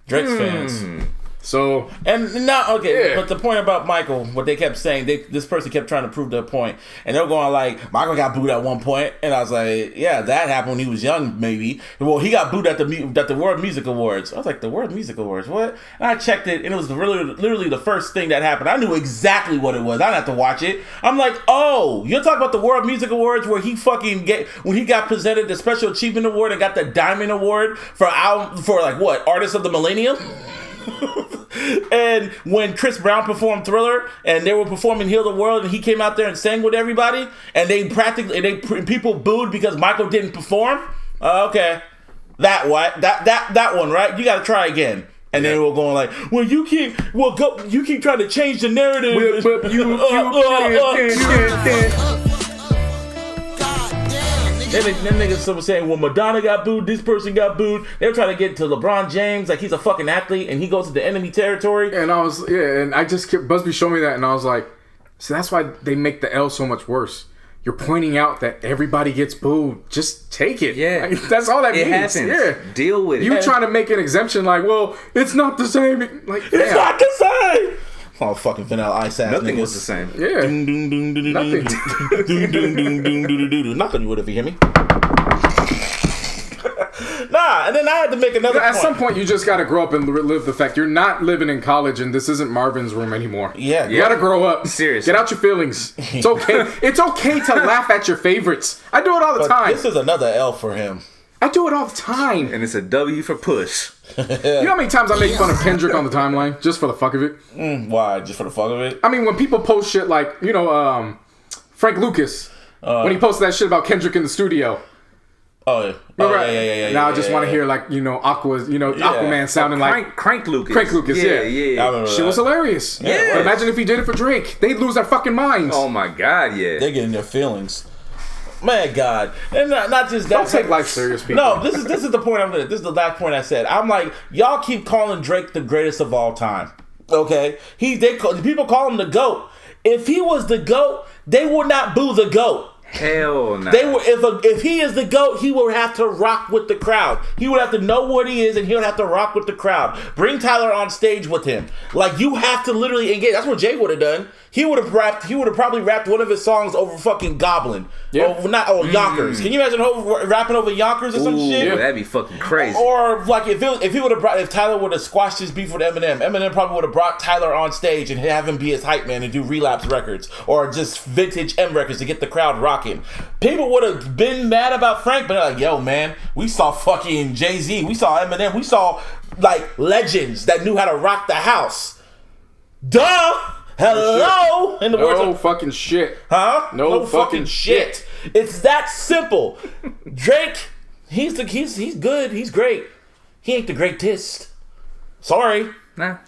Drake's fans. So but the point about Michael, what they kept saying, this person kept trying to prove their point, and they were going like, Michael got booed at one point, and I was like, yeah, that happened when he was young, maybe. Well, he got booed at the World Music Awards. I was like, the World Music Awards, what? And I checked it, and it was literally the first thing that happened. I knew exactly what it was. I didn't have to watch it. I'm like, oh, you're talking about the World Music Awards where he when he got presented the Special Achievement Award and got the Diamond Award for Artist of the Millennium. And when Chris Brown performed Thriller, and they were performing Heal the World, and he came out there and sang with everybody, and people booed because Michael didn't perform. Okay, that one, right? You got to try again. And then we're going like, well, you keep trying to change the narrative. Then niggas were saying, well, Madonna got booed, this person got booed. They were trying to get to LeBron James, like he's a fucking athlete, and he goes to the enemy territory. And I just kept, Busby showed me that, and I was like, so that's why they make the L so much worse. You're pointing out that everybody gets booed. Just take it. Yeah. Like, that's all that means. Happens. Yeah. Deal with it. You trying to make an exemption like, well, it's not the same. Like, it's not the same. Oh, fucking Vanilla Ice ass Nothing niggas. was the same. Yeah. Nothing. Knock on you wood if you hear me. Nah, and then I had to make another At point. some point, you just got to grow up and live the fact you're not living in college and this isn't Marvin's room anymore. Yeah. You got to grow up. Seriously. Get out your feelings. It's okay. It's okay to laugh at your favorites. I do it all the time. This is another L for him. I do it all the time. And it's a W for push. You know how many times I make fun of Kendrick on the timeline just for the fuck of it? Why? Just for the fuck of it? I mean, when people post shit like, Frank Lucas, when he posted that shit about Kendrick in the studio. Oh, yeah. Yeah. Now I just want to hear Aquaman sounding like Crank Lucas. Crank Lucas, yeah. I remember Shit that. was hilarious. Yeah. But imagine if he did it for Drake. They'd lose their fucking minds. Oh my God, yeah. They're getting their feelings. Man, God. And not just that. Don't take life serious, people. No, this is the point this is the last point I said. I'm like, y'all keep calling Drake the greatest of all time. Okay? People call him the GOAT. If he was the GOAT, they would not boo the GOAT. Hell no. They were if he is the GOAT, he would have to rock with the crowd. He would have to know what he is, and he would have to rock with the crowd. Bring Tyler on stage with him. Like, you have to literally engage. That's what Jay would have done. He would have probably rapped one of his songs over fucking Goblin. Yeah. Yonkers. Can you imagine rapping over Yonkers or some shit? Yeah, that'd be fucking crazy. Or like if Tyler would have squashed his beef with Eminem probably would have brought Tyler on stage and have him be his hype man and do Relapse records or just vintage M records to get the crowd rocking. People would have been mad about Frank, but they're like, yo, man, we saw fucking Jay-Z, we saw Eminem, we saw like legends that knew how to rock the house. Duh. Hello. In the words of fucking shit. huh? No fucking shit. It's that simple. Drake, he's good. He's great. He ain't the greatest. Sorry. Nah.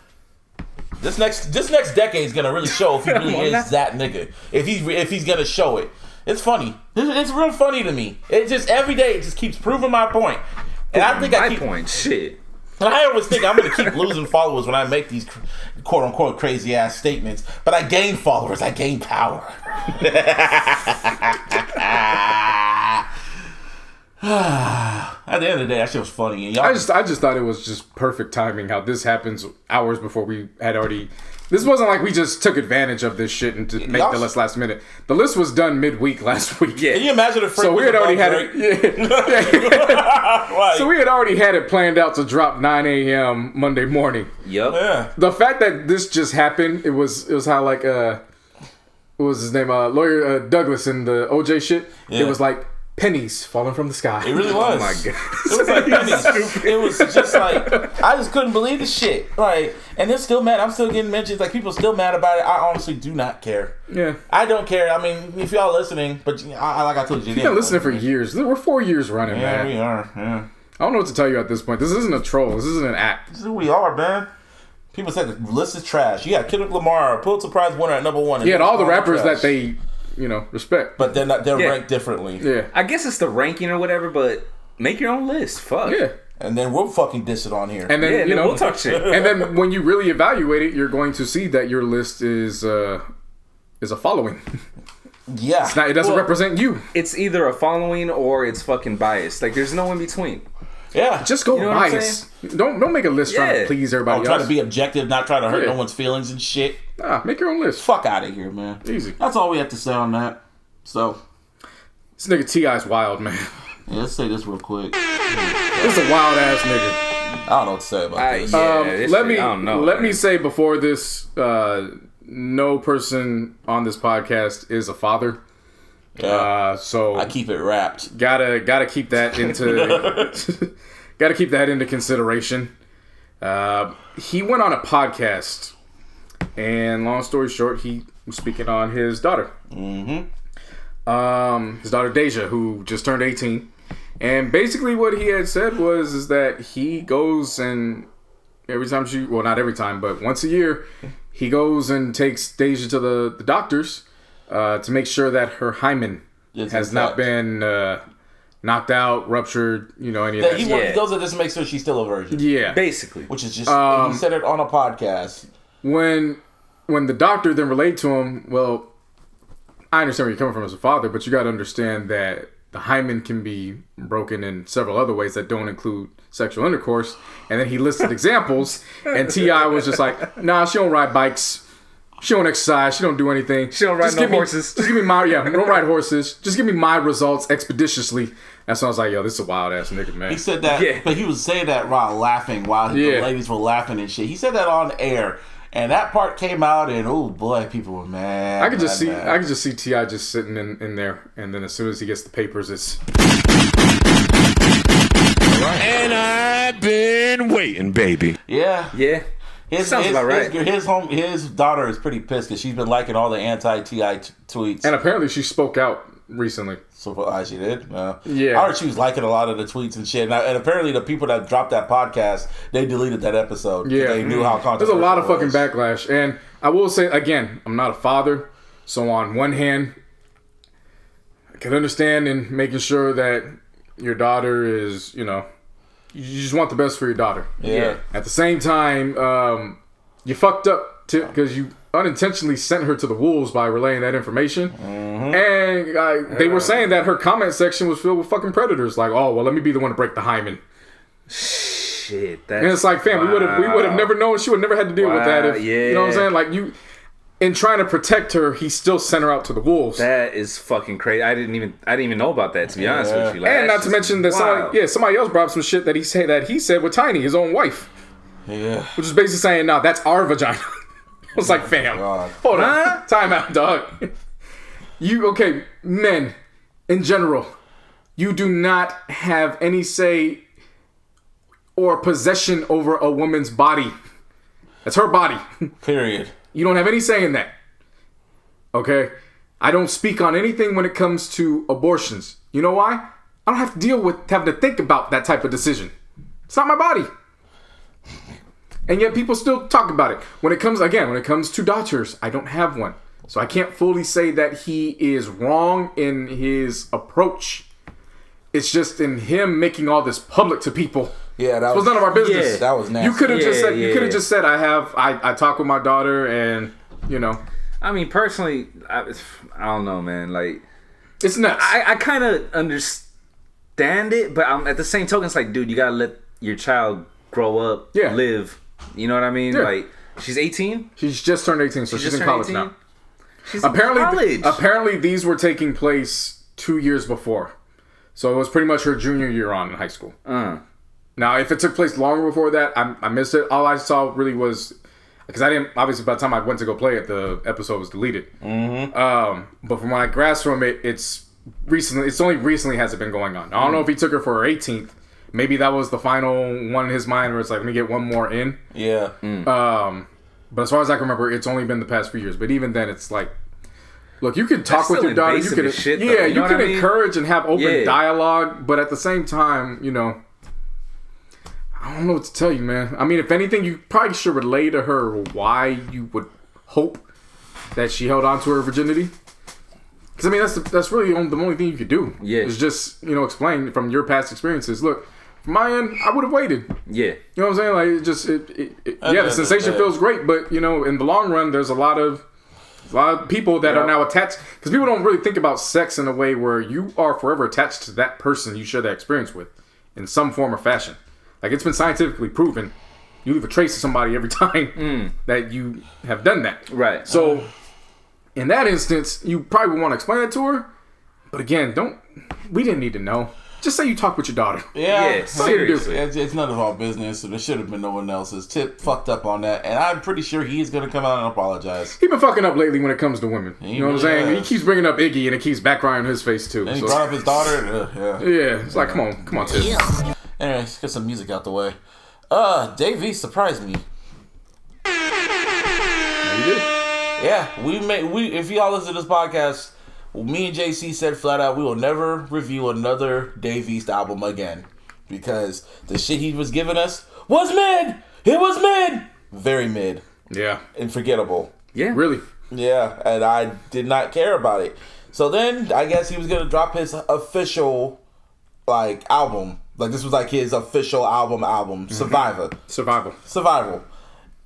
This next decade is gonna really show if he really is that nigga. If he's gonna show it. It's funny. It's real funny to me. It just every day it just keeps proving my point. And I think shit. And I always think I'm going to keep losing followers when I make these quote-unquote crazy-ass statements. But I gain followers. I gain power. At the end of the day, that shit was funny. And I just thought it was just perfect timing how this happens hours before we had already... This wasn't like we just took advantage of this shit and to make the list last minute. The list was done midweek last week. Yeah. Can you imagine if Frank So we had already had it. Like, So we had already had it planned out to drop 9 a.m. Monday morning. Yup. yeah. The fact that this just happened, it was how like what was his name? Lawyer Douglas in the OJ shit. Yeah. It was like pennies falling from the sky. It really was. Oh my God. It was like pennies. It was just like I just couldn't believe the shit. Like, and they're still mad. I'm still getting mentions. Like, people still mad about it. I honestly do not care. Yeah. I don't care. I mean, if y'all listening, but like I told you, You've been listening for years. We're 4 years running, Yeah, man. we are. Yeah, I don't know what to tell you at this point. This isn't a troll. This isn't an act. this is who we are, man. People said the list is trash. You got Kendrick Lamar, Pulitzer Prize winner at number 1. He had all the rappers that they, respect. but they're not. They're Yeah. ranked differently. Yeah. I guess it's the ranking or whatever, but make your own list. Fuck. Yeah. And then we'll fucking diss it on here. And then, Yeah, then we'll talk shit. And then when you really evaluate it, you're going to see that your list is a following. yeah, It doesn't represent you. It's either a following or it's fucking biased. Like, there's no in between. yeah. Just go You know what I'm bias. Don't make a list trying to Yeah. please everybody I'm trying else. to be objective, not trying to hurt Yeah. no one's feelings and shit. Nah, make your own list. Fuck out of here, man. Easy. That's all we have to say on that. So, This nigga T.I.'s wild, man. yeah, let's say this real quick. This is a wild ass nigga. I don't know what to say about this. Let me say before this, no person on this podcast is a father. Yeah. So I keep it wrapped. gotta keep that into gotta keep that into consideration. He went on a podcast, and long story short, he was speaking on his daughter. Mm-hmm. His daughter Deja, who just turned 18. And basically what he had said is that he goes and every time not every time, but once a year, he goes and takes Deja to the doctors to make sure that her hymen has not been knocked out, ruptured, any of that. He goes to just make sure she's still a virgin. Yeah. Basically. Which is just, he said it on a podcast. When the doctor then relayed to him, well, I understand where you're coming from as a father, but you got to understand that the hymen can be broken in several other ways that don't include sexual intercourse. And then he listed examples, and T.I. was just like, nah, she don't ride bikes. She don't exercise. She don't do anything. She don't ride horses. Just give me don't ride horses. Just give me my results expeditiously. And so I was like, yo, this is a wild ass nigga, man. He said that, but he was saying that while laughing, while the ladies were laughing and shit. He said that on air. And that part came out, and oh boy, people were mad. I could just see T.I. just sitting in there, and then as soon as he gets the papers, it's. And I've been waiting, baby. Yeah. Sounds about right. His daughter is pretty pissed because she's been liking all the anti-T.I. tweets. And apparently she spoke out recently. So she did? Yeah. I heard she was liking a lot of the tweets and shit. And apparently the people that dropped that podcast, they deleted that episode. Yeah. They knew how controversial there's a lot of it fucking was. backlash. And I will say, again, I'm not a father. So on one hand, I can understand in making sure that your daughter is, you just want the best for your daughter. Yeah. At the same time, you fucked up because you unintentionally sent her to the wolves by relaying that information. Mm-hmm. And they were saying that her comment section was filled with fucking predators. Like, oh, well, let me be the one to break the hymen. Shit. And it's like, fam, we would have never known. She would have never had to deal with that. You know what I'm saying? Like, in trying to protect her, he still sent her out to the wolves. That is fucking crazy. I didn't even know about that, to be honest with you. Like, and not to mention that somebody else brought up some shit that he said with Tiny, his own wife. Yeah. Which is basically saying, no, that's our vagina. I was like, fam, hold on. Time out, dog. Men, in general, you do not have any say or possession over a woman's body. That's her body. Period. You don't have any say in that. Okay? I don't speak on anything when it comes to abortions. You know why? I don't have to deal with having to think about that type of decision. It's not my body. And yet people still talk about it. When it comes to daughters, I don't have one. So I can't fully say that he is wrong in his approach. It's just in him making all this public to people. Yeah, that was none of our business. Yeah, that was nasty. You could have just said I talk with my daughter and, I mean, personally, I don't know, man. Like, it's nuts. I kind of understand it, but at the same token, it's like, dude, you gotta let your child grow up, live. You know what I mean? Yeah. Like, she's 18. She's just turned 18, so she's in college 18? now. She's in college. Apparently, these were taking place 2 years before, so it was pretty much her junior year on in high school. Now, if it took place longer before that, I missed it. All I saw really was because I didn't. Obviously, by the time I went to go play it, the episode was deleted. Mm-hmm. But from what I grasped from it, it's recently. It's only recently has it been going on. I don't know if he took her for her 18th. Maybe that was the final one in his mind where it's like, let me get one more in. Yeah. But as far as I can remember, it's only been the past few years. But even then, it's like, look, you can talk with your daughter. You can, you can encourage and have open dialogue. But at the same time, I don't know what to tell you, man. I mean, if anything, you probably should relay to her why you would hope that she held on to her virginity. Because, I mean, that's really the only thing you could do. Yeah. Is just, explain from your past experiences. Look, from my end, I would have waited. Yeah. You know what I'm saying? Like, the sensation feels great, but, in the long run, there's a lot of people that are now attached. Because people don't really think about sex in a way where you are forever attached to that person you share that experience with in some form or fashion. Like, it's been scientifically proven you leave a trace of somebody every time that you have done that. Right. So, in that instance, you probably would want to explain it to her. But again, we didn't need to know. Just say you talk with your daughter. Yeah, seriously. It's none of our business, so there should have been no one else's. Tip fucked up on that, and I'm pretty sure he's going to come out and apologize. He's been fucking up lately when it comes to women. You know what I'm saying? He keeps bringing up Iggy, and it keeps backfiring in his face, too. And he brought up his daughter. Yeah, it's like, come on, Tip. Anyway, let's get some music out the way. Dave East surprised me. You did. Yeah, if y'all listen to this podcast, me and JC said flat out we will never review another Dave East album again because the shit he was giving us was mid. It was mid, very mid. Yeah. And forgettable. Yeah. Really. Yeah, and I did not care about it. So then I guess he was gonna drop his official album. Like this was like his official album, Survival.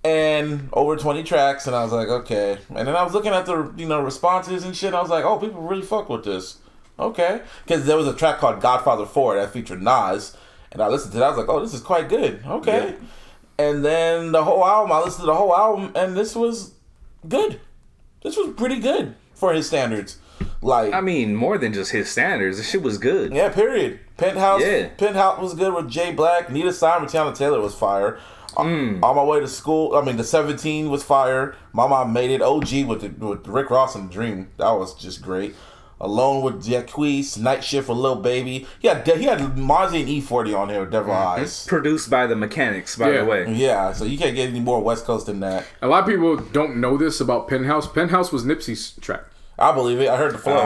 And over 20 tracks, and I was like, okay. And then I was looking at the responses and shit. I was like, oh, people really fuck with this. Okay, because there was a track called Godfather 4 that featured Nas, and I listened to that. I was like, oh, this is quite good. Okay. Yeah. And then I listened to the whole album, and this was good. This was pretty good for his standards. I mean, more than just his standards. This shit was good. Yeah, period. Penthouse was good with Jay Black. Nita Simon, Tiana Taylor was fire. On my way to school, the 17 was fire. My Mom Made It. OG with Rick Ross and Dream. That was just great. Alone with Jacquees. Night Shift with Lil Baby. He had Mozzie and E40 on here with Devil Eyes. Produced by the Mechanics, by the way. Yeah, so you can't get any more West Coast than that. A lot of people don't know this about Penthouse. Penthouse was Nipsey's track. I believe it. I heard the flow.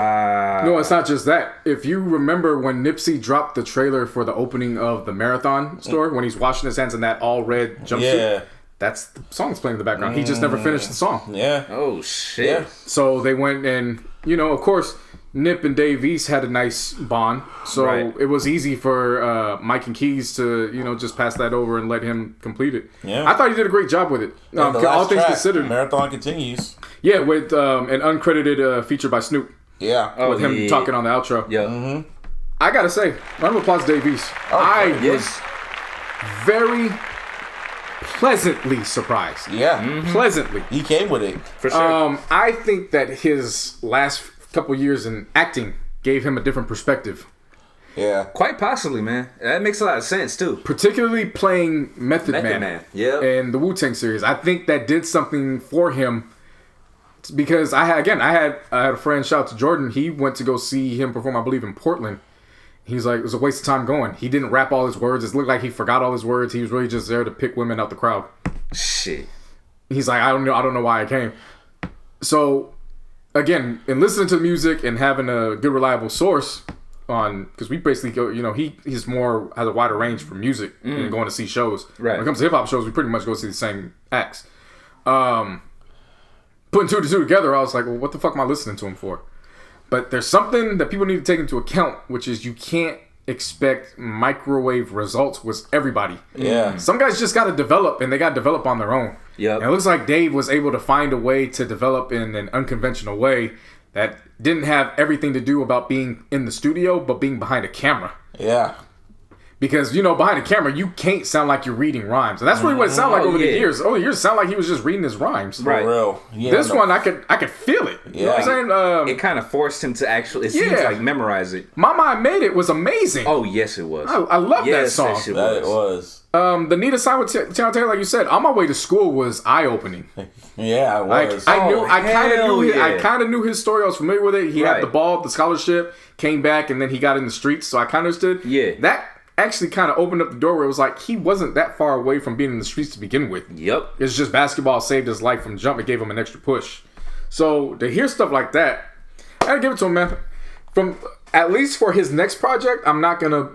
No, it's not just that. If you remember when Nipsey dropped the trailer for the opening of the Marathon store, when he's washing his hands in that all red jumpsuit, that's the song's playing in the background. He just never finished the song. Yeah. Oh, shit. Yeah. So they went and, of course, Nip and Dave East had a nice bond. So it was easy for Mike and Keys to, just pass that over and let him complete it. Yeah. I thought he did a great job with it. All things considered. Marathon Continues. Yeah, with an uncredited feature by Snoop. Yeah. With him talking on the outro. Yeah. Mm-hmm. I gotta say, round of applause to Dave East. I was very pleasantly surprised. Yeah. Mm-hmm. Pleasantly. He came with it. For sure. I think that his last couple years in acting gave him a different perspective. Yeah. Quite possibly, man. That makes a lot of sense, too. Particularly playing Method Man. Yeah. In the Wu-Tang series. I think that did something for him. Because I had a friend, shout out to Jordan. He went to go see him perform, I believe, in Portland. He's like, it was a waste of time going. He didn't rap all his words. It looked like he forgot all his words. He was really just there to pick women out the crowd. Shit. He's like, I don't know why I came. So, again, in listening to music and having a good, reliable source on, because we basically go, he's more has a wider range for music and going to see shows. Right. When it comes to hip hop shows, we pretty much go see the same acts. Putting two to two together, I was like, well, what the fuck am I listening to him for? But there's something that people need to take into account, which is you can't expect microwave results with everybody. Yeah. Some guys just got to develop, and they got to develop on their own. Yeah. And it looks like Dave was able to find a way to develop in an unconventional way that didn't have everything to do about being in the studio, but being behind a camera. Yeah. Because, behind a camera, you can't sound like you're reading rhymes. And that's really what it sounded like over the years. Over the years, it sounded like he was just reading his rhymes. Right. For real. Yeah, this one, I could feel it. You know what I'm saying? It kind of forced him to actually, it seems like, memorize it. My Mind Made It was amazing. Oh, yes, it was. I love that song. That it was. The Nita Simon Tiana Taylor, like you said, On My Way to School was eye-opening. Yeah, it was. I kind of knew his story. I was familiar with it. He had the ball, the scholarship, came back, and then he got in the streets, so I kind of understood. Yeah. That actually kind of opened up the door where it was like he wasn't that far away from being in the streets to begin with. Yep. It's just basketball saved his life from jump. It gave him an extra push. So to hear stuff like that, I gotta give it to him, man. From at least for his next project, I'm not gonna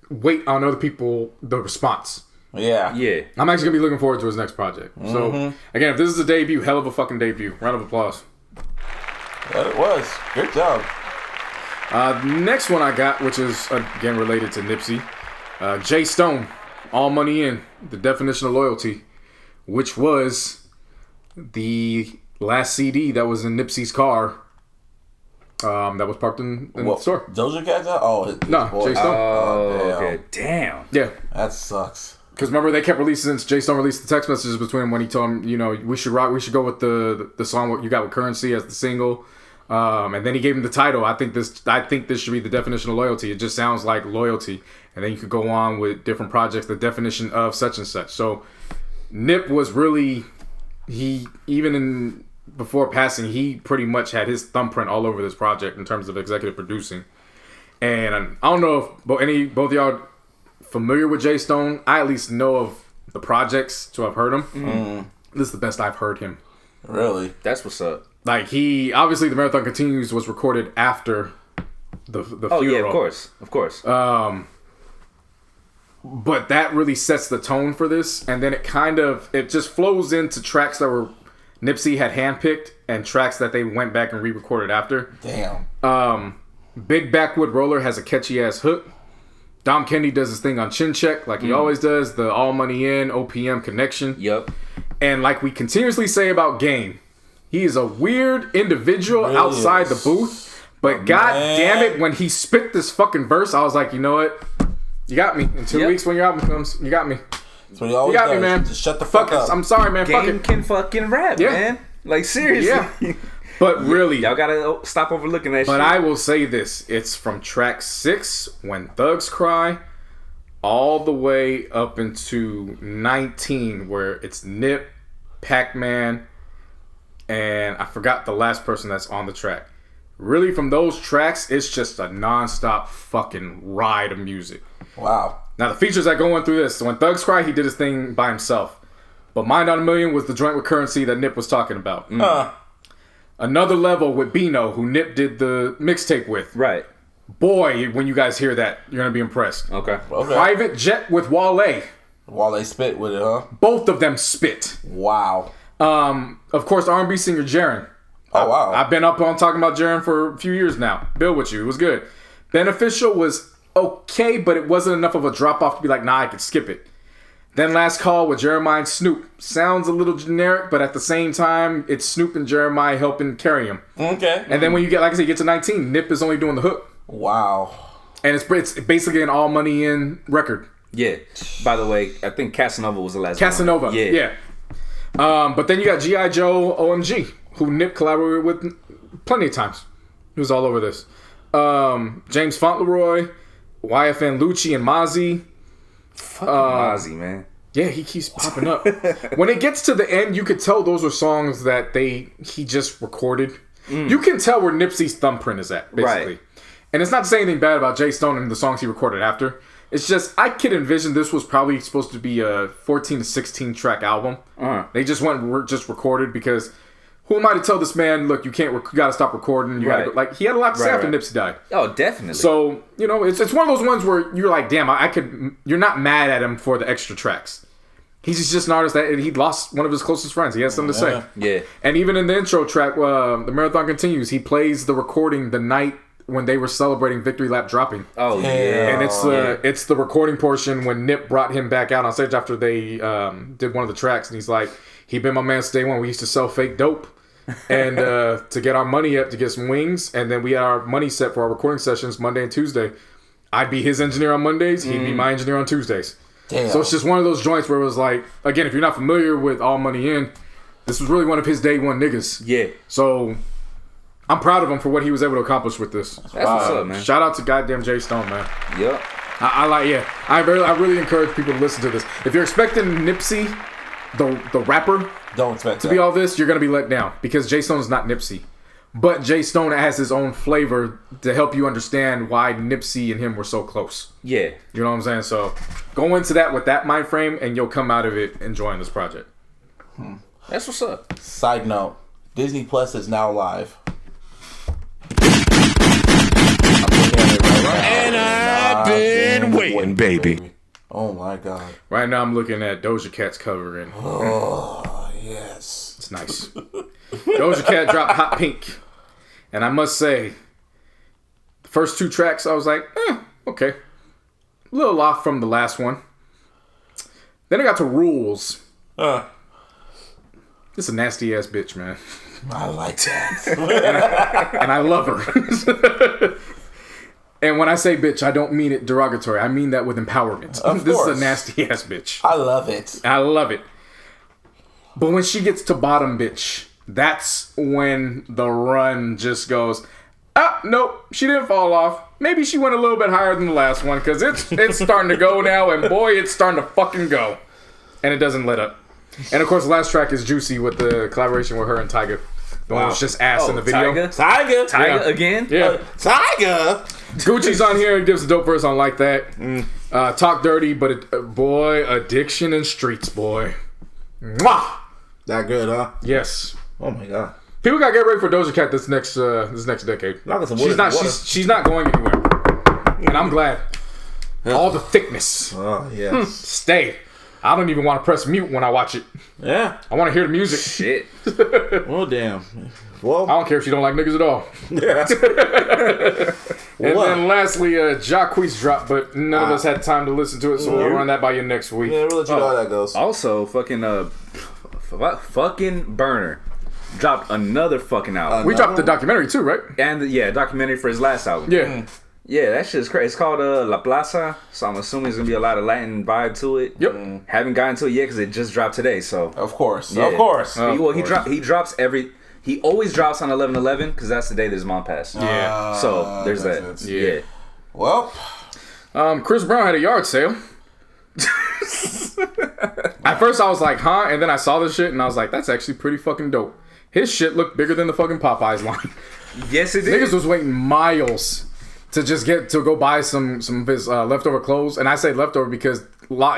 wait on other people the response. Yeah. Yeah. I'm actually gonna be looking forward to his next project. So again, if this is a debut, hell of a fucking debut. Round of applause. That it was. Good job. Next one I got, which is again related to Nipsey. Jay Stone, All Money In, The Definition of Loyalty, which was the last CD that was in Nipsey's car that was parked in the store. Doja Cat? Oh, no, Jay Stone. Oh, okay. Damn. Yeah. That sucks. Because remember, they kept releasing, since Jay Stone released the text messages between him when he told him, we should go with the song what you got with Currency as the single. And then he gave him the title. I think this should be The Definition of Loyalty. It just sounds like loyalty. And then you could go on with different projects, the definition of such and such. So Nip was really, before passing, he pretty much had his thumbprint all over this project in terms of executive producing. And I don't know if both of y'all are familiar with Jay Stone. I at least know of the projects to have heard him. This is the best I've heard him. Really? That's what's up. Like he obviously the Marathon Continues was recorded after the funeral. Yeah, of course. But that really sets the tone for this, and then it just flows into tracks that were Nipsey had handpicked and tracks that they went back and re-recorded after. Damn. Big Backwood Roller has a catchy ass hook. Dom Kennedy does his thing on Chin Check like he always does. The All Money In OPM connection. Yep. And like we continuously say about Game, he is a weird individual Really outside is. the booth. But god damn it, when he spit this fucking verse, I was like, you know what? You got me. In 2 weeks when your album comes, you got me. That's what he always You got does. me, man. Just shut the fuck up. I'm sorry, man. Fuck Game it. can fucking rap, Yeah. man. Like, seriously. Yeah. But really, Y'all gotta stop overlooking that shit. but I will say this. It's from track 6, When Thugs Cry, all the way up into 19, where it's Nip, Pac-Man, and I forgot the last person that's on the track. Really, from those tracks, it's just a non-stop fucking ride of music. Wow. Now, the features that go in through this. So when Thugs Cry, he did his thing by himself. But Mind on a Million was the joint with Currency that Nip was talking about. Another Level with Bino, who Nip did the mixtape with. Right. Boy, when you guys hear that, you're going to be impressed. Okay. Private Jet with Wale. While they spit with it, huh? Both of them spit. Wow. Of course, R&B singer Jaren. Oh, wow. I've been up on talking about Jaren for a few years now. Bill with you. It was good. Beneficial was okay, but it wasn't enough of a drop-off to be like, nah, I could skip it. Then Last Call with Jeremiah and Snoop. Sounds a little generic, but at the same time, it's Snoop and Jeremiah helping carry him. Okay. And then when you get, like I said, you get to 19, Nip is only doing the hook. Wow. And it's basically an all money in record. Yeah. By the way, I think Casanova was the last Casanova. one. Yeah. But then you got G.I. Joe OMG, who Nip collaborated with plenty of times. He was all over this. James Fauntleroy, YFN Lucci and Mozzie. Fucking Mozzie, man. Yeah, he keeps popping up. When it gets to the end, you could tell those are songs that he just recorded. You can tell where Nipsey's thumbprint is at, basically. Right. And it's not to say anything bad about Jay Stone and the songs he recorded after. It's just, I could envision this was probably supposed to be a 14 to 16 track album. They just just recorded because who am I to tell this man, look, you gotta stop recording. You gotta, like, he had a lot to say after Nipsey died. Oh, definitely. So, you know, it's one of those ones where you're like, damn, you're not mad at him for the extra tracks. He's just an artist that he lost one of his closest friends. He has something to say. Yeah. And even in the intro track, The Marathon Continues, he plays the recording the night when they were celebrating Victory Lap dropping. Oh, yeah. And it's the recording portion when Nip brought him back out on stage after they did one of the tracks. And he's like, he been my man since day one. We used to sell fake dope. And to get our money up to get some wings. And then we had our money set for our recording sessions Monday and Tuesday. I'd be his engineer on Mondays. He'd be my engineer on Tuesdays. Damn. So it's just one of those joints where it was like, again, if you're not familiar with All Money In, this was really one of his day one niggas. Yeah. So I'm proud of him for what he was able to accomplish with this. That's what's up, man. Shout out to goddamn Jay Stone, man. Yep. I really encourage people to listen to this. If you're expecting Nipsey, the rapper, Don't expect to be all this, you're gonna be let down because Jay Stone is not Nipsey. But Jay Stone has his own flavor to help you understand why Nipsey and him were so close. Yeah. You know what I'm saying? So go into that with that mind frame and you'll come out of it enjoying this project. That's what's up. Side note, Disney Plus is now live. And I've been waiting, baby. Oh my god. Right now I'm looking at Doja Cat's cover and Oh, yes. it's nice. Doja Cat dropped Hot Pink. And I must say, the first 2 tracks I was like, okay. A little off from the last one. Then I got to Rules. It's a nasty ass bitch, man. I like that. And I love her. And when I say bitch, I don't mean it derogatory. I mean that with empowerment. Of This course. is a nasty ass bitch. I love it. I love it. But when she gets to bottom bitch, that's when the run just goes, nope, she didn't fall off. Maybe she went a little bit higher than the last one because it's starting to go now, and boy, it's starting to fucking go. And it doesn't let up. And of course, the last track is Juicy with the collaboration with her and Tyga. The one was just ass in the video. Tyga Yeah. again? Yeah. Tiger. Gucci's on here. He gives a dope verse on Like That. Talk dirty, but boy, addiction and streets, boy. Mwah! That good, huh? Yes. Oh my god. People gotta get ready for Doja Cat this next decade. She's not going anywhere, and I'm glad. All the thickness. Oh yes. Stay. I don't even want to press mute when I watch it. Yeah. I want to hear the music. Shit. Well, damn. Well, I don't care if you don't like niggas at all. And then lastly, Jacquees dropped, but none of us had time to listen to it, so we'll run that by you next week. Yeah, we'll let you know how that goes. Also, fucking Burner dropped another fucking album. We dropped the documentary too, right? And documentary for his last album. Yeah. Yeah, that shit's crazy. It's called La Plaza, so I'm assuming there's gonna be a lot of Latin vibe to it. Yep. Haven't gotten to it yet because it just dropped today. So Of course. Yeah. Of course. He drops he always drops on 11/11 because that's the day that his mom passed. Yeah. So there's that. sense. Yeah. Well, Chris Brown had a yard sale. At first I was like, huh? And then I saw this shit and I was like, that's actually pretty fucking dope. His shit looked bigger than the fucking Popeyes line. Yes, it did. Niggas was waiting miles to just go buy some of his leftover clothes. And I say leftover because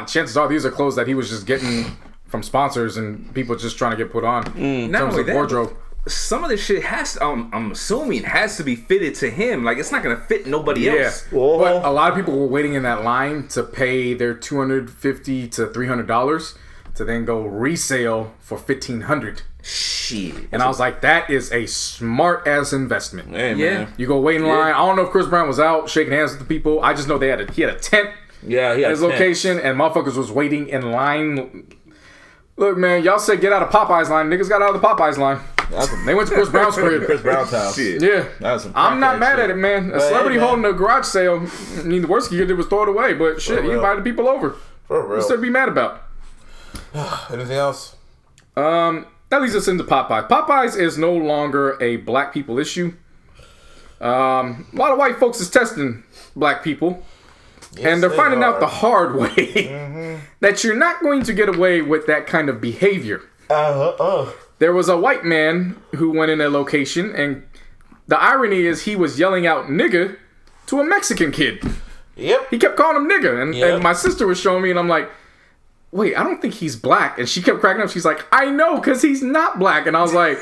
chances are these are clothes that he was just getting from sponsors and people just trying to get put on in terms of wardrobe. Some of this shit I'm assuming has to be fitted to him. Like, it's not gonna fit nobody else. But a lot of people were waiting in that line to pay their $250 to $300 to then go resale for $1,500. Shit. And I was like, that is a smart ass investment. hey, man. You go wait in line. I don't know if Chris Brown was out shaking hands with the people. I just know he had a tent Yeah, he at had his location, and motherfuckers was waiting in line. Look, man, y'all said get out of Popeye's line. Niggas got out of the Popeye's line. They went to Chris Brown's crib. Chris Brown's house. Shit. Yeah. That's some I'm not crackhead mad shit. at it, man. A But, celebrity hey, man. holding a garage sale, I mean, the worst you could do was throw it away. But shit, he real. invited people over. For real. What's there to be mad about? Anything else? That leads us into Popeyes. Popeyes is no longer a black people issue. A lot of white folks is testing black people. And they're they finding out are. the hard way that you're not going to get away with that kind of behavior. There was a white man who went in a location, and the irony is he was yelling out nigga to a Mexican kid. Yep. He kept calling him nigga. And Yep. my sister was showing me, and I'm like, wait, I don't think he's black. And she kept cracking up. She's like, I know, because he's not black. And I was like,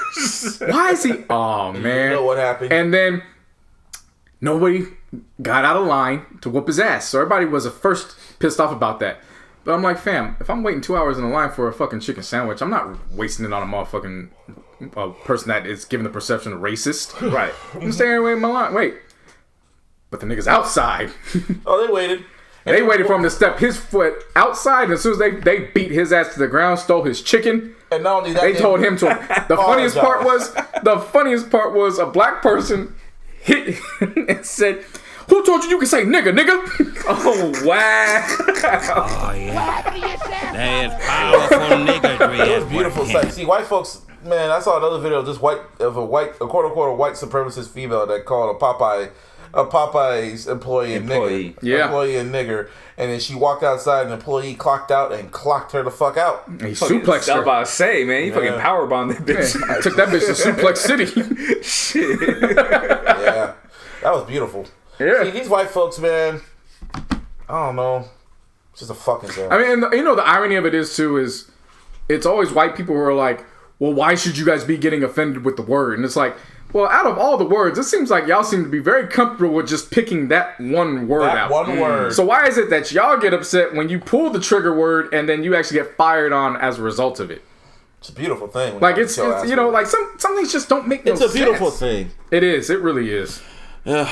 why is he? Oh, man. You know what happened? And then nobody got out of line to whoop his ass. So everybody was at first pissed off about that. But I'm like, fam, if I'm waiting 2 hours in the line for a fucking chicken sandwich, I'm not wasting it on a motherfucking person that is giving the perception of racist. Right. I'm staying here waiting in my line. Wait. But the nigga's outside. Oh, they waited. They waited for him to step his foot outside. And as soon as they beat his ass to the ground, stole his chicken. And not only that, They told him to. The funniest part was a black person hit and said, "Who told you can say nigga, nigga?" Oh, wow. Oh, yeah. That is powerful niggery. It was beautiful sight. See, white folks, man, I saw another video of this a quote unquote white supremacist female that called a Popeye's employee a nigger. Yeah. Employee a nigger. And then she walked outside, an employee clocked out and clocked her the fuck out. He Fucking suplexed stuff her. about to say, man. You fucking powerbombed that bitch. I took that bitch to Suplex City. Shit. Yeah. That was beautiful. Yeah. See, these white folks, man, I don't know. It's just a fucking thing. I mean, and you know, the irony of it is, too, is it's always white people who are like, well, why should you guys be getting offended with the word? And it's like, well, out of all the words, it seems like y'all seem to be very comfortable with just picking that one word that out. one word. So why is it that y'all get upset when you pull the trigger word and then you actually get fired on as a result of it? It's a beautiful thing. when Like, you it's get your ass you know, whooped. like some things just don't make no It's sense. a beautiful thing. It is. It really is. Yeah.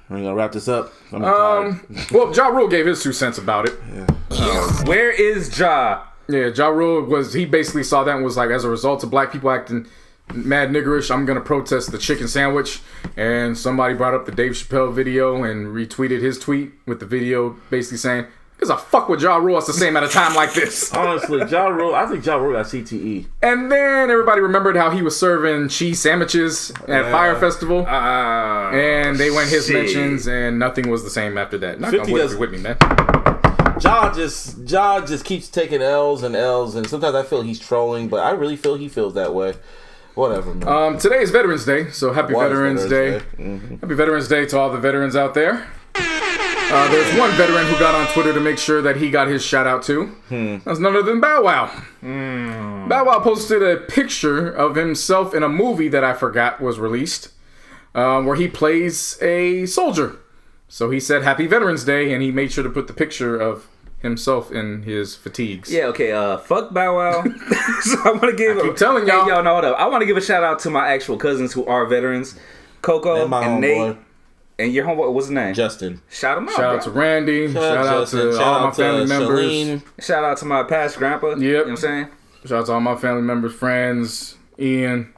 We're gonna wrap this up. I'm tired. Well, Ja Rule gave his 2 cents about it. Where is Ja? Yeah, Ja Rule he basically saw that and was like, as a result of black people acting mad niggerish, I'm gonna protest the chicken sandwich. And somebody brought up the Dave Chappelle video and retweeted his tweet with the video basically saying, because I fuck with Ja Rule at the same at a time like this. Honestly, Ja Rule, I think Ja Rule got CTE. And then everybody remembered how he was serving cheese sandwiches at Fire Festival. And they went his shit. mentions, and nothing was the same after that. Not 50 gonna does- be with me, man. Ja just keeps taking L's, and sometimes I feel he's trolling, but I really feel he feels that way. Whatever, man. Today is Veterans Day, so happy Was Veterans Day. Mm-hmm. Happy Veterans Day to all the veterans out there. There's one veteran who got on Twitter to make sure that he got his shout out too. That's none other than Bow Wow. Bow Wow posted a picture of himself in a movie that I forgot was released, where he plays a soldier. So he said Happy Veterans Day, and he made sure to put the picture of himself in his fatigues. Yeah, okay, fuck Bow Wow. So I want to give keep telling y'all. Hey, y'all know what up. I want to give a shout out to my actual cousins who are veterans, Coco and Nate. And your homeboy, what's his name? Justin. Shout him out. Shout out to Randy. Shout out to all my family members. Shout out to my past grandpa. Yep. You know what I'm saying? Shout out to all my family members, friends, Ian.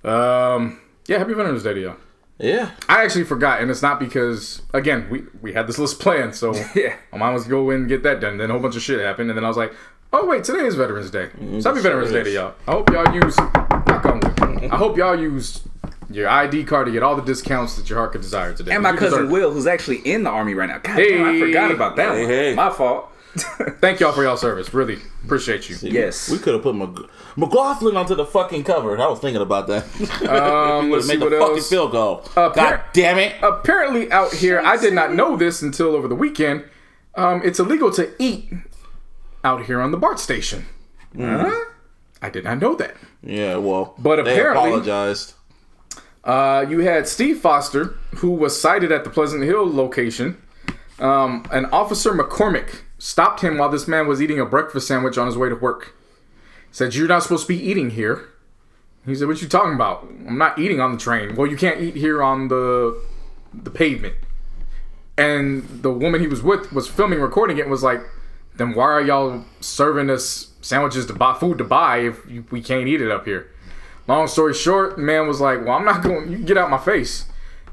Yeah, Happy Veterans Day to y'all. Yeah. I actually forgot, and it's not because, again, we had this list planned, so yeah. my mom was go in and get that done. Then a whole bunch of shit happened, and then I was like, oh, wait, today is Veterans Day. So Happy Veterans Day to y'all. I hope y'all use... I hope y'all use your ID card to get all the discounts that your heart could desire today. And my cousin Will, who's actually in the Army right now. God damn, I forgot about that one. Hey. My fault. Thank y'all for y'all service. Really appreciate you. Yes. We could have put McLaughlin onto the fucking cover. I was thinking about that. Let's see made the what fucking else. field goal. God damn it. Apparently out here, I did not know this until over the weekend. It's illegal to eat out here on the BART station. I did not know that. Yeah, well, but apparently, they apologized. You had Steve Foster, who was cited at the Pleasant Hill location. An Officer McCormick stopped him while this man was eating a breakfast sandwich on his way to work. Said, "You're not supposed to be eating here." He said, "What you talking about? I'm not eating on the train." "Well, you can't eat here on the pavement." And the woman he was with was filming, recording it, and was like, "Then why are y'all serving us sandwiches to buy food to buy if we can't eat it up here?" Long story short, the man was like, "Well, I'm not going. You get out my face."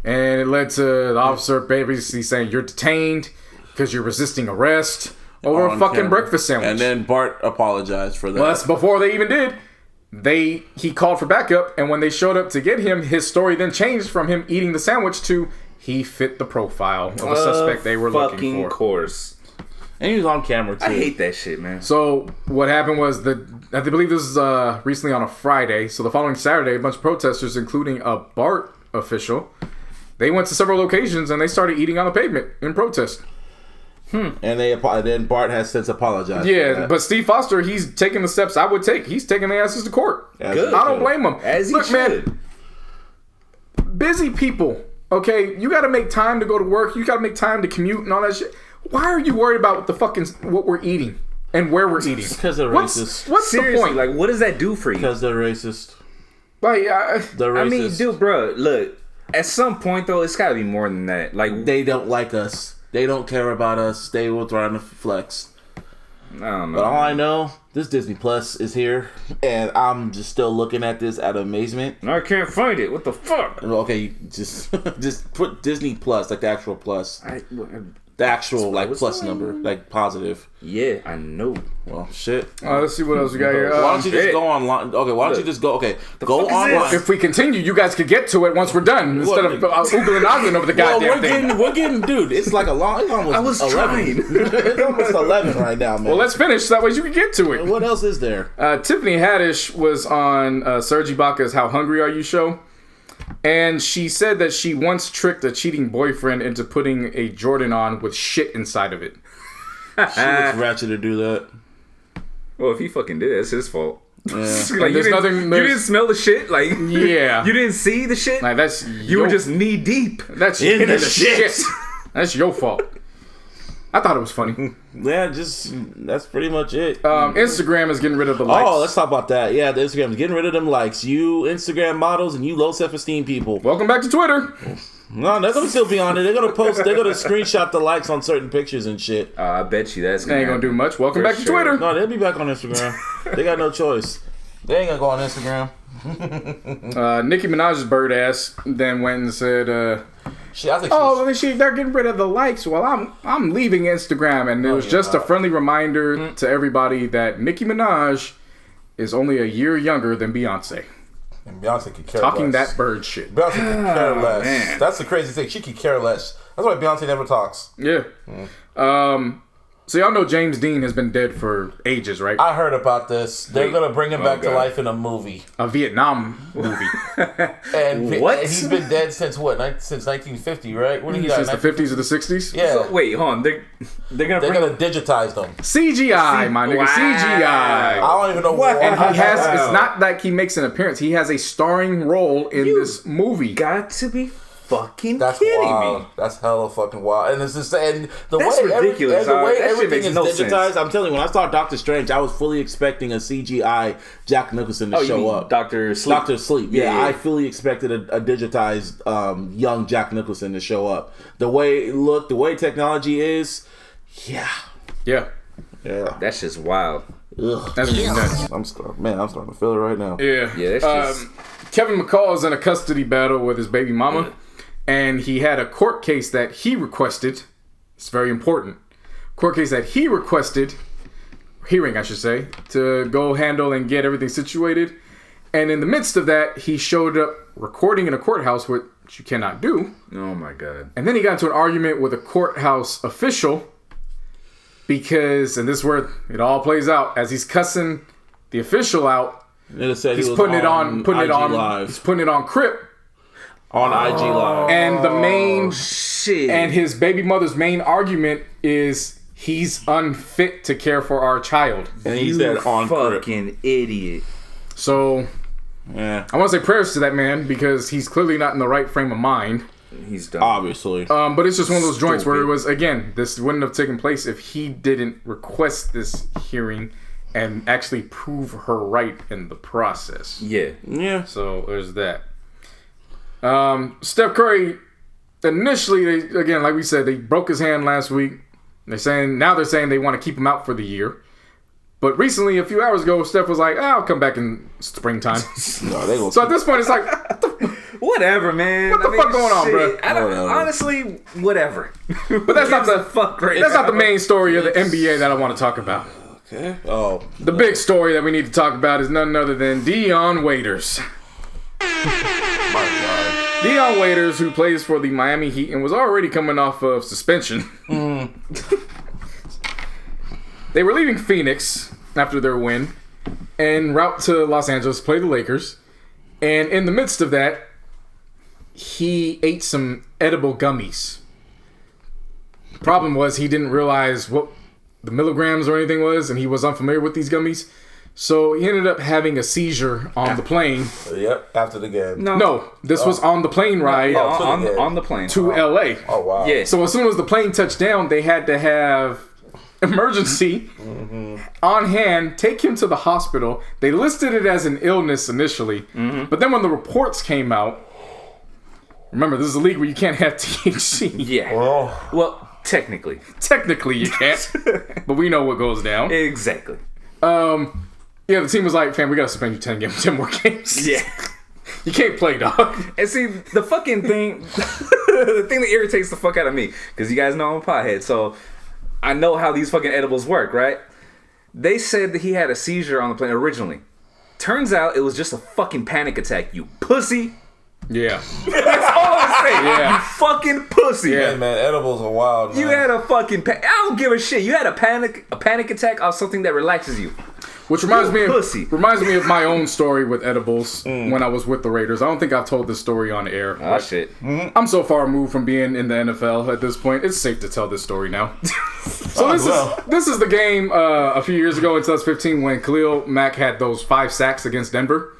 And it led to the officer basically saying, "You're detained because you're resisting arrest over a fucking breakfast sandwich." And then Bart apologized for that. Well, that's before they even did. He called for backup, and when they showed up to get him, his story then changed from him eating the sandwich to he fit the profile of a suspect they were looking for. Fucking course. And he was on camera too. I hate that shit, man. So what happened was I believe this was recently on a Friday. So the following Saturday, a bunch of protesters, including a BART official, they went to several locations and they started eating on the pavement in protest. And then Bart has since apologized. Yeah, but Steve Foster, he's taking the steps I would take. He's taking the asses to court. Good. I don't blame him. As he Look, should. man, busy people. Okay, you got to make time to go to work. You got to make time to commute and all that shit. Why are you worried about what we're eating and where we're eating? Because they're racist. What's Seriously, the point? like, what does that do for you? Because they're racist. Like, They're racist. I mean, dude, bro, look. At some point, though, it's gotta be more than that. Like, They don't like us. They don't care about us. They will try to flex. I don't know. But all I know, this Disney Plus is here, and I'm just still looking at this out of amazement. I can't find it. What the fuck? Okay, just put Disney Plus, like the actual plus. The actual, like, plus number, like, positive. Yeah, I know. Well, shit. let's see what else we got here. Why don't you just go online? Okay, why don't you just go? Okay, go online. If we continue, you guys could get to it once we're done instead of oogling and ogling over the goddamn thing. We're getting, dude. It's like it's almost. I was 11. It's almost 11 right now, man. Well, let's finish. That way you can get to it. What else is there? Tiffany Haddish was on Serge Ibaka's "How Hungry Are You" show. And she said that she once tricked a cheating boyfriend into putting a Jordan on with shit inside of it. She looks ratchet to do that. Well, if he fucking did, it's his fault. Yeah. Like, you didn't smell the shit. Like, Yeah. you didn't see the shit. Like, that's You were just knee deep. that's in the shit. That's your fault. I thought it was funny. Yeah, that's pretty much it. Instagram is getting rid of the likes. Oh, let's talk about that. Yeah, the Instagram is getting rid of them likes. You Instagram models and you low self-esteem people. Welcome back to Twitter. No, they're gonna still be on it. They're gonna post. They're gonna screenshot the likes on certain pictures and shit. I bet you that's They ain't gonna do much. Welcome back to Twitter. No, they'll be back on Instagram. They got no choice. They ain't gonna go on Instagram. Nicki Minaj's bird ass then went and said, I think they're getting rid of the likes. Well, I'm leaving Instagram, and it was just a friendly reminder to everybody that Nicki Minaj is only a year younger than Beyonce. And Beyonce could care Talking less. that bird shit. Beyonce could care less. Man. That's the crazy thing. She could care less. That's why Beyonce never talks. Yeah. So y'all know James Dean has been dead for ages, right? I heard about this. They're gonna bring him back to life in a movie. A Vietnam movie. And What? He's been dead since what? Since 1950, right? When did he die? Since the 50s or the 60s? Yeah. So, wait, hold on. They're gonna digitize them. CGI, my nigga. Wow. CGI. I don't even know what. And he has, it's not like he makes an appearance. He has a starring role in this movie. got to be fucking That's kidding wild. me. That's hella fucking wild. And it's just and the That's way ridiculous, the way that shit everything makes is no digitized. sense. I'm telling you, when I saw Doctor Strange, I was fully expecting a CGI Jack Nicholson to Oh, you show mean up. Dr. Sleep? Dr. Sleep. Yeah, Yeah. I fully expected a digitized young Jack Nicholson to show up. The way it looked, the way technology is, yeah. That shit's wild. Ugh. That's nuts. I'm starting to feel it right now. Yeah. Yeah, that's just... Kevin McCall is in a custody battle with his baby mama, and he had a court case that he requested. It's very important. Court case that he requested, hearing I should say, to go handle and get everything situated. And in the midst of that, he showed up recording in a courthouse, which you cannot do. Oh my god. And then he got into an argument with a courthouse official because, and this is where it all plays out, as he's cussing the official out, It said he's he was putting it on Live. he's putting it on Crip. On IG Live. And the main Shit. and his baby mother's main argument is he's unfit to care for our child. And he said on Crip. fucking idiot. So Yeah. I want to say prayers to that man because he's clearly not in the right frame of mind. He's done. Obviously. But it's just one of those joints where it was, again, this wouldn't have taken place if he didn't request this hearing and actually prove her right in the process. Yeah. Yeah. So there's that. Steph Curry, initially, again, like we said, they broke his hand last week. They're saying they want to keep him out for the year. But recently, a few hours ago, Steph was like, I'll come back in springtime. No, they gonna So at this point, it's like, Whatever, man. What the fuck going on, bro? I don't, Whatever. honestly, whatever. but that's not the fuck right that's now. not the main story of the NBA that I want to talk about. Okay. Oh. The big story that we need to talk about is none other than Dion Waiters. My God. Dion Waiters, who plays for the Miami Heat and was already coming off of suspension. They were leaving Phoenix after their win en route to Los Angeles to play the Lakers. And in the midst of that, he ate some edible gummies. Problem was he didn't realize what the milligrams or anything was, and he was unfamiliar with these gummies. So he ended up having a seizure on the plane. Yep. After the game. No, this was on the plane ride on the plane. to LA. Oh wow. Yeah. So as soon as the plane touched down, they had to have emergency on hand, take him to the hospital. They listed it as an illness initially, but then when the reports came out, remember, this is a league where you can't have THC. Yeah. Oh. Well, technically. Technically, you can't, but we know what goes down. Exactly. Yeah, the team was like, fam, we gotta suspend you 10 more games. Yeah. You can't play, dog. And see, the fucking thing, the thing that irritates the fuck out of me, because you guys know I'm a pothead, so I know how these fucking edibles work, right? They said that he had a seizure on the plane originally. Turns out it was just a fucking panic attack, you pussy. Yeah. That's all I'm saying. Yeah. You fucking pussy. Yeah. Hey man, edibles are wild. Man. You had a fucking I don't give a shit. You had a panic attack off something that relaxes you. Which reminds me pussy. of my own story with edibles when I was with the Raiders. I don't think I've told this story on air. Oh shit. I'm so far removed from being in the NFL at this point. It's safe to tell this story now. So this is the game a few years ago in 2015 when Khalil Mack had those 5 sacks against Denver.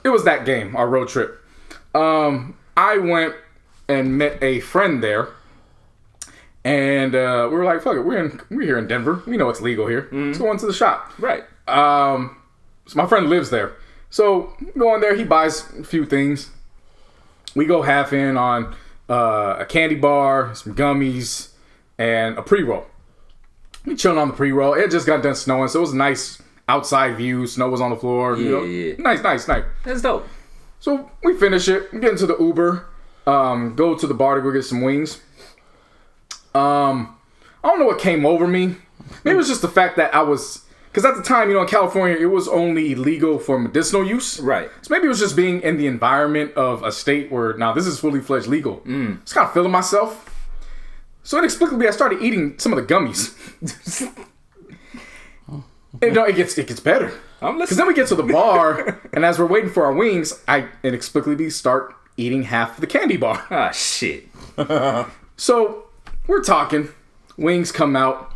It was that game, our road trip. I went and met a friend there, and we were like, "Fuck it, we're here in Denver. We know it's legal here. Let's go into the shop." Right. So my friend lives there, so going there, he buys a few things. We go half in on a candy bar, some gummies, and a pre-roll. We chilling on the pre-roll. It just got done snowing, so it was a nice outside view. Snow was on the floor. Yeah. Nice. That's dope. So we finish it. We get into the Uber. Go to the bar to go get some wings. I don't know what came over me. Maybe it was just the fact that I was... Because at the time, in California, it was only legal for medicinal use. Right. So maybe it was just being in the environment of a state where, now this is fully fledged legal. Just kind of feeling myself. So inexplicably, I started eating some of the gummies. And it gets better. Because then we get to the bar, and as we're waiting for our wings, I inexplicably start eating half the candy bar. Ah, shit. So we're talking. Wings come out.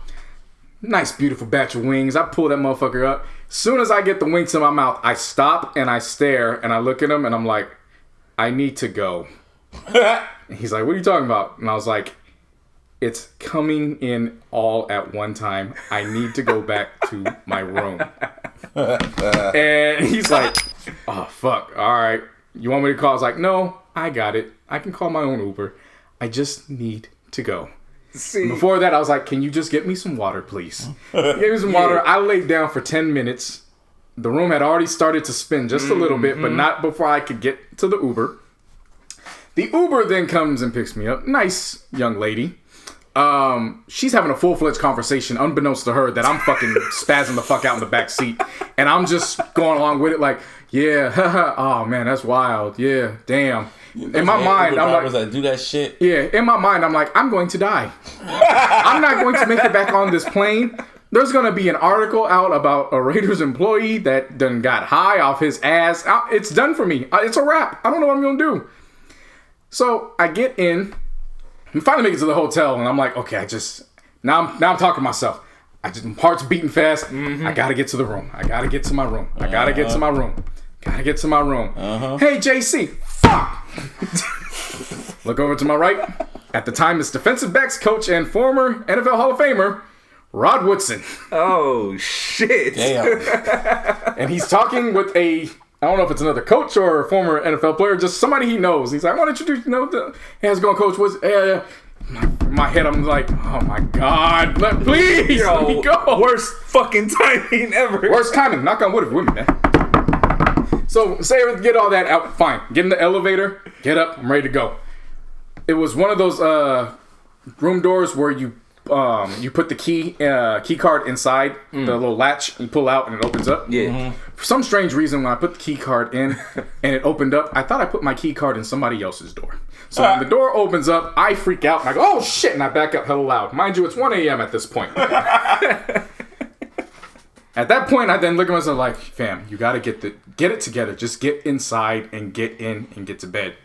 Nice, beautiful batch of wings. I pull that motherfucker up. As soon as I get the wings in my mouth, I stop and I stare and I look at him and I'm like, I need to go. And he's like, what are you talking about? And I was like, it's coming in all at one time. I need to go back to my room. And he's like, oh, fuck. All right. You want me to call? I was like, no, I got it. I can call my own Uber. I just need to go. Before that, I was like, can you just get me some water, please? He gave me some water. I laid down for 10 minutes. The room had already started to spin just a little bit, but not before I could get to the Uber. The Uber then comes and picks me up. Nice young lady. She's having a full-fledged conversation, unbeknownst to her, that I'm fucking spazzing the fuck out in the back seat. And I'm just going along with it like, yeah, oh man, that's wild. Yeah, damn. In my mind, I'm like, that do that shit. Yeah, in my mind, I'm like, I'm going to die. I'm not going to make it back on this plane. There's going to be an article out about a Raiders employee that done got high off his ass. It's done for me. It's a wrap. I don't know what I'm going to do. So I get in. We finally make it to the hotel, and I'm like, okay, now I'm talking to myself. My heart's beating fast. I gotta get to the room. I gotta get to my room. I gotta get to my room. Gotta get to my room. Hey, JC, fuck! Look over to my right. At the time, it's defensive backs coach and former NFL Hall of Famer, Rod Woodson. Oh, shit. Damn. And he's talking with I don't know if it's another coach or a former NFL player, just somebody he knows. He's like, why don't you do, hey, how's it going, Coach? In my head, I'm like, oh my God, please, let me go. Worst fucking timing ever. Worst timing. Knock on wood if you're with me, man. So, say get all that out, fine. Get in the elevator, get up, I'm ready to go. It was one of those room doors where you put the key card inside the little latch, you pull out and it opens up. Yeah. For some strange reason, when I put the key card in and it opened up, I thought I put my key card in somebody else's door. So when the door opens up, I freak out and I go, oh shit, and I back up hella loud. Mind you, it's 1 a.m. at this point. At that point, I then look at myself like, fam, you gotta get it together. Just get inside and get in and get to bed.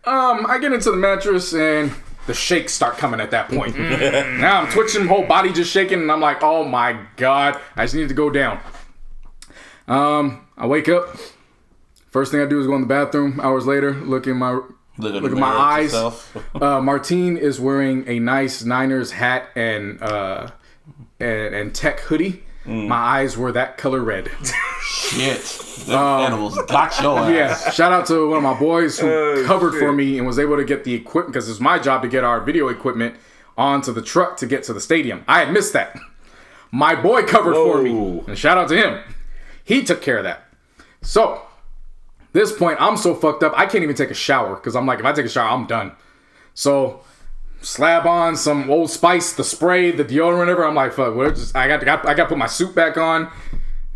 I get into the mattress and the shakes start coming at that point. Now I'm twitching, whole body just shaking, and I'm like, oh my God, I just need to go down. I wake up. First thing I do is go in the bathroom. Hours later, look at my eyes. Martine is wearing a nice Niners hat and tech hoodie. My eyes were that color red. Shit. Them animals got your ass. Yeah. Shout out to one of my boys who covered for me and was able to get the equipment, because it's my job to get our video equipment onto the truck to get to the stadium. I had missed that. My boy covered for me. And shout out to him. He took care of that. So, this point, I'm so fucked up, I can't even take a shower, because I'm like, if I take a shower, I'm done. So, slab on some Old Spice, the spray, the deodorant, whatever. I'm like, fuck, I got to put my suit back on.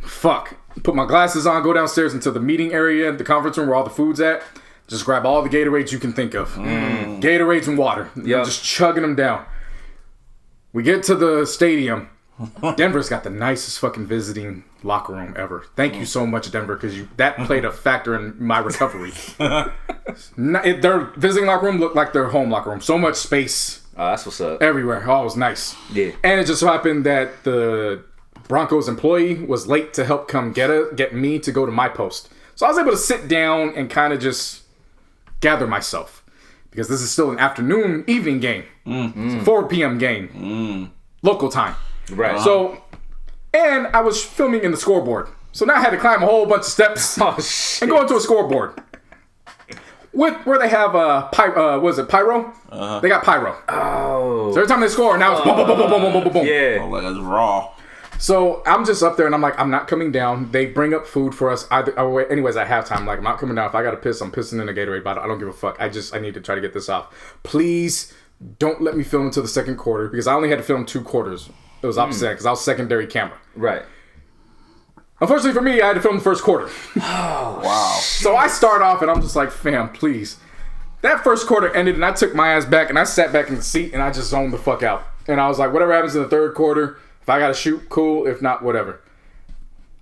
Fuck. Put my glasses on, go downstairs into the meeting area, the conference room where all the food's at. Just grab all the Gatorades you can think of. Gatorades and water. Yep. Just chugging them down. We get to the stadium. Denver's got the nicest fucking visiting locker room ever. Thank you so much, Denver, because that played a factor in my recovery. Their visiting locker room looked like their home locker room. So much space. Oh, that's what's up. Everywhere. Oh, it was nice. Yeah. And it just so happened that the Broncos employee was late to help come get me to go to my post. So I was able to sit down and kind of just gather myself, because this is still an evening game. It's a 4 p.m. game. Local time. Right. So, and I was filming in the scoreboard. So now I had to climb a whole bunch of steps and go into a scoreboard. Where they have pyro? They got pyro. Oh. So every time they score, now it's boom, boom, boom, boom, boom, boom, boom, boom. Yeah. Oh, like that's raw. So I'm just up there and I'm like, I'm not coming down. They bring up food for us. Anyways, at halftime, like, I'm not coming down. If I got to piss, I'm pissing in a Gatorade bottle. I don't give a fuck. I need to try to get this off. Please don't let me film until the second quarter, because I only had to film 2 quarters. It was opposite because I was secondary camera. Right. Unfortunately for me, I had to film the first quarter. Oh, wow. So I start off and I'm just like, fam, please. that first quarter ended, and I took my ass back, and I sat back in the seat, and I just zoned the fuck out. And I was like, whatever happens in the third quarter, if I got to shoot, cool. If not, whatever.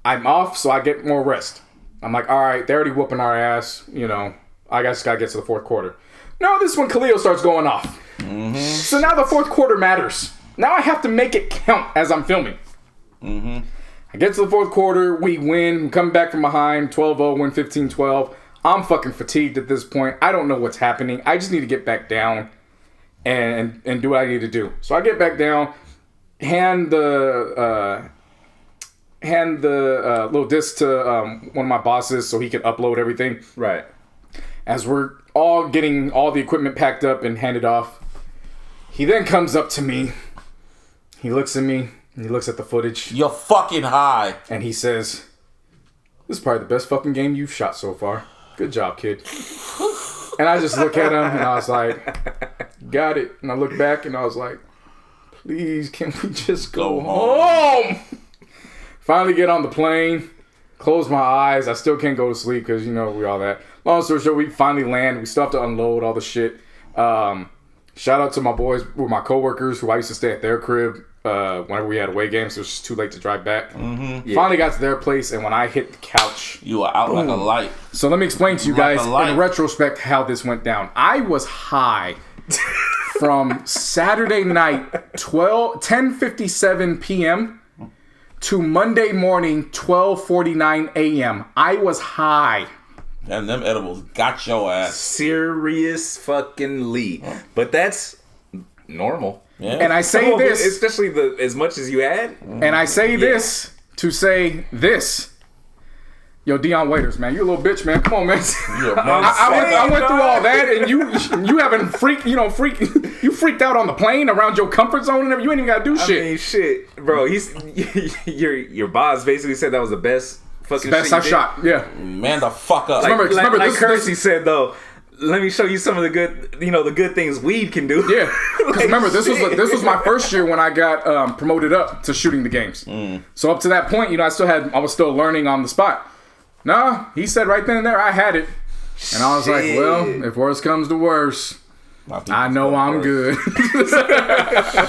I'm off, so I get more rest. I'm like, all right, they're already whooping our ass. You know, I just got to get to the fourth quarter. No, this is when Khalil starts going off. Mm-hmm. So now the fourth quarter matters. Now I have to make it count as I'm filming. Mm-hmm. I get to the fourth quarter, we win, we come back from behind, 12-0, win 15-12. I'm fucking fatigued at this point. I don't know what's happening. I just need to get back down and do what I need to do. So I get back down, hand the little disc to one of my bosses so he can upload everything. Right. As we're all getting all the equipment packed up and handed off, he then comes up to me. He looks at me. And he looks at the footage. You're fucking high. And he says, this is probably the best fucking game you've shot so far. Good job, kid. And I just look at him and I was like, got it. And I look back and I was like, please, can we just go home? Finally get on the plane. Close my eyes. I still can't go to sleep because, you know, we all that. Long story short, we finally land. We still have to unload all the shit. Shout out to my boys, my coworkers who I used to stay at their crib. Whenever we had away games, so it was just too late to drive back. Mm-hmm. Yeah. Finally got to their place, and when I hit the couch, you were out like a light. So let me explain to you guys in retrospect how this went down. I was high from Saturday night 10:57 p.m. to Monday morning 12:49 a.m. I was high. And them edibles got your ass. Serious fucking lead. But that's normal. Yeah. And I say this, especially as much as you had. And I say this to say this. Yo, Dion Waiters, man, you a little bitch, man. Come on, man. I went through all that, and you haven't freaked out on the plane around your comfort zone and everything. You ain't even gotta do shit. I mean, shit, bro. Your boss basically said that was the best fucking best I've shot. Yeah, man, the fuck up. Remember, like Kersey said though. Let me show you some of the good things weed can do. Yeah, because remember, this was my first year when I got promoted up to shooting the games. So up to that point, you know, I was still learning on the spot. No, he said right then and there, I had it, and I was like, well, if worse comes to worse, I know I'm good.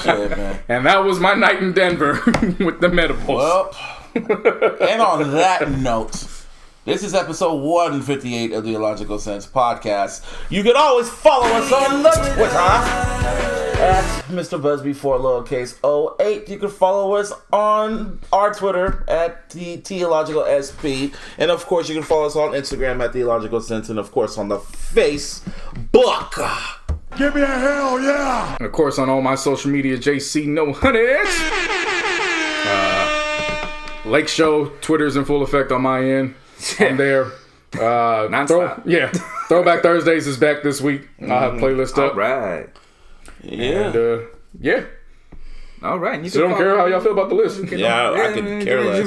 Shit, man. And that was my night in Denver with the medibles. Well, and on that note. This is episode 158 of the iLLogical Sense podcast. You can always follow us on the Twitter at Mr. Busby 408. You can follow us on our Twitter at the iLLogical SP. And of course, you can follow us on Instagram at the iLLogical Sense. And of course, on the Facebook. Give me a hell yeah! And of course, on all my social media, JC No Hunnits. Lake Show, Twitter's in full effect on my end. I'm there. Throwback Thursdays is back this week. I'll have a playlist up. All right. Yeah. And, yeah. All right. You so don't care how y'all feel about the list. I could care less.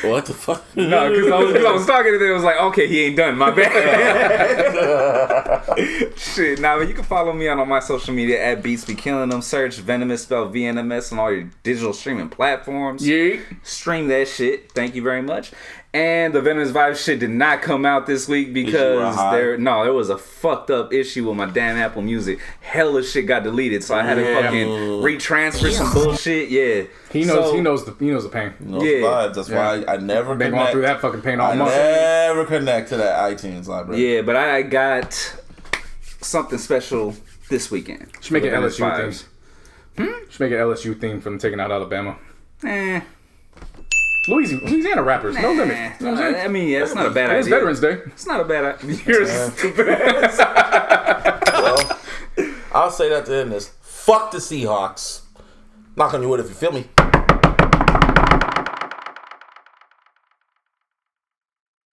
What the fuck? No, because I was talking and it was like, okay, he ain't done. My bad. Shit. Nah, but you can follow me on all my social media at Beats Be Killing Them. Search Venomous, spelled VNMS, on all your digital streaming platforms. Yeah. Stream that shit. Thank you very much. And the Venomous Vibes shit did not come out this week because there was a fucked up issue with my damn Apple Music. Hella shit got deleted, so I had to fucking retransfer some bullshit. Yeah, he knows the pain. Vibes. That's why I never been going through that fucking pain all month. Never connect to that iTunes library. Yeah, but I got something special this weekend. Should make an LSU theme. Should make an LSU theme from taking out Alabama. Louisiana rappers, no limit. You know what I'm saying? I mean, yeah, it's not a bad idea. It's Veterans Day. It's not a bad idea. You're stupid. Well, I'll say that to end this. Fuck the Seahawks. Knock on your wood if you feel me.